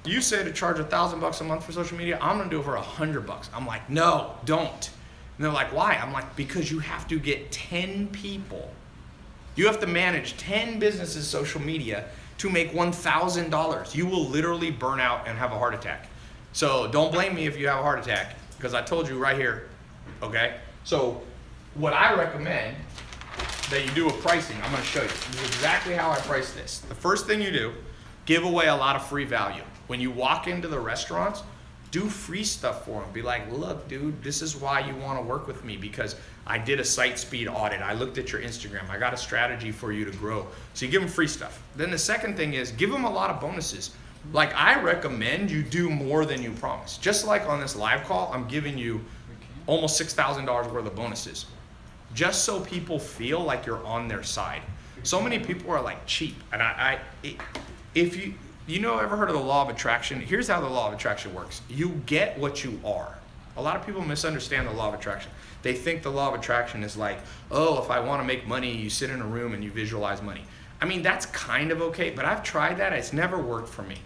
you say to charge $1,000 a month for social media, I'm gonna do it for $100. I'm like, no, don't. And they're like, why? I'm like, because you have to get 10 people. You have to manage 10 businesses' social media to make $1,000. You will literally burn out and have a heart attack. So don't blame me if you have a heart attack, because I told you right here, okay? So what I recommend that you do with pricing, I'm gonna show you. This is exactly how I price this. The first thing you do, give away a lot of free value. When you walk into the restaurants, do free stuff for them. Be like, look, dude, this is why you wanna work with me, because I did a site speed audit. I looked at your Instagram. I got a strategy for you to grow. So you give them free stuff. Then the second thing is, give them a lot of bonuses. Like, I recommend you do more than you promise. Just like on this live call, I'm giving you almost $6,000 worth of bonuses, just so people feel like you're on their side. So many people are like cheap, and if you ever heard of the law of attraction? Here's how the law of attraction works. You get what you are. A lot of people misunderstand the law of attraction. They think the law of attraction is like, oh, if I want to make money, you sit in a room and you visualize money. I mean, that's kind of okay, but I've tried that. It's never worked for me.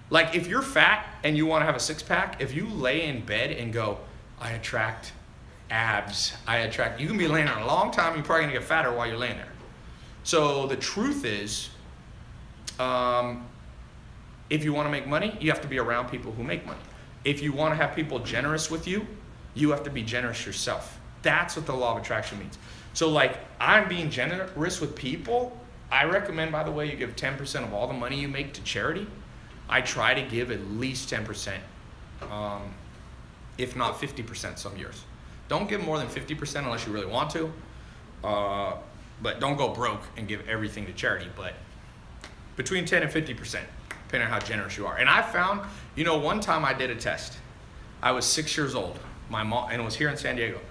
Like, if you're fat and you want to have a six-pack, if you lay in bed and go, I attract abs, you can be laying there a long time, you're probably gonna get fatter while you're laying there. So the truth is, if you wanna make money, you have to be around people who make money. If you wanna have people generous with you, you have to be generous yourself. That's what the law of attraction means. So like, I'm being generous with people. I recommend, by the way, you give 10% of all the money you make to charity. I try to give at least 10%. If not 50% some years. Don't give more than 50% unless you really want to. But don't go broke and give everything to charity. But between 10 and 50%, depending on how generous you are. And I found, one time I did a test. I was 6 years old. My mom, and it was here in San Diego.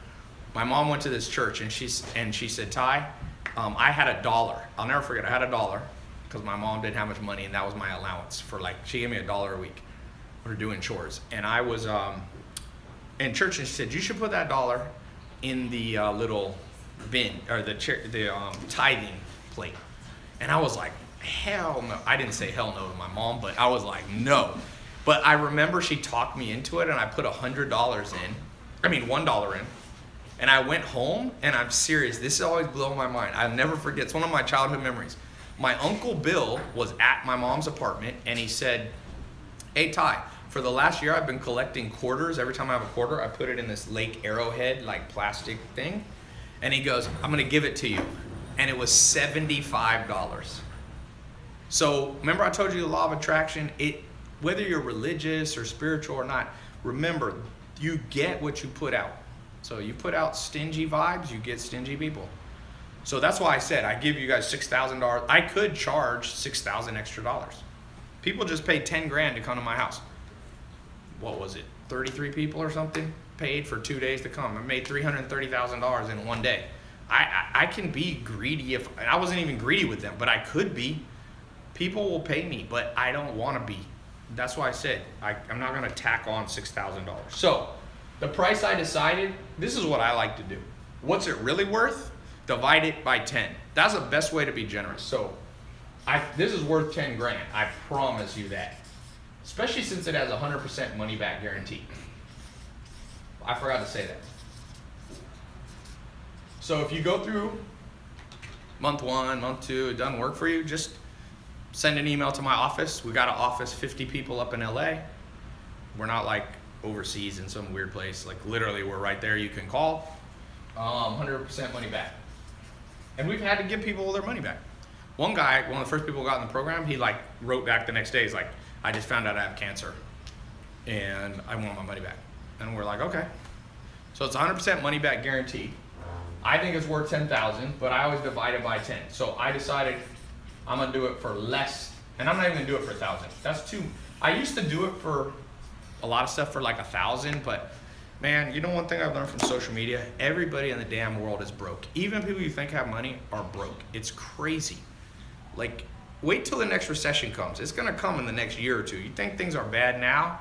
My mom went to this church and she said, Ty, I had $1. I'll never forget, I had $1 because my mom didn't have much money and that was my allowance for she gave me $1 a week for doing chores. And I was, in church, and she said, you should put that $1 in the little bin, or the tithing plate. And I was like, hell no. I didn't say hell no to my mom, but I was like, no. But I remember she talked me into it, and I put $100 in, and I went home, and I'm serious, this always blows my mind. I'll never forget, it's one of my childhood memories. My Uncle Bill was at my mom's apartment, and he said, hey, Ty, for the last year, I've been collecting quarters. Every time I have a quarter, I put it in this Lake Arrowhead, plastic thing. And he goes, I'm gonna give it to you. And it was $75. So remember I told you the law of attraction, whether you're religious or spiritual or not, remember, you get what you put out. So you put out stingy vibes, you get stingy people. So that's why I said I give you guys $6,000. I could charge $6,000 extra dollars. People just paid 10 grand to come to my house. What was it? 33 people or something paid for 2 days to come. I made $330,000 in one day. I can be greedy if I wasn't even greedy with them, but I could be. People will pay me, but I don't want to be. That's why I said I'm not going to tack on $6,000. So the price I decided, this is what I like to do. What's it really worth? Divide it by 10. That's the best way to be generous. So this is worth 10 grand. I promise you that. Especially since it has 100% money back guarantee. I forgot to say that. So if you go through month 1, month 2, it doesn't work for you, just send an email to my office. We got an office, 50 people up in LA. We're not like overseas in some weird place. Like literally we're right there. You can call. 100% money back. And we've had to give people their money back. One guy, one of the first people who got in the program, he like wrote back the next day. He's like, I just found out I have cancer and I want my money back. And we're like, okay. So it's 100% money back guarantee. I think it's worth 10,000, but I always divide it by 10. So I decided I'm gonna do it for less, and I'm not even gonna do it for 1,000. That's too, I used to do it for a lot of stuff for like 1,000, but man, you know one thing I've learned from social media? Everybody in the damn world is broke. Even people you think have money are broke. It's crazy. Like, wait till the next recession comes. It's gonna come in the next year or two. You think things are bad now?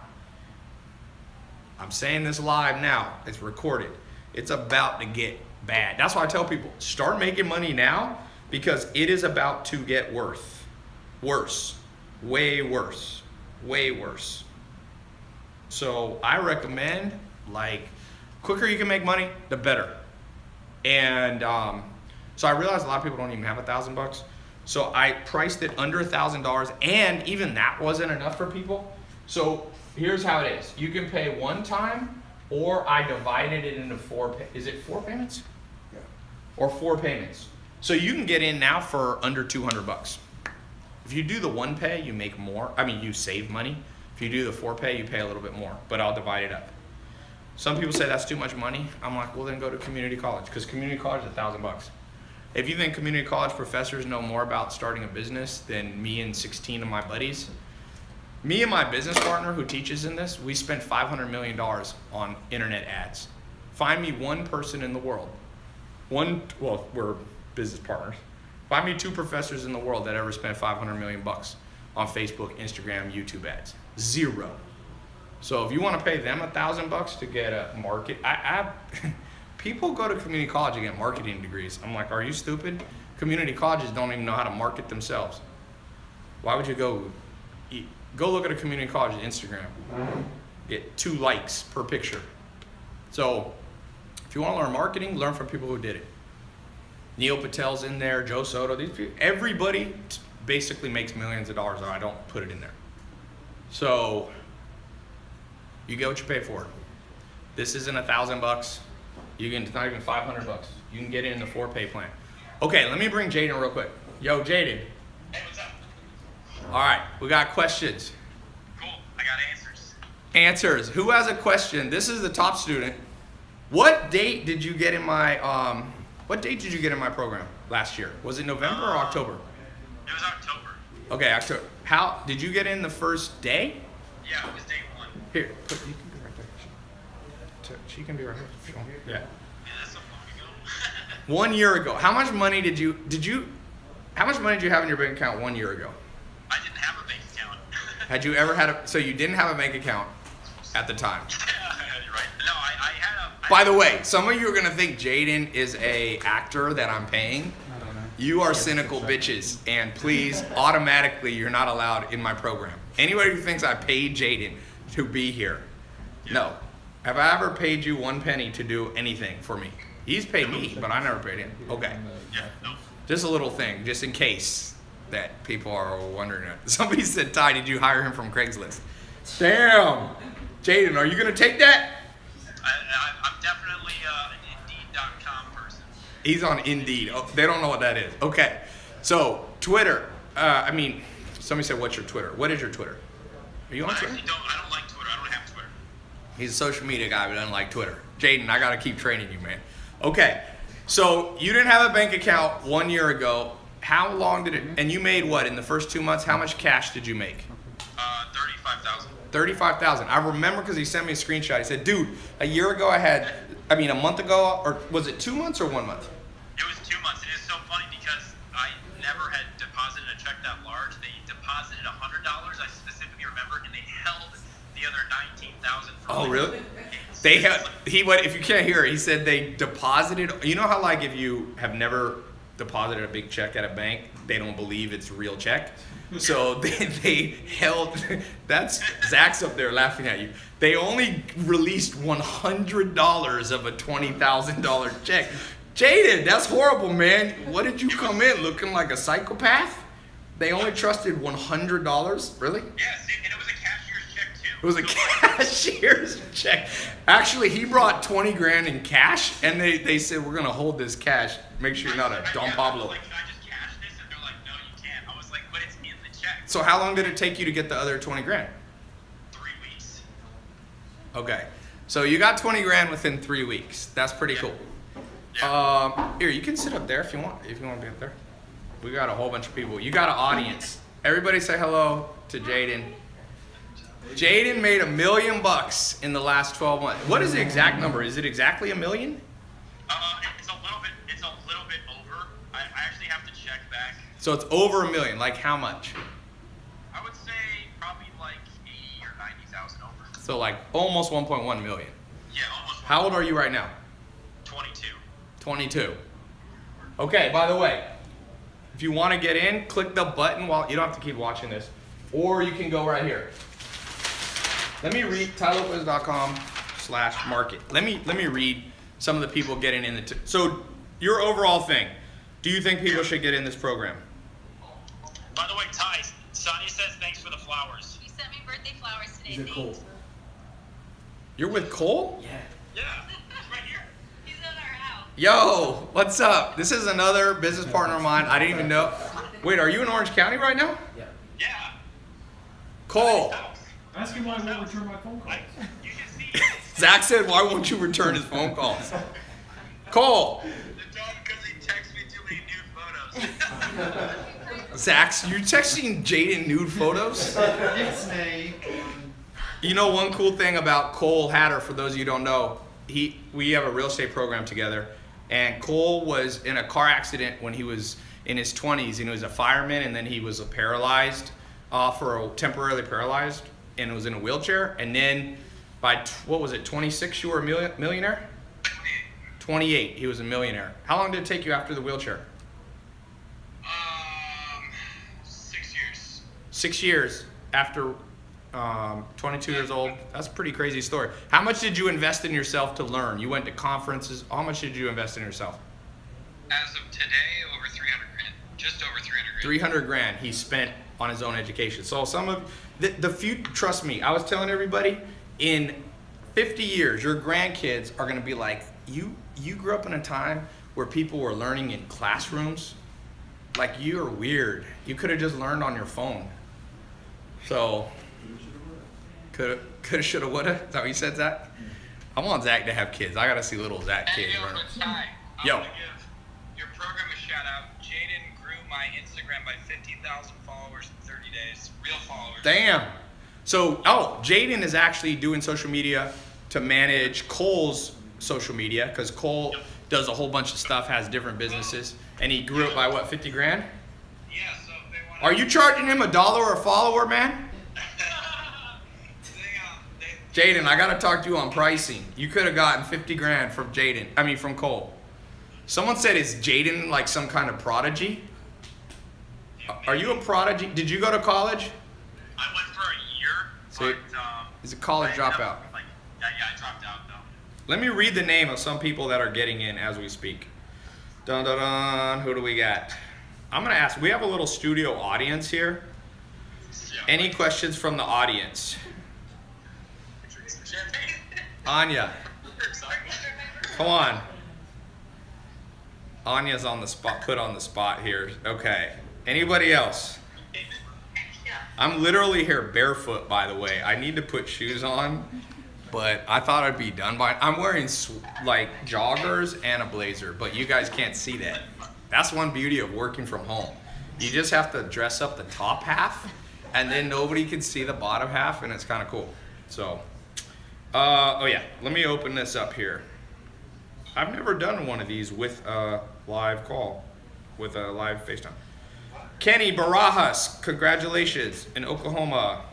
I'm saying this live now. It's recorded. It's about to get bad. That's why I tell people, start making money now because it is about to get worse. Way worse. So I recommend, like, quicker you can make money, the better. And so I realized a lot of people don't even have $1,000. So I priced it under $1,000, and even that wasn't enough for people. So here's how it is. You can pay one time, or I divided it into is it 4 payments? Yeah. Or 4 payments. So you can get in now for under $200. If you do the one pay, you make more. I mean, you save money. If you do the 4 pay, you pay a little bit more, but I'll divide it up. Some people say that's too much money. I'm like, well, then go to community college, because community college is $1,000. If you think community college professors know more about starting a business than me and 16 of my buddies, me and my business partner who teaches in this, we spent $500 million on internet ads. Find me one person in the world. Well, we're business partners. Find me 2 professors in the world that ever spent $500 million on Facebook, Instagram, YouTube ads. 0. So if you want to pay them $1,000 to get a market, people go to community college and get marketing degrees. I'm like, are you stupid? Community colleges don't even know how to market themselves. Why would you go look at a community college Instagram? Get 2 likes per picture. So if you want to learn marketing, learn from people who did it. Neil Patel's in there, Joe Soto, these people, everybody basically makes millions of dollars, or I don't put it in there. So you get what you pay for. This isn't $1,000. It's not even $500. You can get it in the 4 pay plan. Okay, let me bring Jaden real quick. Yo, Jaden. Hey, what's up? All right, we got questions. Cool. I got answers. Answers. Who has a question? This is the top student. What date did you get in my program last year? Was it November or October? It was October. Okay, October. How did you get in the first day? Yeah, it was day 1. Here, you can be right there. She can be right here. if you want. Yeah. Yeah, that's so long ago. 1 year ago. How much money did you have in your bank account 1 year ago? I didn't have a bank account. Had you ever had so you didn't have a bank account at the time? Right. No, I had a... By the way, some of you are gonna think Jaden is a actor that I'm paying. I don't know. You are cynical bitches, and please, automatically, you're not allowed in my program. Anybody who thinks I paid Jaden to be here, no. Have I ever paid you 1 penny to do anything for me? He's paid me, but I never paid him. Okay. Yeah, no. Just a little thing, just in case that people are wondering. Somebody said, Ty, did you hire him from Craigslist? Damn. Jaden, are you gonna take that? I'm definitely an Indeed.com person. He's on Indeed. Oh, they don't know what that is. Okay. So, Twitter. Somebody said, what's your Twitter? What is your Twitter? Are you on Twitter? I don't like Twitter. I don't have Twitter. He's a social media guy, but doesn't like Twitter. Jaden, I gotta keep training you, man. Okay. So you didn't have a bank account 1 year ago. How long did it? And you made what in the first 2 months? How much cash did you make? 35,000. 35,000. I remember because he sent me a screenshot. He said, "Dude, a year ago a month ago, or was it 2 months or 1 month?" It was 2 months. It is so funny because I never had deposited a check that large. They deposited $100. I specifically remember, and they held the other 19,000. Oh, really? They have. If you can't hear it, he said they deposited. You know how like if you have never deposited a big check at a bank, they don't believe it's a real check. So they held. That's Zach's up there laughing at you. They only released $100 of a $20,000 check. Jaden, that's horrible, man. What did you come in looking like a psychopath? They only trusted $100, really? Yes, and it was a cashier's check too. It was a cashier's check. Actually, he brought 20 grand in cash, and they said, "We're gonna hold this cash. Make sure you're not a Don Pablo." Like, can I just cash this? And they're like, "No, you can't." I was like, "But it's in the check." So how long did it take you to get the other 20 grand? 3 weeks. Okay, so you got 20 grand within 3 weeks. That's pretty cool. Here, you can sit up there if you want. If you want to be up there, we got a whole bunch of people. You got an audience. Everybody say hello to Jaden. Jaden made $1 million in the last 12 months. What is the exact number? Is it exactly $1 million? It's a little bit. It's a little bit over. I actually have to check back. So it's over $1 million. Like how much? I would say probably like 80 or 90,000 over. So like almost 1.1 million. Yeah, almost. How old are you right now? 22. 22. Okay, by the way, if you want to get in, click the button while you don't have to keep watching this, or you can go right here. Let me read tailopez.com/market. Let me read some of the people getting in the so your overall thing. Do you think people should get in this program? By the way, Ty, Sonny says thanks for the flowers. You sent me birthday flowers today. Is it cool? Thanks. You're with Cole? Yeah. Yeah, he's right here. He's at our house. Yo, what's up? This is another business partner of mine. I didn't even know. Wait, are you in Orange County right now? Yeah. Yeah. Cole. Ask him why I won't return my phone calls. You can see Zach said, "Why won't you return his phone calls?" Cole. the dog because he texts me too many nude photos. Zach, you're texting Jaden nude photos? It's me. You know one cool thing about Cole Hatter, for those of you who don't know, we have a real estate program together, and Cole was in a car accident when he was in his 20s, and he was a fireman, and then he was temporarily paralyzed, and was in a wheelchair, and then by 26 you were a millionaire? 28, he was a millionaire. How long did it take you after the wheelchair? 6 years. 6 years after 22 years old. That's a pretty crazy story. How much did you invest in yourself to learn? You went to conferences. How much did you invest in yourself? As of today, over 300 grand. Just over 300 grand. 300 grand he spent on his own education. So some of the few, trust me, I was telling everybody, in 50 years, your grandkids are going to be like, you grew up in a time where people were learning in classrooms. Like, you're weird. You could have just learned on your phone. So, coulda, shoulda, woulda. Is that what you said, Zach? I want Zach to have kids. I got to see little Zach Hey, kids yo, running. but Ty, I Yo. want to give your program a shout out. Jaden grew my Instagram by 50,000 followers in 30 days. Real followers. Damn. So, Jaden is actually doing social media to manage Cole's social media, because Cole does a whole bunch of stuff, has different businesses, and he grew it by what, 50 grand? Yeah, so if they want Are you charging him $1 a follower, man? Jaden, I gotta talk to you on pricing. You could have gotten 50 grand from from Cole. Someone said, is Jaden like some kind of prodigy? Are you a prodigy? Did you go to college? I went for a year, So but he's a college I ended up, dropout. yeah, I dropped out though. Let me read the name of some people that are getting in as we speak. Dun dun dun. Who do we got? I'm gonna ask. We have a little studio audience here. Any questions from the audience? Anya, come on. Anya's on the spot. Put on the spot here. Okay. Anybody else? I'm literally here barefoot, by the way. I need to put shoes on, but I thought I'd be done by. I'm wearing like joggers and a blazer, but you guys can't see that. That's one beauty of working from home. You just have to dress up the top half, and then nobody can see the bottom half, and it's kind of cool. So, oh yeah, let me open this up here. I've never done one of these with a live call, with a live FaceTime. Kenny Barajas, congratulations, in Oklahoma.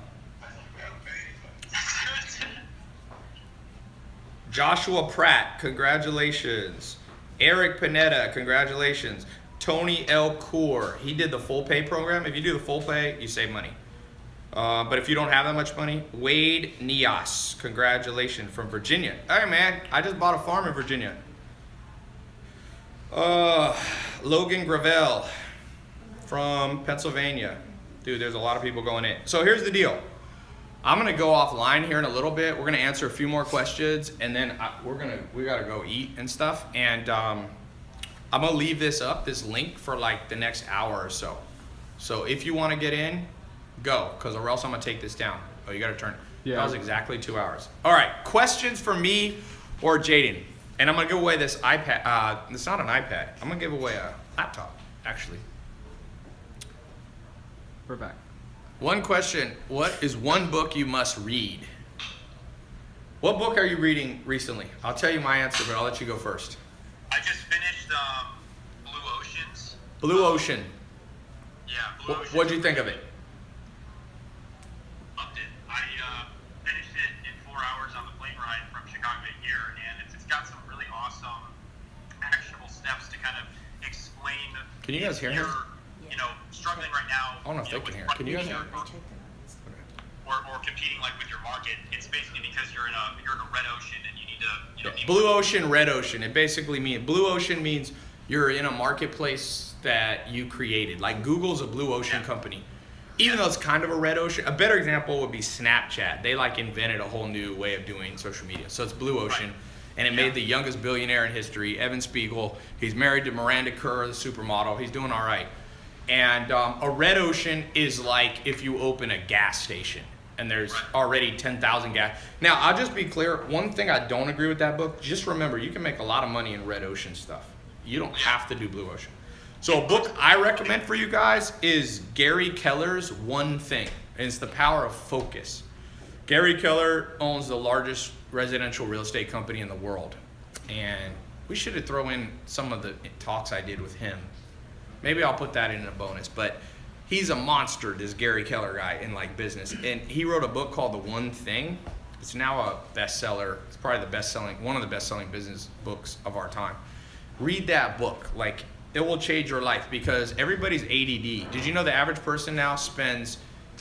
Joshua Pratt, congratulations. Eric Panetta, congratulations. Tony L. Coor, he did the full pay program. If you do the full pay, you save money. But if you don't have that much money, Wade Nias, congratulations, from Virginia. Hey man, I just bought a farm in Virginia. Logan Gravel from Pennsylvania. Dude, there's a lot of people going in. So here's the deal. I'm gonna go offline here in a little bit. We're gonna answer a few more questions, and then we gotta go eat and stuff. And I'm gonna leave this link for like the next hour or so. So if you want to get in, go, because or else I'm gonna take this down. Oh, you gotta turn. Yeah. That was exactly 2 hours. All right, questions for me or Jaden, and I'm gonna give away this iPad. It's not an iPad. I'm gonna give away a laptop, actually. We're back. One question, what is one book you must read? What book are you reading recently? I'll tell you my answer, but I'll let you go first. I just finished Blue Oceans. Blue Ocean. Yeah, Blue Ocean. What'd you think of it? Loved it. I finished it in 4 hours on the plane ride from Chicago to here, and it's got some really awesome actionable steps to kind of explain. Can you guys hear him? You know, struggling right now. I don't know if they can hear. Can you guys hear? Or competing like with your market. It's basically because you're in a red ocean and you need to Blue Ocean, Red Ocean. It basically means, Blue Ocean means you're in a marketplace that you created. Like Google's a blue ocean company. Even though it's kind of a red ocean. A better example would be Snapchat. They like invented a whole new way of doing social media. So it's blue ocean. Right. And it made the youngest billionaire in history, Evan Spiegel. He's married to Miranda Kerr, the supermodel. He's doing all right. And a red ocean is like if you open a gas station and there's already 10,000 gas. Now, I'll just be clear. One thing I don't agree with that book, just remember, you can make a lot of money in red ocean stuff. You don't have to do blue ocean. So a book I recommend for you guys is Gary Keller's One Thing. And it's The Power of Focus. Gary Keller owns the largest residential real estate company in the world. And we should have thrown in some of the talks I did with him. Maybe I'll put that in a bonus, but he's a monster, this Gary Keller guy in like business. And he wrote a book called The One Thing. It's now a bestseller. It's probably one of the best-selling business books of our time. Read that book. Like, it will change your life because everybody's ADD. Did you know the average person now spends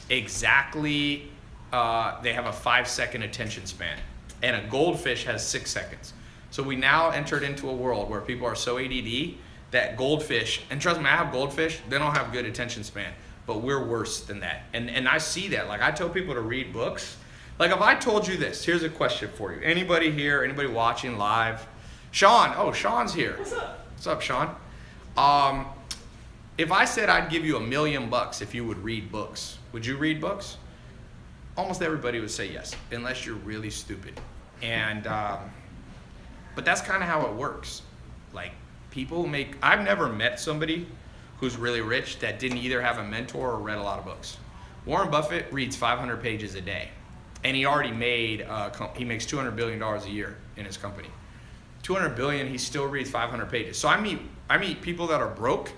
exactly, they have a 5-second attention span, and a goldfish has 6 seconds. So we now entered into a world where people are so ADD that goldfish, and trust me, I have goldfish, they don't have good attention span, but we're worse than that. And I see that. Like, I tell people to read books. Like, if I told you this, here's a question for you. Anybody here, anybody watching live? Sean, oh, Sean's here. What's up? What's up, Sean? If I said I'd give you $1 million if you would read books, would you read books? Almost everybody would say yes, unless you're really stupid. And, but that's kind of how it works. Like, I've never met somebody who's really rich that didn't either have a mentor or read a lot of books. Warren Buffett reads 500 pages a day, and he already he makes $200 billion a year in his company. $200 billion, he still reads 500 pages. So I meet people that are broke,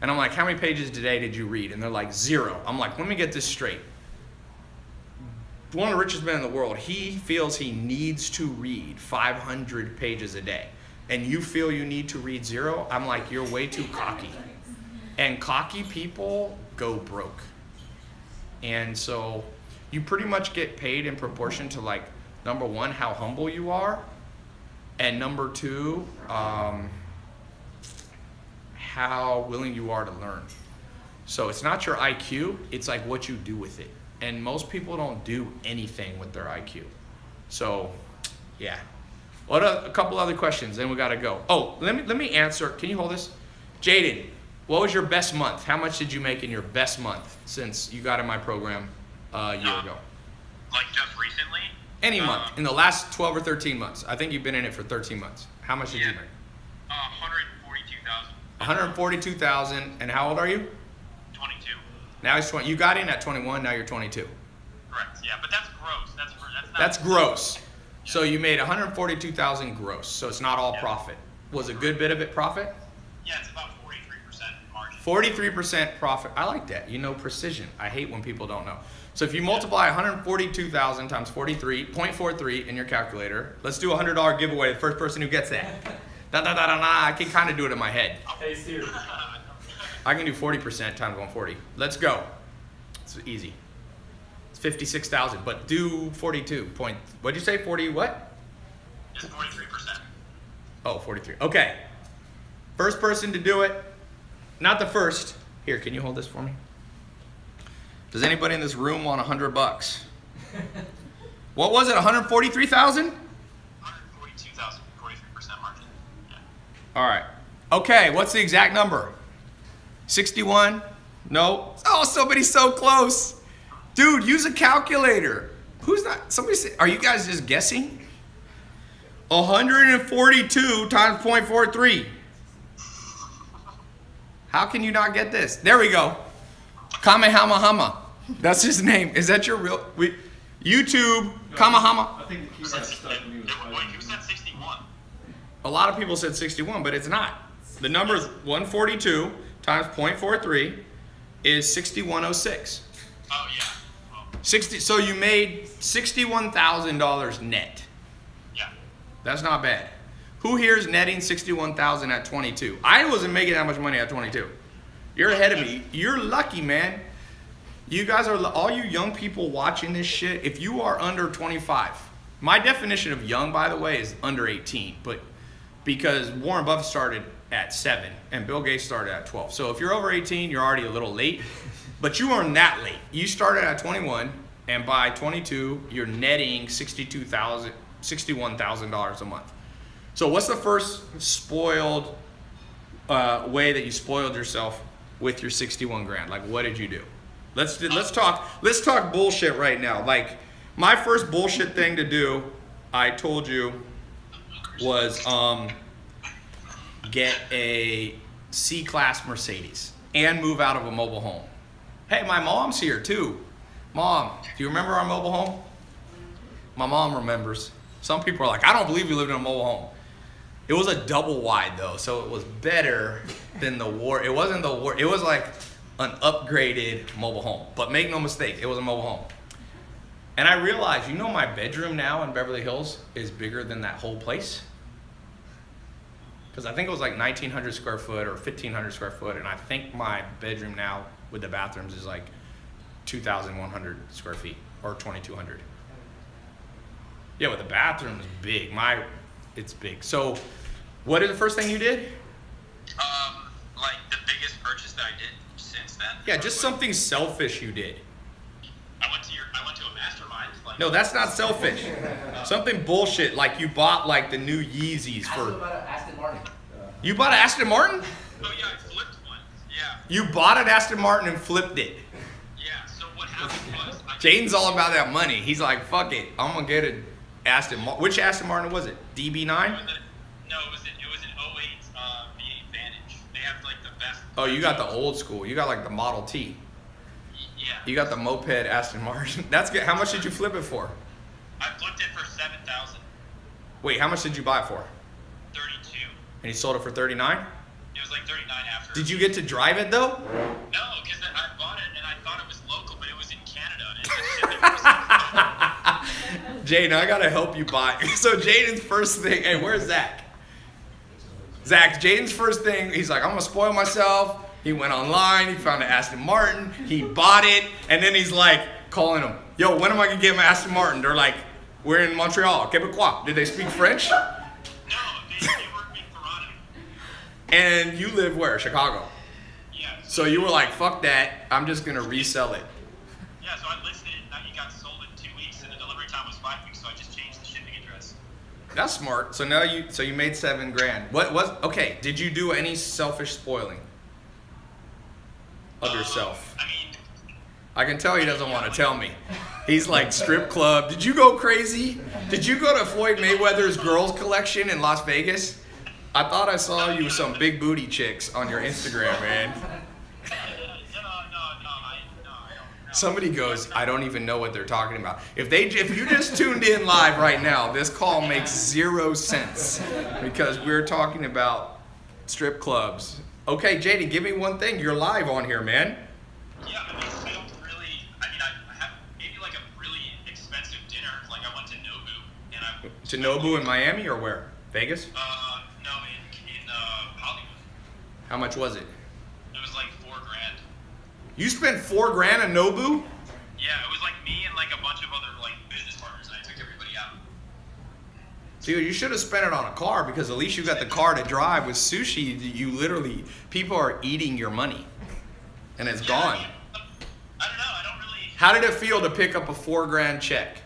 and I'm like, how many pages today did you read? And they're like, 0. I'm like, let me get this straight. One of the richest men in the world, he feels he needs to read 500 pages a day. And you feel you need to read 0, I'm like, you're way too cocky. And cocky people go broke. And so you pretty much get paid in proportion to, like, number 1, how humble you are, and number 2, how willing you are to learn. So it's not your IQ, it's like what you do with it. And most people don't do anything with their IQ. So, yeah. A couple other questions, then we gotta go. Oh, let me answer. Can you hold this? Jaden, what was your best month? How much did you make in your best month since you got in my program a year ago? Like just recently? Any month in the last 12 or 13 months. I think you've been in it for 13 months. How much did you make? 142,000. 142,000. And how old are you? 22. Now he's 20. You got in at 21. Now you're 22. Correct. Yeah, but that's gross. That's not. That's gross. So you made 142,000 gross. So it's not all profit. Was a good bit of it profit? Yeah, it's about 43% margin. 43% profit. I like that. You know precision. I hate when people don't know. So if you multiply 142,000 times 43.43 in your calculator, let's do a $100 giveaway. The first person who gets that. I can kind of do it in my head. Hey, Siri. I can do 40% times 140. Let's go. It's easy. It's 56,000, but do 42 point. What'd you say? 40 what? It's 43%. Oh, 43. Okay. First person to do it. Not the first. Here, can you hold this for me? Does anybody in this room want $100? What was it? 143,000? 142,000, 43% margin. Yeah. All right. Okay, what's the exact number? 61? No. Oh, somebody's so close. Dude, use a calculator. Who's not? Somebody say, are you guys just guessing? 142 times 0.43. How can you not get this? There we go. Kamehameha. That's his name. Is that your real? YouTube, Kamahama. I think the key got stuck when he was typing. You said 61. A lot of people said 61, but it's not. The number is 142 times 0.43 is 6106. Oh, yeah. Well, 60. So you made $61,000 net. yeah. That's not bad. Who here is netting 61,000 at 22? I wasn't making that much money at 22. You're ahead of me. You're lucky, man. You guys are, all you young people watching this shit, if you are under 25, my definition of young, by the way, is under 18, but because Warren Buffett started at 7 and Bill Gates started at 12. So if you're over 18, you're already a little late, but you aren't that late. You started at 21, and by 22, you're netting $61,000 a month. So what's the first spoiled way that you spoiled yourself with your 61 grand? Like, what did you do? Let's talk bullshit right now. Like, my first bullshit thing to do, I told you, was get a C-Class Mercedes and move out of a mobile home. Hey, my mom's here too. Mom, do you remember our mobile home? My mom remembers. Some people are like, I don't believe you lived in a mobile home. It was a double wide though, so it was better than the war. It wasn't the war. It was like an upgraded mobile home. But make no mistake, it was a mobile home. And I realized, you know, my bedroom now in Beverly Hills is bigger than that whole place. Because I think it was like 1,900 square foot or 1,500 square foot, and I think my bedroom now with the bathrooms is like 2,100 square feet or 2,200. Yeah, with the bathroom is big. It's big. So, what is the first thing you did? Like the biggest purchase that I did since then. Yeah, just something selfish you did. I went to a mastermind. Like, No, that's not selfish. Something bullshit, like you bought like the new Yeezys Ask him for. about an Aston Martin. You bought an Aston Martin? Oh yeah, I flipped one. Yeah. You bought an Aston Martin and flipped it. Yeah. So what happened was Jaden's all about that money. He's like, fuck it, I'm gonna get an Aston Martin. Which Aston Martin was it? DB9? No, it was an 08 V8 Vantage. They have like the best. Oh, you got the old school. You got like the Model T. Yeah. You got the moped Aston Martin. That's good. How much did you flip it for? I flipped it for 7,000. Wait, how much did you buy it for? 32. And you sold it for 39? It was like 39 after. Did you get to drive it though? No, because I bought it and I thought it was local, but it was in Canada. And Jaden, I gotta help you buy. So Jaden's first thing, hey, where's Zach? Zach, Jaden's first thing, he's like, I'm gonna spoil myself. He went online, he found an Aston Martin, he bought it, and then he's like calling them, yo, when am I gonna get my Aston Martin? They're like, we're in Montreal, Quebecois. Did they speak French? no, they were in Toronto. And you live where? Chicago. Yeah. So you were like, fuck that, I'm just gonna resell it. Yeah, so I listed it, now it got sold in 2 weeks, and the delivery time was 5 weeks, so I just changed the shipping address. That's smart. So now you made $7 grand. What was, okay, did you do any selfish spoiling of yourself? I mean, I can tell he doesn't want to tell me. He's like, strip club. Did you go crazy? Did you go to Floyd Mayweather's girls collection in Las Vegas? I thought I saw you with some big booty chicks on your Instagram, man. No, I don't. Somebody goes, I don't even know what they're talking about. If you just tuned in live right now, this call makes 0 sense because we're talking about strip clubs. Okay, JD, give me one thing. You're live on here, man. Yeah, I have maybe like a really expensive dinner. Like I went to Nobu and To Nobu in Miami or where? Vegas? no, in Hollywood. How much was it? It was like $4,000. You spent $4,000 at Nobu? Yeah, it was like me and like a bunch of other like business partners, and I took everybody out. Dude, you should have spent it on a car because at least you got the car to drive. With sushi, you literally, people are eating your money and it's gone. I don't know. I don't really. How did it feel to pick up a $4,000 check?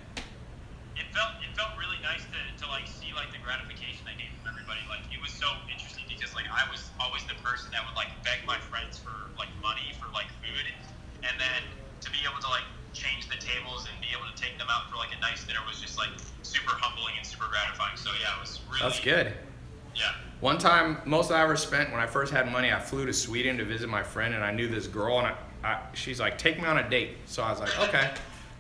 It felt really nice to like see like the gratification I gave from everybody. Like it was so interesting because like I was always the person that would like beg my friends for like money for like food, and then to be able to like change the tables and be able to take them out for like a nice dinner was just like super humbling and super gratifying. So yeah, it was really. That's good. Yeah. One time, most I ever spent when I first had money, I flew to Sweden to visit my friend, and I knew this girl, and she's like, take me on a date. So I was like, okay.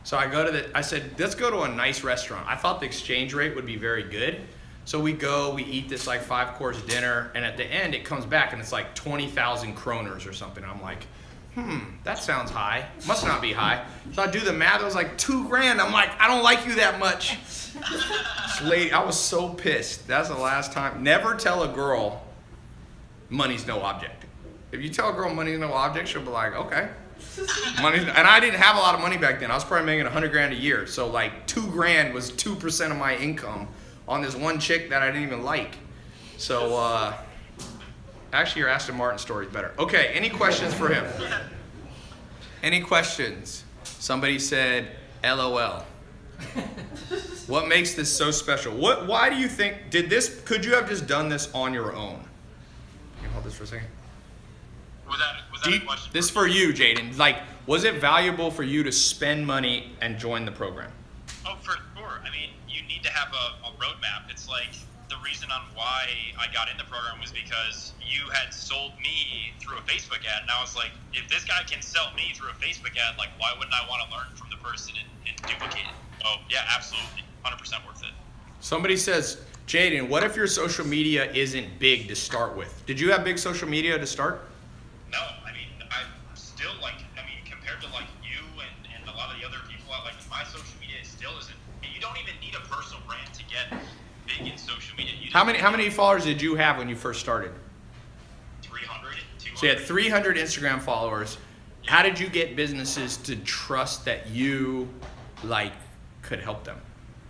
So I said, let's go to a nice restaurant. I thought the exchange rate would be very good. So we eat this like 5-course dinner, and at the end it comes back and it's like 20,000 kroners or something. I'm like, that sounds high. Must not be high. So I do the math, it was like $2,000. I'm like, I don't like you that much. This lady, I was so pissed. That's the last time. Never tell a girl money's no object. If you tell a girl money's no object, she'll be like, okay. And I didn't have a lot of money back then. I was probably making $100,000 a year. So like $2,000 was 2% of my income on this one chick that I didn't even like. So actually your Aston Martin story is better. Okay, any questions for him? Any questions? Somebody said LOL. What makes this so special? Why do you think, could you have just done this on your own? Can you hold this for a second? Was that a question? This is for you, Jaden. Like, was it valuable for you to spend money and join the program? Oh, for sure. I mean, you need to have a roadmap. It's like the reason on why I got in the program was because you had sold me through a Facebook ad, and I was like, if this guy can sell me through a Facebook ad, like, why wouldn't I want to learn from the person and duplicate it? Oh, yeah, absolutely. 100% worth it. Somebody says, Jaden, what if your social media isn't big to start with? Did you have big social media to start? No, I mean, I'm still compared to like you and a lot of the other people out, like my social media still isn't. You don't even need a personal brand to get big in social media. How many followers did you have when you first started? 300, 200. So you had 300 Instagram followers. How did you get businesses to trust that you could help them?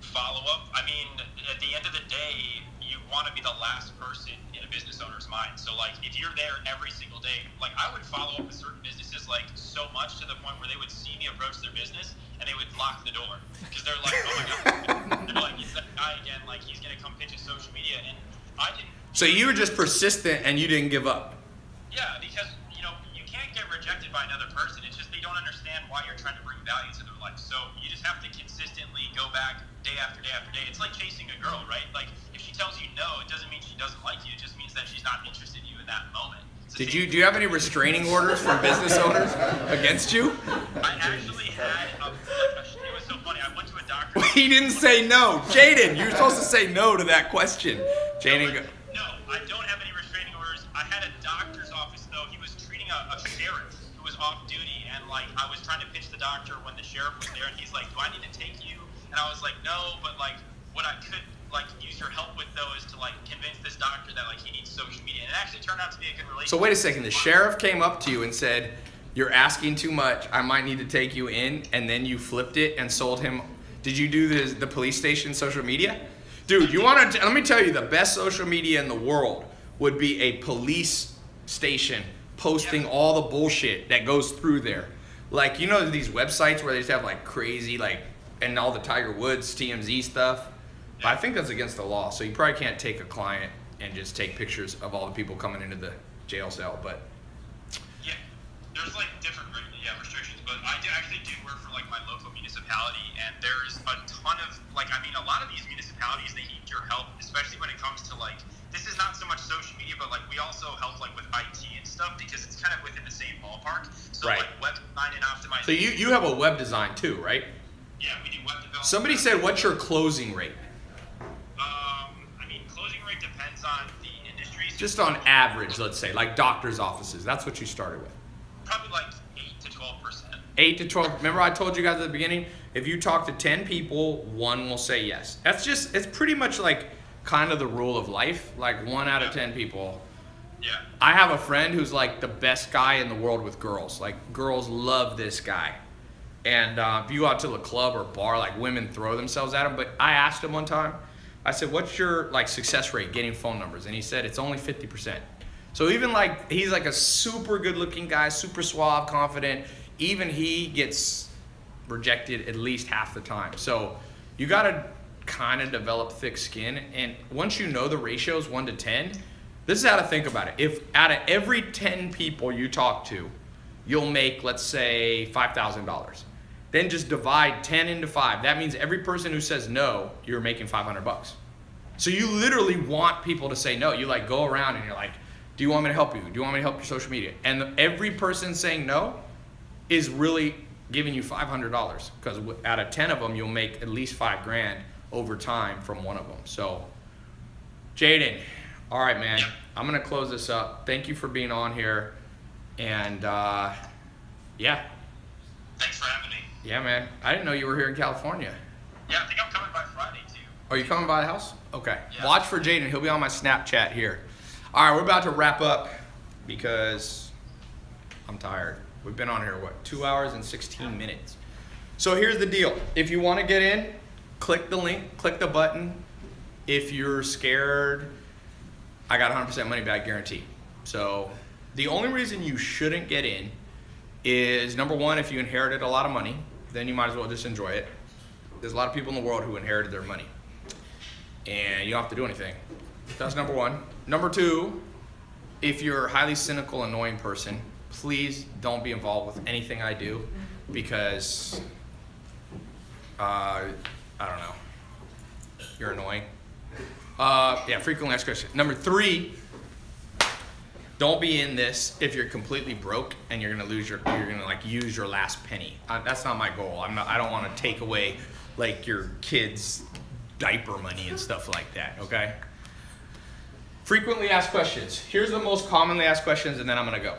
Follow up. I mean, at the end of the day, you want to be the last person in a business owner's mind. So like, if you're there every single day, like I would follow up with certain businesses like so much to the point where they would see me approach their business and they would lock the door because they're like, oh my god, they're like, it's that guy again. Like he's gonna come pitch his social media, and I didn't. So you were just persistent and you didn't give up. Yeah, because you can't get rejected by another person. It's just they don't understand why you're trying to bring value to their life. So you just have to consistently go back day after day after day. It's like chasing a girl, right? Like if she tells you no, it doesn't mean she doesn't like you. It just means that she's not interested in you in that moment. Do you have any restraining orders from business owners against you? I actually had it was so funny. I went to a doctor. He didn't say no. Jaden, you're supposed to say no to that question. Jaden, No, I don't have any restraining orders. I had a doctor's office though. He was treating a sheriff who was off duty, and like I was trying to pitch the doctor when the sheriff was there, and he's like, "Do I need to take you?" And I was like, "No, but like what I could like use your help with though is to like convince this doctor that like he needs social media." And it actually turned out to be a good relationship. So wait a second. The sheriff came up to you and said, "You're asking too much. I might need to take you in," and then you flipped it and sold him. Did you do the police station social media? Dude, let me tell you, the best social media in the world would be a police station posting all the bullshit that goes through there. Like, these websites where they just have like crazy, and all the Tiger Woods, TMZ stuff. But I think that's against the law. So you probably can't take a client and just take pictures of all the people coming into the jail cell. But Yeah. There's like different restrictions, but I actually do work for like my local municipality, and there's a ton of like, I mean, a lot of these municipalities, they need your help, especially when it comes to like, this is not so much social media, but like we also help like with IT and stuff because it's kind of within the same ballpark. So Right. like web design and optimization. So you have a web design too, right? Yeah, we do web development. Somebody said, what's your closing rate? I mean, closing rate depends on the industry. So Just on average, let's say, like doctor's offices. That's what you started with. probably like 8 to 12%. 8 to 12. Remember I told you guys at the beginning, if you talk to 10 people, 1 will say yes. It's pretty much like kind of the rule of life. Like 1 out of 10 people. Yeah. I have a friend who's like the best guy in the world with girls. Like girls love this guy. And if you go out to a club or bar, like women throw themselves at him. But I asked him one time, I said, what's your like success rate getting phone numbers? And he said, it's only 50%. So even like, he's like a super good looking guy, super suave, confident. Even he gets rejected at least half the time. So you got to kind of develop thick skin. And once you know the ratios 1 to 10, this is how to think about it. If out of every 10 people you talk to, you'll make, let's say, $5,000. Then just divide 10 into 5. That means every person who says no, you're making $500. So you literally want people to say no. You like go around and you're like, do you want me to help you? Do you want me to help your social media? And every person saying no is really giving you $500 because out of 10 of them, you'll make at least $5,000 over time from one of them. So Jaden, all right, man, I'm going to close this up. Thank you for being on here. And yeah. Thanks for having me. Yeah, man. I didn't know you were here in California. Yeah, I think I'm coming by Friday too. Are you coming by the house? Okay. Yeah. Watch for Jaden. He'll be on my Snapchat here. All right, we're about to wrap up because I'm tired. We've been on here, 2 hours and 16 minutes. So here's the deal. If you want to get in, click the link, click the button. If you're scared, I got 100% money back guarantee. So the only reason you shouldn't get in is, number one, if you inherited a lot of money, then you might as well just enjoy it. There's a lot of people in the world who inherited their money, and you don't have to do anything. That's number one. Number two, if you're a highly cynical, annoying person, please don't be involved with anything I do because, I don't know, you're annoying. Yeah, frequently asked questions. Number three, don't be in this if you're completely broke and you're gonna like use your last penny. That's not my goal. I don't want to take away like your kids' diaper money and stuff like that. Okay. Frequently asked questions. Here's the most commonly asked questions, and then I'm gonna go.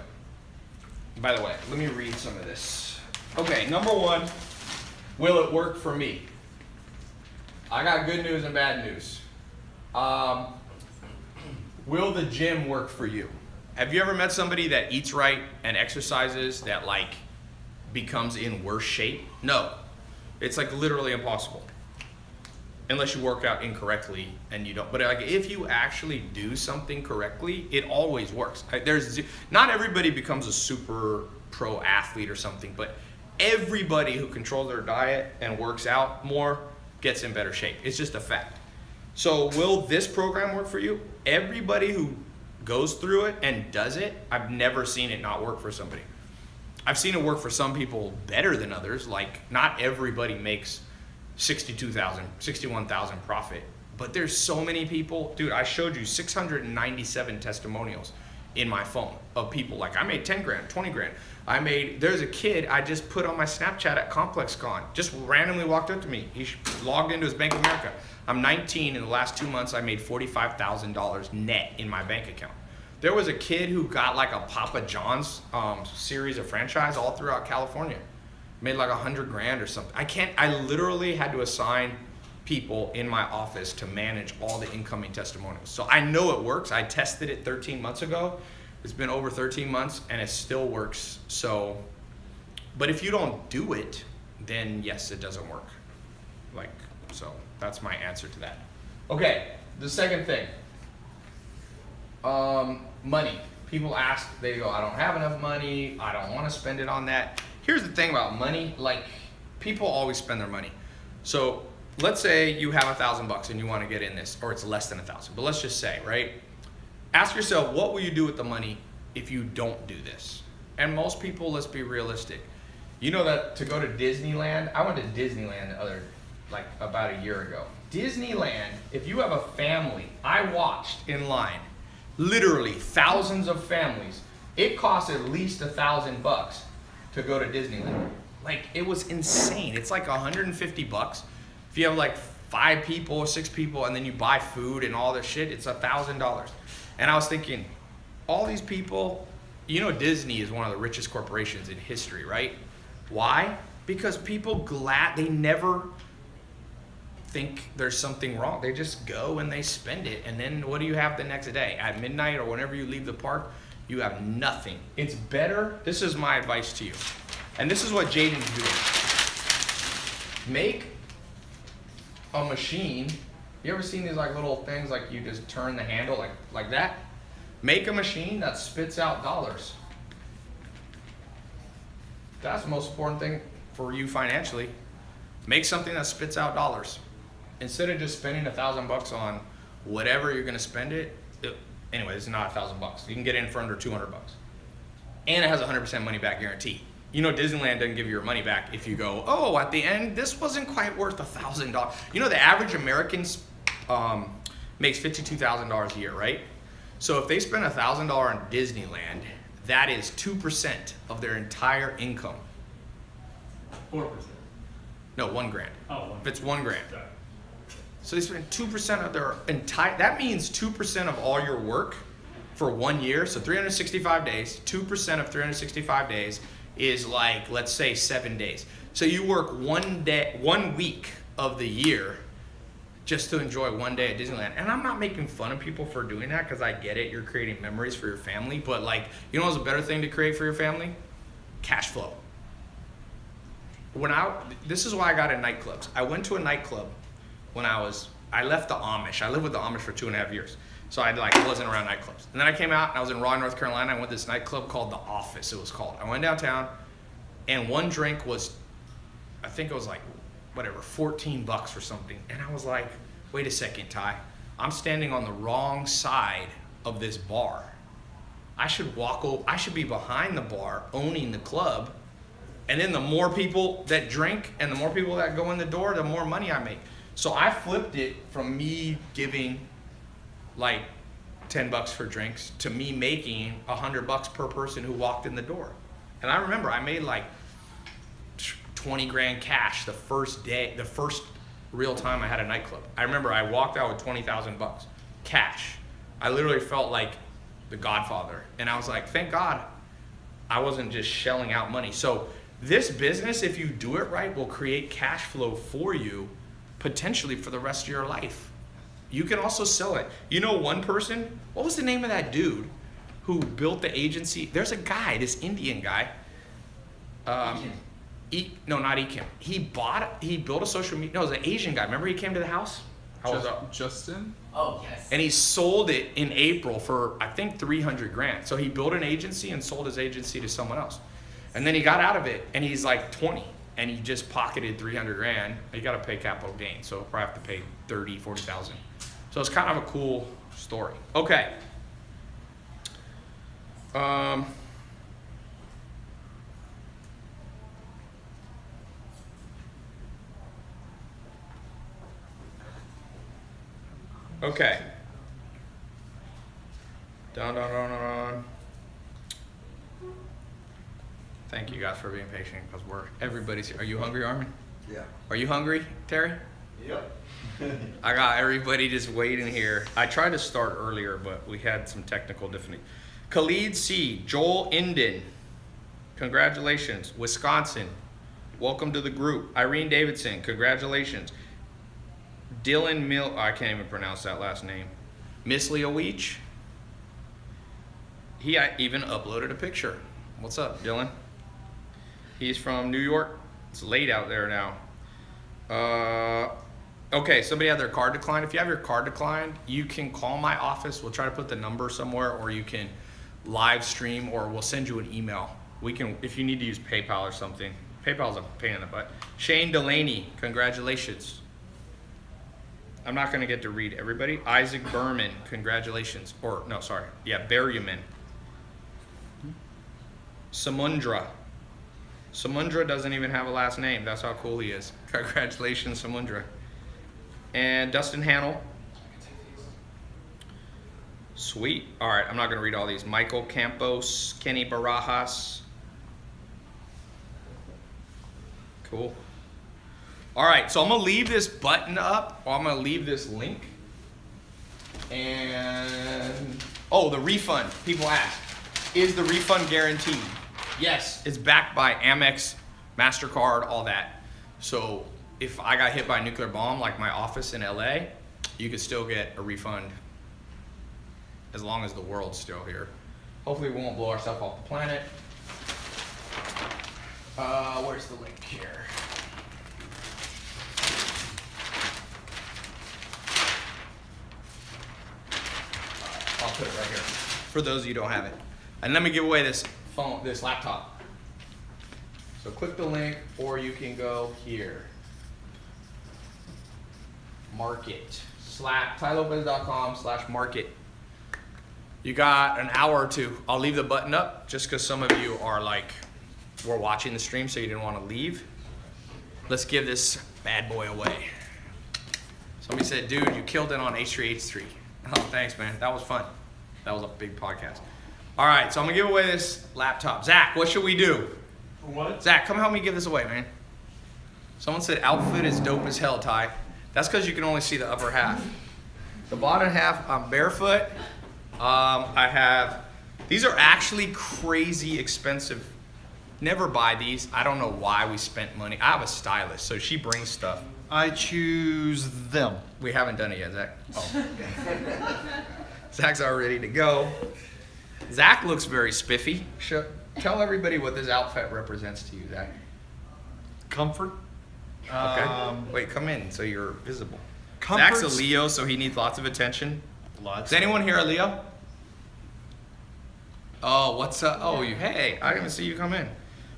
By the way, let me read some of this. Okay, number one, will it work for me? I got good news and bad news. Will the gym work for you? Have you ever met somebody that eats right and exercises that like becomes in worse shape? No, it's like literally impossible. Unless you work out incorrectly and you don't. But like if you actually do something correctly, it always works. Not everybody becomes a super pro athlete or something, but everybody who controls their diet and works out more gets in better shape. It's just a fact. So will this program work for you? Everybody who goes through it and does it, I've never seen it not work for somebody. I've seen it work for some people better than others. Like not everybody makes 61,000 profit, but there's so many people. Dude, I showed you 697 testimonials in my phone of people like I made 10 grand, 20 grand. There's a kid I just put on my Snapchat at ComplexCon, just randomly walked up to me. He logged into his Bank of America. I'm 19. In the last 2 months, I made $45,000 net in my bank account. There was a kid who got like a Papa John's series of franchise all throughout California. Made like 100 grand or something. I literally had to assign people in my office to manage all the incoming testimonials. So I know it works. I tested it 13 months ago. It's been over 13 months and it still works. So, but if you don't do it, then yes, it doesn't work. So that's my answer to that. Okay, the second thing. Money. People ask, they go, I don't have enough money. I don't want to spend it on that. Here's the thing about money, like people always spend their money. So let's say you have $1,000 and you want to get in this, or it's less than 1,000, but let's just say, right? Ask yourself, what will you do with the money if you don't do this? And most people, let's be realistic. You know that to go to Disneyland, I went to Disneyland about a year ago. Disneyland, if you have a family, I watched in line, literally thousands of families. It costs at least $1,000 to go to Disneyland. Like, it was insane. It's like $150. If you have like 5 people or 6 people and then you buy food and all this shit, it's $1,000. And I was thinking, all these people, you know, Disney is one of the richest corporations in history, right? Why? Because people they never think there's something wrong. They just go and they spend it. And then what do you have the next day? At midnight or whenever you leave the park, you have nothing. It's better. This is my advice to you. And this is what Jaden's doing. Make a machine. You ever seen these like little things like you just turn the handle like that? Make a machine that spits out dollars. That's the most important thing for you financially. Make something that spits out dollars. Instead of just spending $1,000 on whatever you're gonna spend anyway, it's not $1,000. You can get it in for under $200. And it has 100% money back guarantee. You know, Disneyland doesn't give you your money back if you go, oh, at the end, this wasn't quite worth $1,000. You know, the average American makes $52,000 a year, right? So if they spend $1,000 on Disneyland, that is 2% of their entire income. 4%. No, $1,000. Oh, If it's $1,000. Sorry. So they spend 2% of their entire, that means 2% of all your work for 1 year. So 365 days, 2% of 365 days is like, let's say 7 days. So you work 1 week of the year just to enjoy 1 day at Disneyland. And I'm not making fun of people for doing that because I get it. You're creating memories for your family. But like, you know what's a better thing to create for your family? Cash flow. This is why I got in nightclubs. I went to a nightclub when I left the Amish. I lived with the Amish for 2.5 years. So I wasn't around nightclubs. And then I came out and I was in Raleigh, North Carolina. I went to this nightclub called The Office, it was called. I went downtown and one drink was, I think it was like, whatever, $14 or something. And I was like, wait a second, Ty. I'm standing on the wrong side of this bar. I should be behind the bar owning the club. And then the more people that drink and the more people that go in the door, the more money I make. So I flipped it from me giving like $10 for drinks to me making $100 per person who walked in the door. And I remember I made like 20 grand cash the first day, the first real time I had a nightclub. I remember I walked out with $20,000 cash. I literally felt like the Godfather. And I was like, thank God I wasn't just shelling out money. So this business, if you do it right, will create cash flow for you potentially for the rest of your life. You can also sell it. You know one person, what was the name of that dude who built the agency? There's a guy, this Indian guy. No, not Ekim. He built a social media, no, it was an Asian guy. Remember he came to the house? Justin? Oh, yes. And he sold it in April for, I think, 300 grand. So he built an agency and sold his agency to someone else. And then he got out of it and he's like 20 and he just pocketed 300 grand. You got to pay capital gain. So he'll probably have to pay 30, 40,000. So it's kind of a cool story. Okay. Okay. Dun. Thank you guys for being patient because everybody's here. Are you hungry, Armin? Yeah. Are you hungry, Terry? Yep. I got everybody just waiting here. I tried to start earlier, but we had some technical difficulty. Khalid C. Joel Inden. Congratulations. Wisconsin. Welcome to the group. Irene Davidson. Congratulations. Dylan Mill. I can't even pronounce that last name. Miss Leowich. He even uploaded a picture. What's up, Dylan? He's from New York. It's late out there now. Okay, somebody had their card declined. If you have your card declined, you can call my office. We'll try to put the number somewhere, or you can live stream, or we'll send you an email. We can, if you need to use PayPal or something. PayPal's a pain in the butt. Shane Delaney, congratulations. I'm not gonna get to read everybody. Isaac Berman, congratulations. Or, no, sorry. Yeah, Berryman. Samundra. Samundra doesn't even have a last name. That's how cool he is. Congratulations, Samundra. And Dustin Hannell. Sweet. All right, I'm not going to read all these. Michael Campos, Kenny Barajas. Cool. All right, so I'm going to leave this button up, or I'm going to leave this link. And, oh, the refund. People ask, is the refund guaranteed? Yes, it's backed by Amex, MasterCard, all that. So if I got hit by a nuclear bomb, like my office in LA, you could still get a refund as long as the world's still here. Hopefully we won't blow ourselves off the planet. Where's the link here? I'll put it right here for those of you who don't have it. And let me give away this phone, this laptop. So click the link, or you can go here. Market. TaiLopez.com/market. You got an hour or two. I'll leave the button up just because some of you are like, were watching the stream, so you didn't want to leave. Let's give this bad boy away. Somebody said, dude, you killed it on H3H3. Oh, thanks, man. That was fun. That was a big podcast. All right, so I'm going to give away this laptop. Zach, what should we do? What? Zach, come help me give this away, man. Someone said outfit is dope as hell, Ty. That's because you can only see the upper half. The bottom half, I'm barefoot. I have, these are actually crazy expensive. Never buy these. I don't know why we spent money. I have a stylist, so she brings stuff. I choose them. We haven't done it yet, Zach. Oh. Zach's all ready to go. Zach looks very spiffy. Tell everybody what this outfit represents to you, Zach. Comfort. Okay. Wait, come in so you're visible. Comforts. Zach's a Leo, so he needs lots of attention. Lots. Is anyone here a Leo? Oh, what's up? Oh, hey, I didn't even see you come in.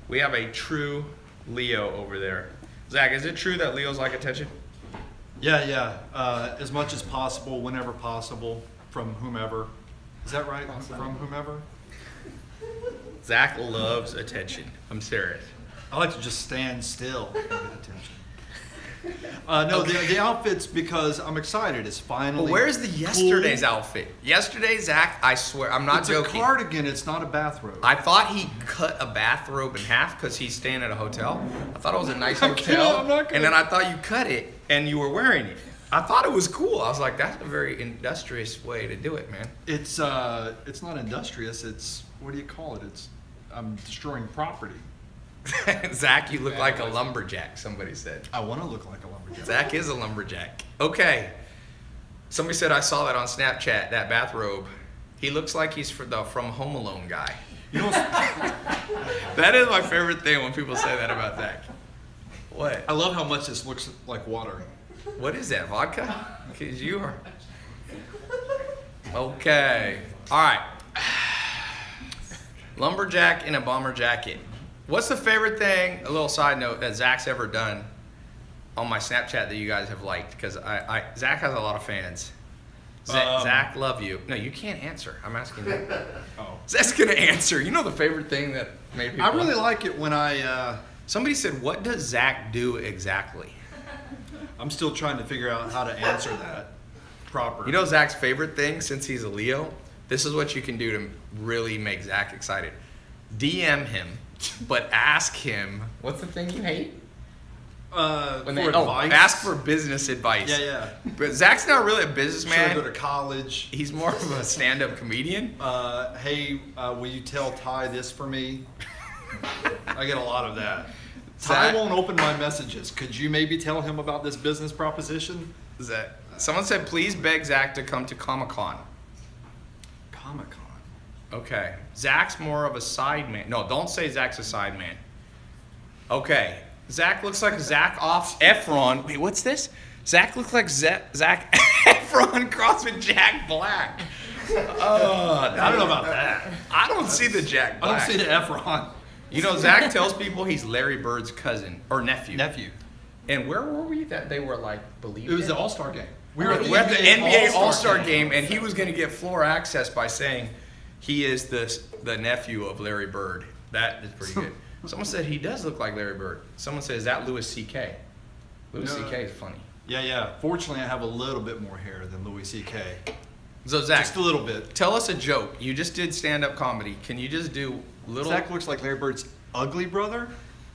We have a true Leo over there. Zach, is it true that Leos like attention? Yeah. As much as possible, whenever possible, from whomever. Is that right? From whomever? Zach loves attention. I'm serious. I like to just stand still and get attention. No, the outfit's because I'm excited. It's finally. Well, where's the yesterday's outfit? Yesterday, Zach, I swear, I'm not It's joking. a cardigan. It's not a bathrobe. I thought he cut a bathrobe in half because he's staying at a hotel. I thought it was a nice I'm hotel. kidding, I'm not gonna- And then I thought you cut it and you were wearing it. I thought it was cool. I was like, that's a very industrious way to do it, man. It's not industrious. It's, what do you call it? I'm destroying property. Zach, you look like a lumberjack, somebody said. I want to look like a lumberjack. Zach is a lumberjack. Okay. Somebody said I saw that on Snapchat, that bathrobe. He looks like he's from Home Alone guy. You know, That is my favorite thing when people say that about Zach. What? I love how much this looks like water. What is that, vodka? Because you are. Okay. All right. Lumberjack in a bomber jacket. What's the favorite thing, a little side note, that Zach's ever done on my Snapchat that you guys have liked? Because Zach has a lot of fans. Zach, love you. No, you can't answer. I'm asking you. Oh. Zach's going to answer. You know the favorite thing that made people... I really like it when Somebody said, what does Zach do exactly? I'm still trying to figure out how to answer that properly. You know Zach's favorite thing, since he's a Leo? This is what you can do to really make Zach excited. DM him, but ask him, what's the thing you hate? Advice. Ask for business advice. Yeah. But Zach's not really a businessman. Should I go to college? He's more of a stand-up comedian. Hey, will you tell Ty this for me? I get a lot of that. Zach- Ty won't open my messages. Could you maybe tell him about this business proposition? Someone said, please beg Zach to come to Comic-Con. Comic-Con. Okay. Zach's more of a side man. No, don't say Zach's a side man. Okay. Zach looks like Zac Efron. Wait, what's this? Zach looks like Zac Efron crossed with Jack Black. I don't know about that. I don't see the Jack Black. I don't see the Efron. You know, Zach tells people he's Larry Bird's cousin or nephew. Nephew. And where were we that they were like believed It was in? the All-Star game. We're at the NBA All-Star game, and he was going to get floor access by saying he is the nephew of Larry Bird. That is pretty good. Someone said he does look like Larry Bird. Someone says, is that Louis C.K.? Louis No. C.K. is funny. Yeah. Fortunately, I have a little bit more hair than Louis C.K. So Zach, Just a little bit. tell us a joke. You just did stand-up comedy. Can you just do little? Zach looks like Larry Bird's ugly brother.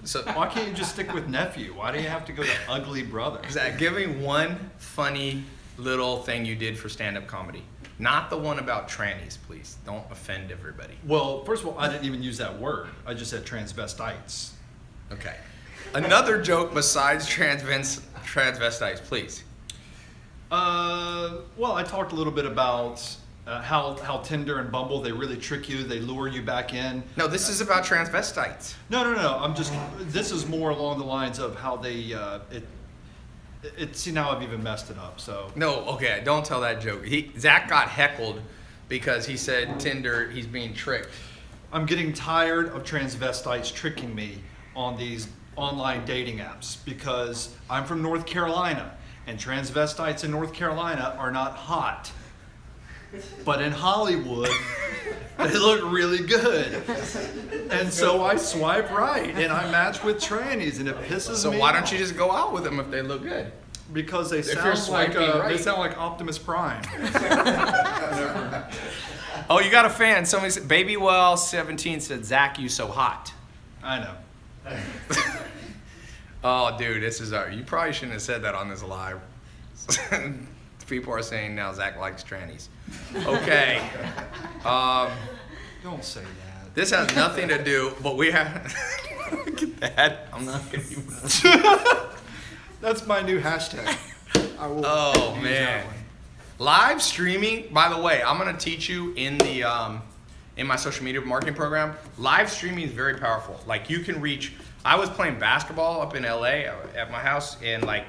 So Why can't you just stick with nephew? Why do you have to go to ugly brother? Zach, give me one funny little thing you did for stand-up comedy. Not the one about trannies, please. Don't offend everybody. Well, first of all, I didn't even use that word. I just said transvestites. Okay. Another joke besides transvestites, please. Well, I talked a little bit about how Tinder and Bumble, they really trick you. They lure you back in. No, this is about transvestites. No. This is more along the lines of how they, see, now I've even messed it up, so. No, okay, don't tell that joke. Zach got heckled because he said Tinder, he's being tricked. I'm getting tired of transvestites tricking me on these online dating apps because I'm from North Carolina and transvestites in North Carolina are not hot. But in Hollywood, they look really good. And so I swipe right and I match with trannies and it pisses So me why off. don't you just go out with them if they look good? Because they you're sound like swiping right. they sound like Optimus Prime. Oh, you got a fan. Somebody said, Babywell17 said, Zach, you so hot. I know. Oh, dude, you probably shouldn't have said that on this live. People are saying now Zach likes trannies. Okay. Don't say that. This has nothing to do, but we have. Look at that. I'm not going to even. That's my new hashtag. I will Oh, use man. that one. Live streaming, by the way, I'm going to teach you in my social media marketing program. Live streaming is very powerful. Like you can reach, I was playing basketball up in LA at my house and like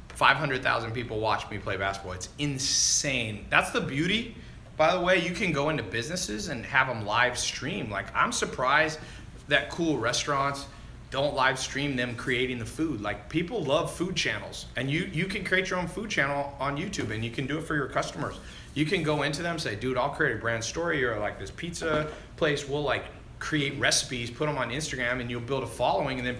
500,000 people watched me play basketball. It's insane. That's the beauty. By the way, you can go into businesses and have them live stream. Like I'm surprised that cool restaurants don't live stream them creating the food. Like people love food channels and you can create your own food channel on YouTube and you can do it for your customers. You can go into them and say, dude, I'll create a brand story or like this pizza place. We'll like create recipes, put them on Instagram and you'll build a following and then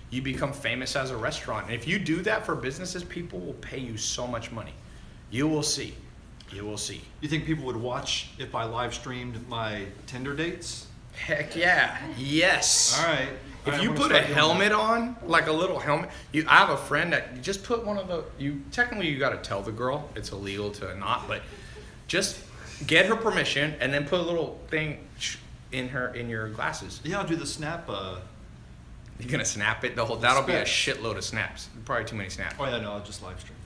you become famous as a restaurant. And if you do that for businesses, people will pay you so much money. You will see. You will see. You think people would watch if I live streamed my Tinder dates? Heck yeah. Yes. All right. If I'm you gonna put a start doing helmet that. on, like a little helmet, I have a friend that you just put one of technically you got to tell the girl, it's illegal to not, but just get her permission and then put a little thing in your glasses. Yeah, I'll do the snap. You're going to snap it? That'll be a Snap. shitload of snaps. Probably too many snaps. Oh yeah, no, I'll just live stream.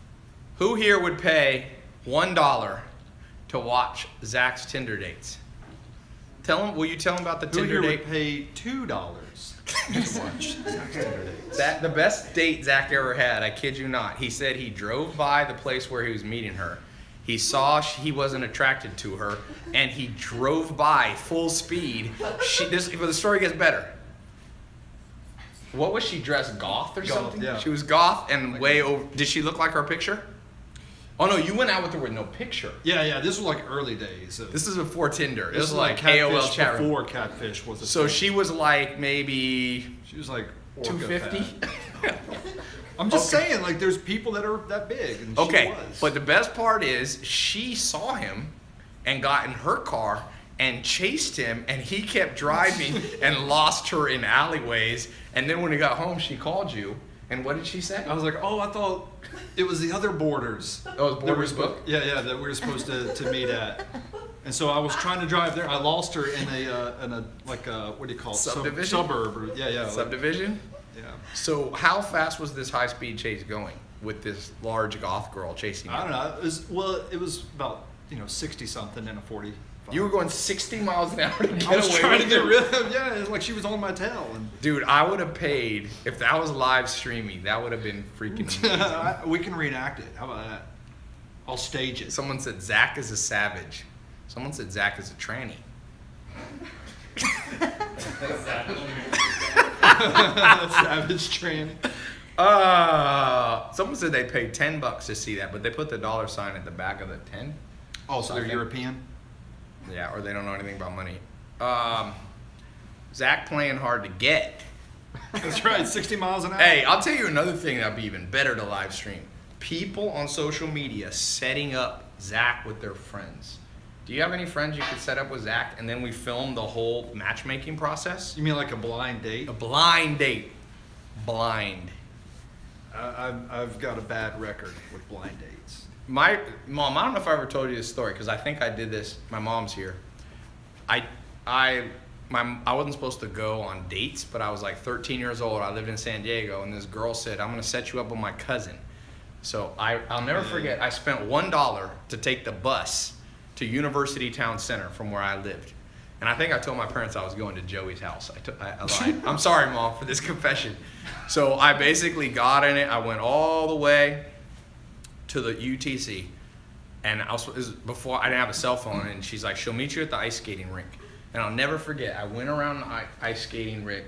Who here would pay $1 to watch Zach's Tinder dates? Will you tell him about the Who Tinder here date? would pay $2 to watch Zach's Tinder dates? The best date Zach ever had, I kid you not. He said he drove by the place where he was meeting her. He saw he wasn't attracted to her, and he drove by full speed. But the story gets better. What was she dressed? Goth or Goth, something? yeah. She was goth and way over. Did she look like her picture? Oh no, you went out with her with no picture. Yeah. This was like early days. This is before Tinder. This This was was like Catfish AOL chat room. before Catfish was a So thing. she was like maybe She was like orca 250. fat. I'm just saying, like, there's people that are that big, and Okay, she was. but the best part is she saw him and got in her car and chased him, and he kept driving and lost her in alleyways. And then when he got home, she called you. And what did she say? I was like, oh, I thought it was the other Borders. Oh, it was that Borders we- Book? Yeah, that we were supposed to meet at. And so I was trying to drive there. I lost her in a like a, what do you call it? Subdivision? Suburb. Or, yeah. Subdivision? Yeah. So how fast was this high-speed chase going with this large goth girl chasing you? I don't know. It was about 60 something and a 40. You were going 60 miles an hour to get I was away trying to with get it. rid of. Yeah, it's like she was on my tail. And Dude, I would have paid, if that was live streaming, that would have been freaking amazing. we can reenact it. How about that? I'll stage it. Someone said Zach is a savage. Someone said Zach is a tranny. Savage tranny. Someone said they paid $10 to see that, but they put the dollar sign at the back of the 10. Oh, so they're Okay. European? Yeah, or they don't know anything about money. Zach playing hard to get. That's right, 60 miles an hour. Hey, I'll tell you another thing that'd be even better to live stream. People on social media setting up Zach with their friends. Do you have any friends you could set up with Zach and then we film the whole matchmaking process? You mean like a blind date? A blind date. Blind. I've got a bad record with blind dates. My mom, I don't know if I ever told you this story because I think I did this. My mom's here. I wasn't supposed to go on dates, but I was like 13 years old. I lived in San Diego, and this girl said, "I'm gonna set you up with my cousin." So I'll never forget. I spent $1 to take the bus to University Town Center from where I lived, and I think I told my parents I was going to Joey's house. I lied. I'm sorry, Mom, for this confession. So I basically got in it. I went all the way to the UTC, and this was before I didn't have a cell phone. And she's like, "She'll meet you at the ice skating rink." And I'll never forget. I went around the ice skating rink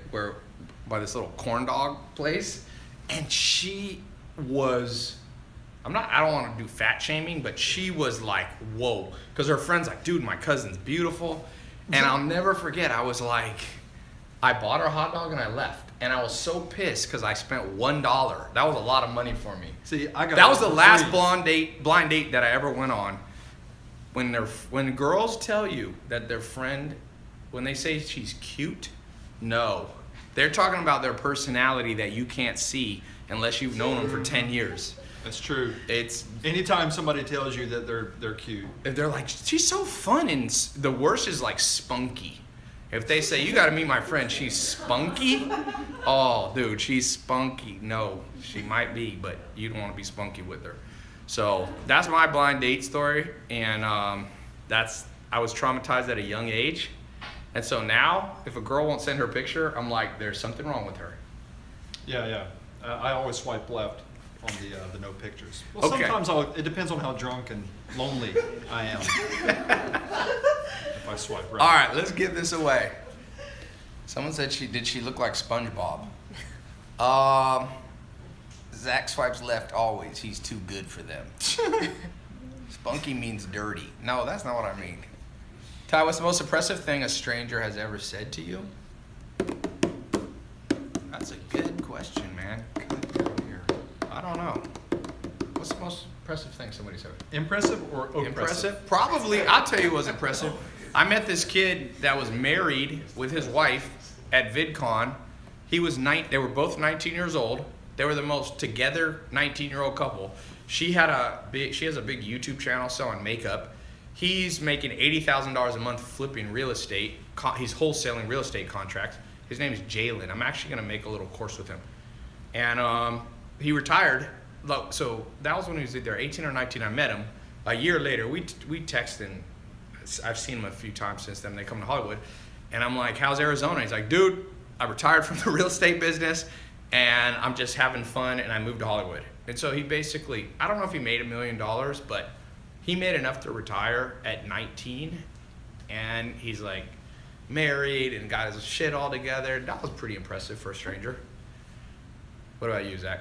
by this little corn dog place, and she was. I don't want to do fat shaming, but she was like, whoa, because her friend's like, dude, my cousin's beautiful, and I'll never forget. I was like, I bought her a hot dog and I left, and I was so pissed because I spent $1. That was a lot of money for me. See, I got That was the last free. blind date that I ever went on. When girls tell you that their friend, when they say she's cute, no, they're talking about their personality that you can't see unless you've known them for 10 years. That's true. It's Anytime somebody tells you that they're cute. if they're like, she's so fun, and the worst is like spunky. If they say, you got to meet my friend, she's spunky. Oh, dude, she's spunky. No, she might be, but you don't want to be spunky with her. So that's my blind date story, and I was traumatized at a young age, and so now if a girl won't send her picture, I'm like, there's something wrong with her. Yeah. I always swipe left on the no pictures. Well, Okay. sometimes it depends on how drunk and lonely I am. If I swipe right. All right, let's get this away. Someone said did she look like SpongeBob? Zach swipes left always. He's too good for them. Spunky means dirty. No, that's not what I mean. Ty, what's the most impressive thing a stranger has ever said to you? That's a good question, man. I don't know. What's the most impressive thing somebody said? Impressive or impressive? Probably. I'll tell you what's impressive. I met this kid that was married with his wife at VidCon. They were both 19 years old. They were the most together 19-year-old couple. She has a big YouTube channel selling makeup. He's making $80,000 a month flipping real estate. He's wholesaling real estate contracts. His name is Jalen. I'm actually going to make a little course with him. And he retired. So that was when he was either 18 or 19. I met him. A year later, we texted, and I've seen him a few times since then. They come to Hollywood. And I'm like, how's Arizona? He's like, dude, I retired from the real estate business, and I'm just having fun, and I moved to Hollywood. And so he basically, I don't know if he made $1 million, but he made enough to retire at 19. And he's like married and got his shit all together. That was pretty impressive for a stranger. What about you, Zach?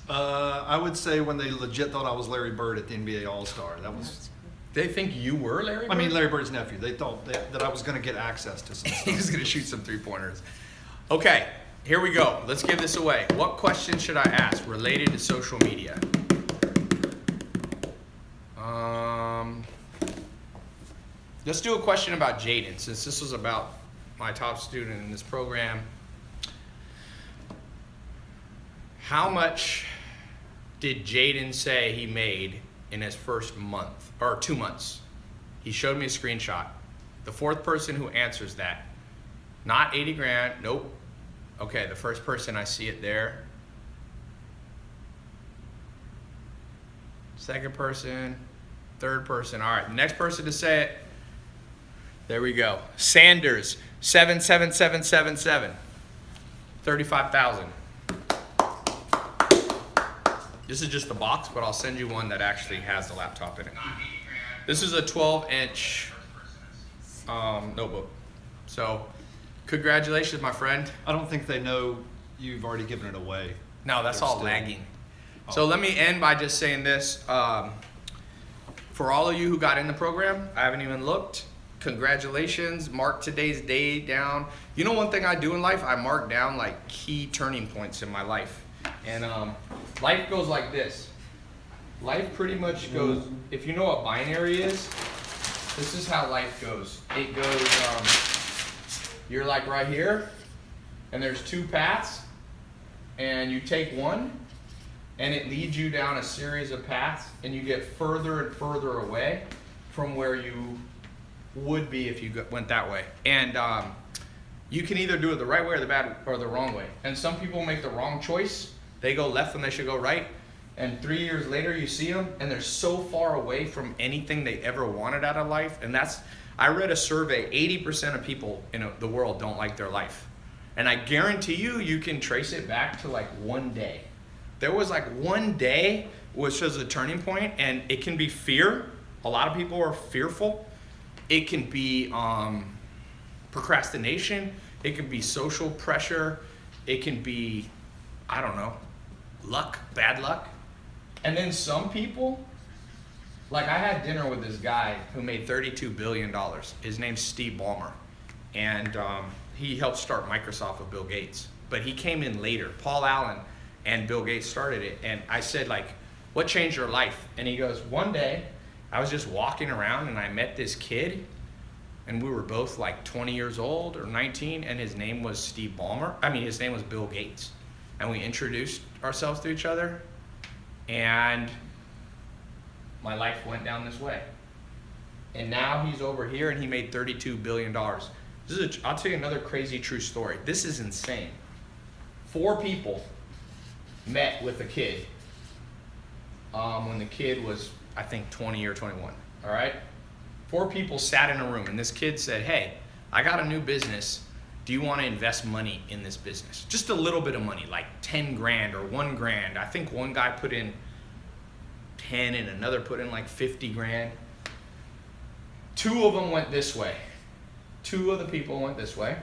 I would say when they legit thought I was Larry Bird at the NBA All-Star. That was. They think you were Larry Bird? I mean, Larry Bird's nephew. They thought that I was going to get access to some He was stuff. going to shoot some three-pointers. Okay, here we go. Let's give this away. What question should I ask related to social media? Let's do a question about Jaden, since this was about my top student in this program. How much did Jaden say he made in his first month, or 2 months? He showed me a screenshot. The fourth person who answers that, not 80 grand, nope. Okay, the first person, I see it there. Second person, third person. All right, the next person to say it, there we go. Sanders, 77777, 35,000. This is just the box, but I'll send you one that actually has the laptop in it. This is a 12-inch notebook. So, congratulations, my friend. I don't think they know you've already given it away. No, that's They're all still- lagging. Oh. So let me end by just saying this. For all of you who got in the program, I haven't even looked. congratulations, mark today's day down. You know, one thing I do in life, I mark down like key turning points in my life. And life goes like this. Life pretty much goes, if you know what binary is, this is how life goes. It goes, you're like right here, and there's two paths, and you take one, and it leads you down a series of paths, and you get further and further away from where you would be if you went that way. And you can either do it the right way or the wrong way. And some people make the wrong choice. They go left when they should go right. And 3 years later, you see them, and they're so far away from anything they ever wanted out of life. And I read a survey, 80% of people in the world don't like their life. And I guarantee you, you can trace it back to like one day. There was like one day which was a turning point, and it can be fear. A lot of people are fearful. It can be procrastination. It can be social pressure. It can be, I don't know, luck, bad luck. And then some people, like I had dinner with this guy who made $32 billion. His name's Steve Ballmer. And he helped start Microsoft with Bill Gates. But he came in later. Paul Allen and Bill Gates started it. And I said, like, what changed your life? And he goes, one day, I was just walking around and I met this kid. And we were both like 20 years old or 19. And his name was Steve Ballmer. His name was Bill Gates. And we introduced ourselves to each other. And my life went down this way. And now he's over here and he made $32 billion. I'll tell you another crazy true story. This is insane. 4 people met with a kid when the kid was, I think, 20 or 21. All right? 4 people sat in a room and this kid said, hey, I got a new business. Do you want to invest money in this business? Just a little bit of money, like 10 grand or 1 grand. I think one guy put in 10 and another put in like 50 grand. 2 of them went this way. 2 of the people went this way.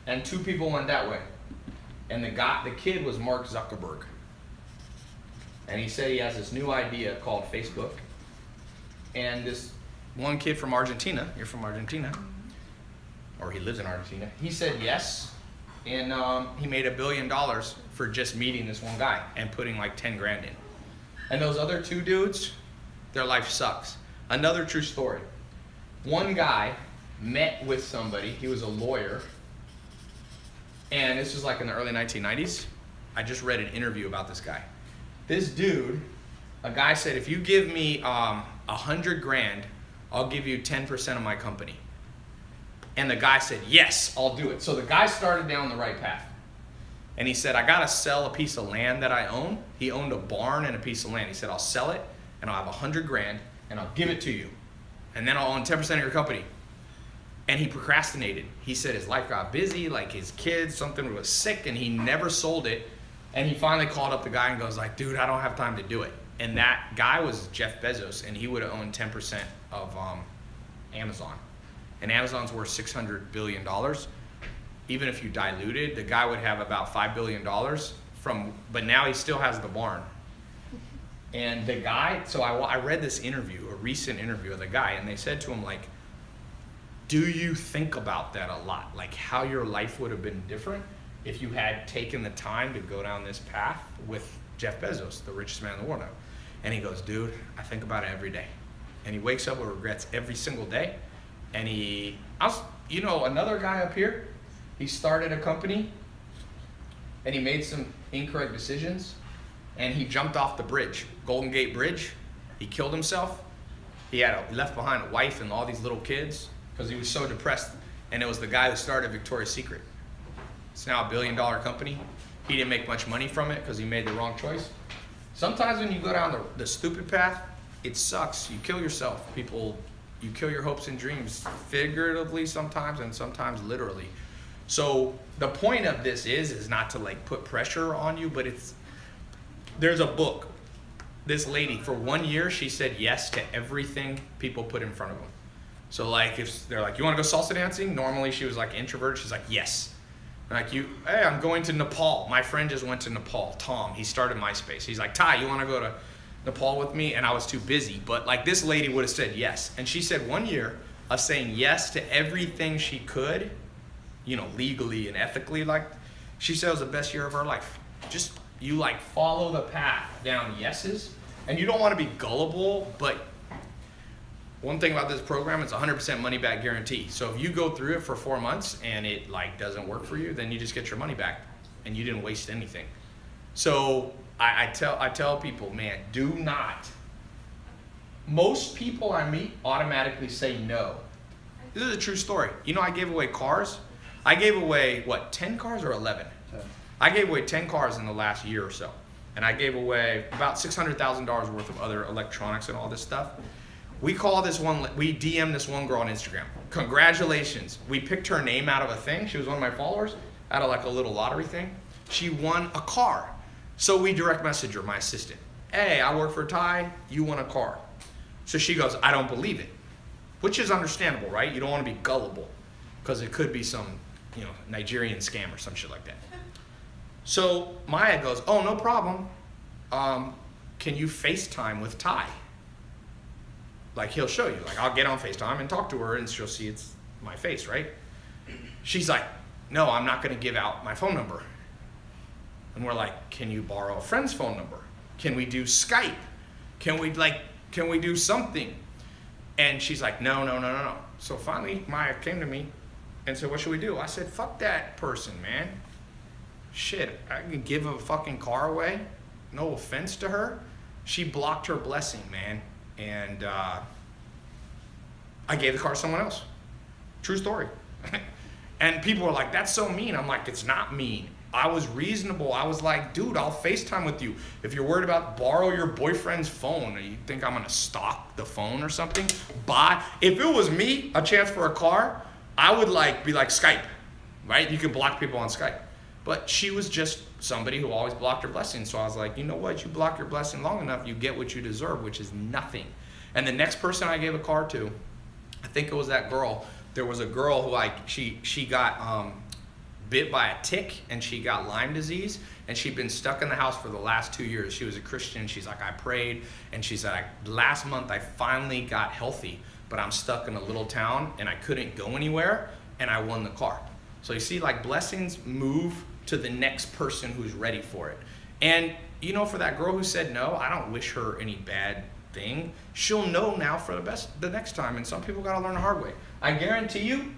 And 2 people went that way. And the kid was Mark Zuckerberg. And he said he has this new idea called Facebook. And this one kid from Argentina, you're from Argentina, or he lives in Argentina, he said yes, and he made $1 billion for just meeting this one guy and putting like 10 grand in. And those other 2 dudes, their life sucks. Another true story. One guy met with somebody, he was a lawyer, and this was like in the early 1990s. I just read an interview about this guy. This dude, a guy said, if you give me 100 grand, I'll give you 10% of my company. And the guy said, yes, I'll do it. So the guy started down the right path. And he said, I got to sell a piece of land that I own. He owned a barn and a piece of land. He said, I'll sell it and I'll have 100 grand and I'll give it to you. And then I'll own 10% of your company. And he procrastinated. He said his life got busy, like his kids, something was sick, and he never sold it. And he finally called up the guy and goes like, dude, I don't have time to do it. And that guy was Jeff Bezos, and he would have owned 10% of Amazon. And Amazon's worth $600 billion. Even if you diluted, the guy would have about $5 billion but now he still has the barn. And the guy, so I read this interview, a recent interview of the guy, and they said to him like, do you think about that a lot? Like how your life would have been different if you had taken the time to go down this path with Jeff Bezos, the richest man in the world now. And he goes, dude, I think about it every day. And he wakes up with regrets every single day. And another guy up here, he started a company and he made some incorrect decisions and he jumped off the bridge, Golden Gate Bridge. He killed himself. He left behind a wife and all these little kids because he was so depressed. And it was the guy who started Victoria's Secret. It's now $1 billion company. He didn't make much money from it because he made the wrong choice. Sometimes when you go down the stupid path, it sucks. You kill yourself. You kill your hopes and dreams, figuratively sometimes and sometimes literally. So the point of this is not to like put pressure on you, but there's a book. This lady, for 1 year, she said yes to everything people put in front of them. So like if they're like, you want to go salsa dancing? Normally she was like introverted. She's like, yes. Like hey, I'm going to Nepal. My friend just went to Nepal, Tom. He started MySpace. He's like, Tai, you want to go to Nepal with me, and I was too busy. But like this lady would have said yes. And she said 1 year of saying yes to everything she could, you know, legally and ethically, like she said it was the best year of her life. Just you like follow the path down yeses, and you don't want to be gullible, but one thing about this program, it's 100% money back guarantee. So if you go through it for 4 months and it like doesn't work for you, then you just get your money back and you didn't waste anything. So I tell people, man, do not. Most people I meet automatically say no. This is a true story. You know, I gave away cars. I gave away, what, 10 cars or 11? 10. I gave away 10 cars in the last year or so. And I gave away about $600,000 worth of other electronics and all this stuff. We DM this one girl on Instagram. Congratulations. We picked her name out of a thing. She was one of my followers, out of like a little lottery thing. She won a car. So we direct message her, my assistant. Hey, I work for Tai, you won a car. So she goes, I don't believe it. Which is understandable, right? You don't want to be gullible because it could be some, you know, Nigerian scam or some shit like that. So Maya goes, oh, no problem. Can you FaceTime with Tai? Like he'll show you, like I'll get on FaceTime and talk to her and she'll see it's my face, right? She's like, no, I'm not gonna give out my phone number. And we're like, can you borrow a friend's phone number? Can we do Skype? Can we do something? And she's like, no. So finally Maya came to me and said, what should we do? I said, fuck that person, man. Shit, I can give a fucking car away. No offense to her. She blocked her blessing, man. And I gave the car to someone else. True story. And people are like, that's so mean. I'm like, it's not mean. I was reasonable. I was like, dude, I'll FaceTime with you. If you're worried about borrow your boyfriend's phone, or you think I'm gonna stalk the phone or something, buy. If it was me, a chance for a car, I would like be like Skype, right? You can block people on Skype. But she was just somebody who always blocked her blessing. So I was like, you know what? You block your blessing long enough, you get what you deserve, which is nothing. And the next person I gave a car to, I think it was that girl. There was a girl who she got bit by a tick and she got Lyme disease and she'd been stuck in the house for the last 2 years. She was a Christian. She's like, I prayed and she said, last month I finally got healthy, but I'm stuck in a little town and I couldn't go anywhere and I won the car. So you see, like blessings move to the next person who's ready for it. And you know, for that girl who said no, I don't wish her any bad thing. She'll know now for the next time. And some people gotta learn the hard way. I guarantee you,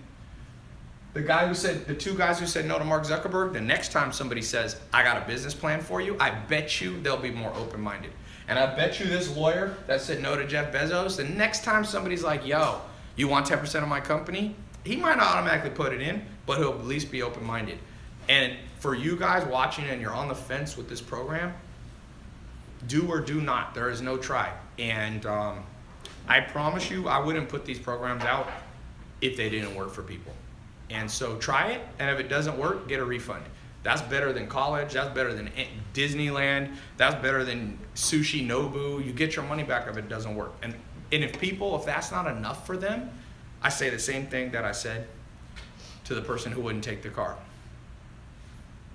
the two guys who said no to Mark Zuckerberg, the next time somebody says, I got a business plan for you, I bet you they'll be more open-minded. And I bet you this lawyer that said no to Jeff Bezos, the next time somebody's like, yo, you want 10% of my company? He might not automatically put it in, but he'll at least be open-minded. And for you guys watching and you're on the fence with this program, do or do not. There is no try. And I promise you, I wouldn't put these programs out if they didn't work for people. And so try it, and if it doesn't work, get a refund. That's better than college. That's better than Disneyland. That's better than Sushi Nobu. You get your money back if it doesn't work. And if that's not enough for them, I say the same thing that I said to the person who wouldn't take the car.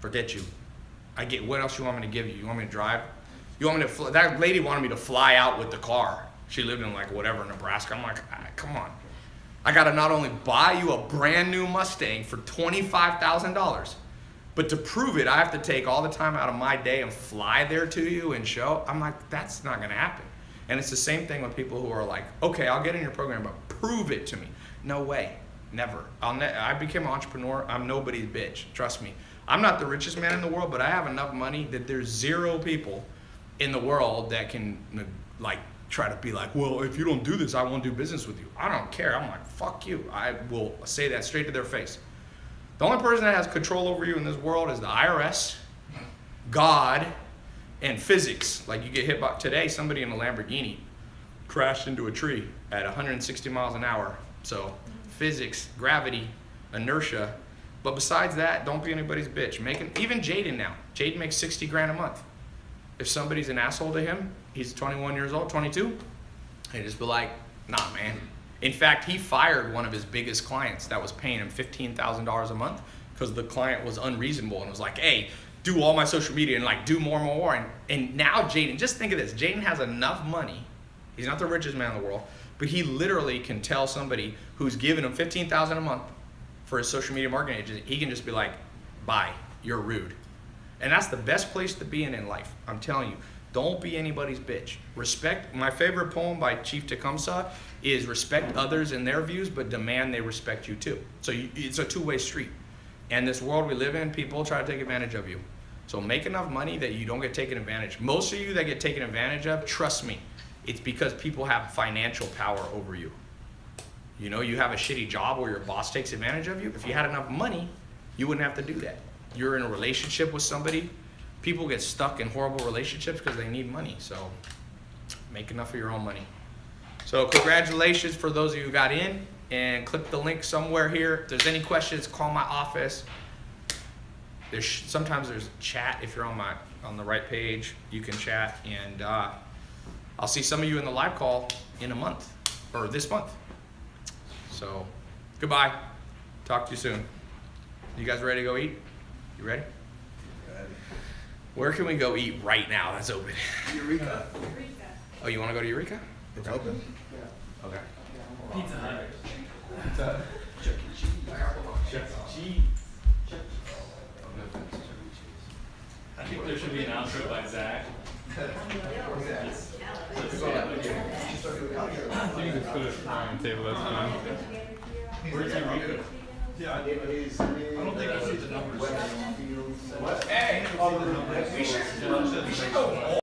Forget you. What else you want me to give you? You want me to drive? You want me to that lady wanted me to fly out with the car. She lived in like whatever, Nebraska. I'm like, come on. I gotta not only buy you a brand new Mustang for $25,000, but to prove it, I have to take all the time out of my day and fly there to you and show. I'm like, that's not gonna happen. And it's the same thing with people who are like, okay, I'll get in your program, but prove it to me. No way, never. I became an entrepreneur. I'm nobody's bitch, trust me. I'm not the richest man in the world, but I have enough money that there's 0 people in the world that can like try to be like, well, if you don't do this, I won't do business with you. I don't care. I'm like, fuck you. I will say that straight to their face. The only person that has control over you in this world is the IRS, God, and physics. Like you get hit by today, somebody in a Lamborghini crashed into a tree at 160 miles an hour. So physics, gravity, inertia. But besides that, don't be anybody's bitch. Even Jaden now. Jaden makes 60 grand a month. If somebody's an asshole to him, he's 21 years old, 22, he just be like, nah, man. In fact, he fired one of his biggest clients that was paying him $15,000 a month because the client was unreasonable and was like, hey, do all my social media and like do more and more. And now Jaden, just think of this. Jaden has enough money. He's not the richest man in the world, but he literally can tell somebody who's giving him $15,000 a month for his social media marketing agency, he can just be like, bye, you're rude. And that's the best place to be in life. I'm telling you, don't be anybody's bitch. Respect, my favorite poem by Chief Tecumseh is respect others and their views, but demand they respect you too. So it's a two-way street. And this world we live in, people try to take advantage of you. So make enough money that you don't get taken advantage. Most of you that get taken advantage of, trust me, it's because people have financial power over you. You know, you have a shitty job where your boss takes advantage of you. If you had enough money, you wouldn't have to do that. You're in a relationship with somebody. People get stuck in horrible relationships because they need money. So make enough of your own money. So congratulations for those of you who got in, and click the link somewhere here. If there's any questions, call my office. Sometimes there's chat. If you're on the right page, you can chat, and I'll see some of you in the live call in a month or this month. So goodbye. Talk to you soon. You guys ready to go eat? You ready? Where can we go eat right now? That's open. Eureka. Oh, you want to go to Eureka? It's open? Okay. Pizza Hut. I think there should be an outro by Zach. You can just put it on the table, that's fine. Where's Eureka? Yeah, I don't think I see the numbers. Hey, we should go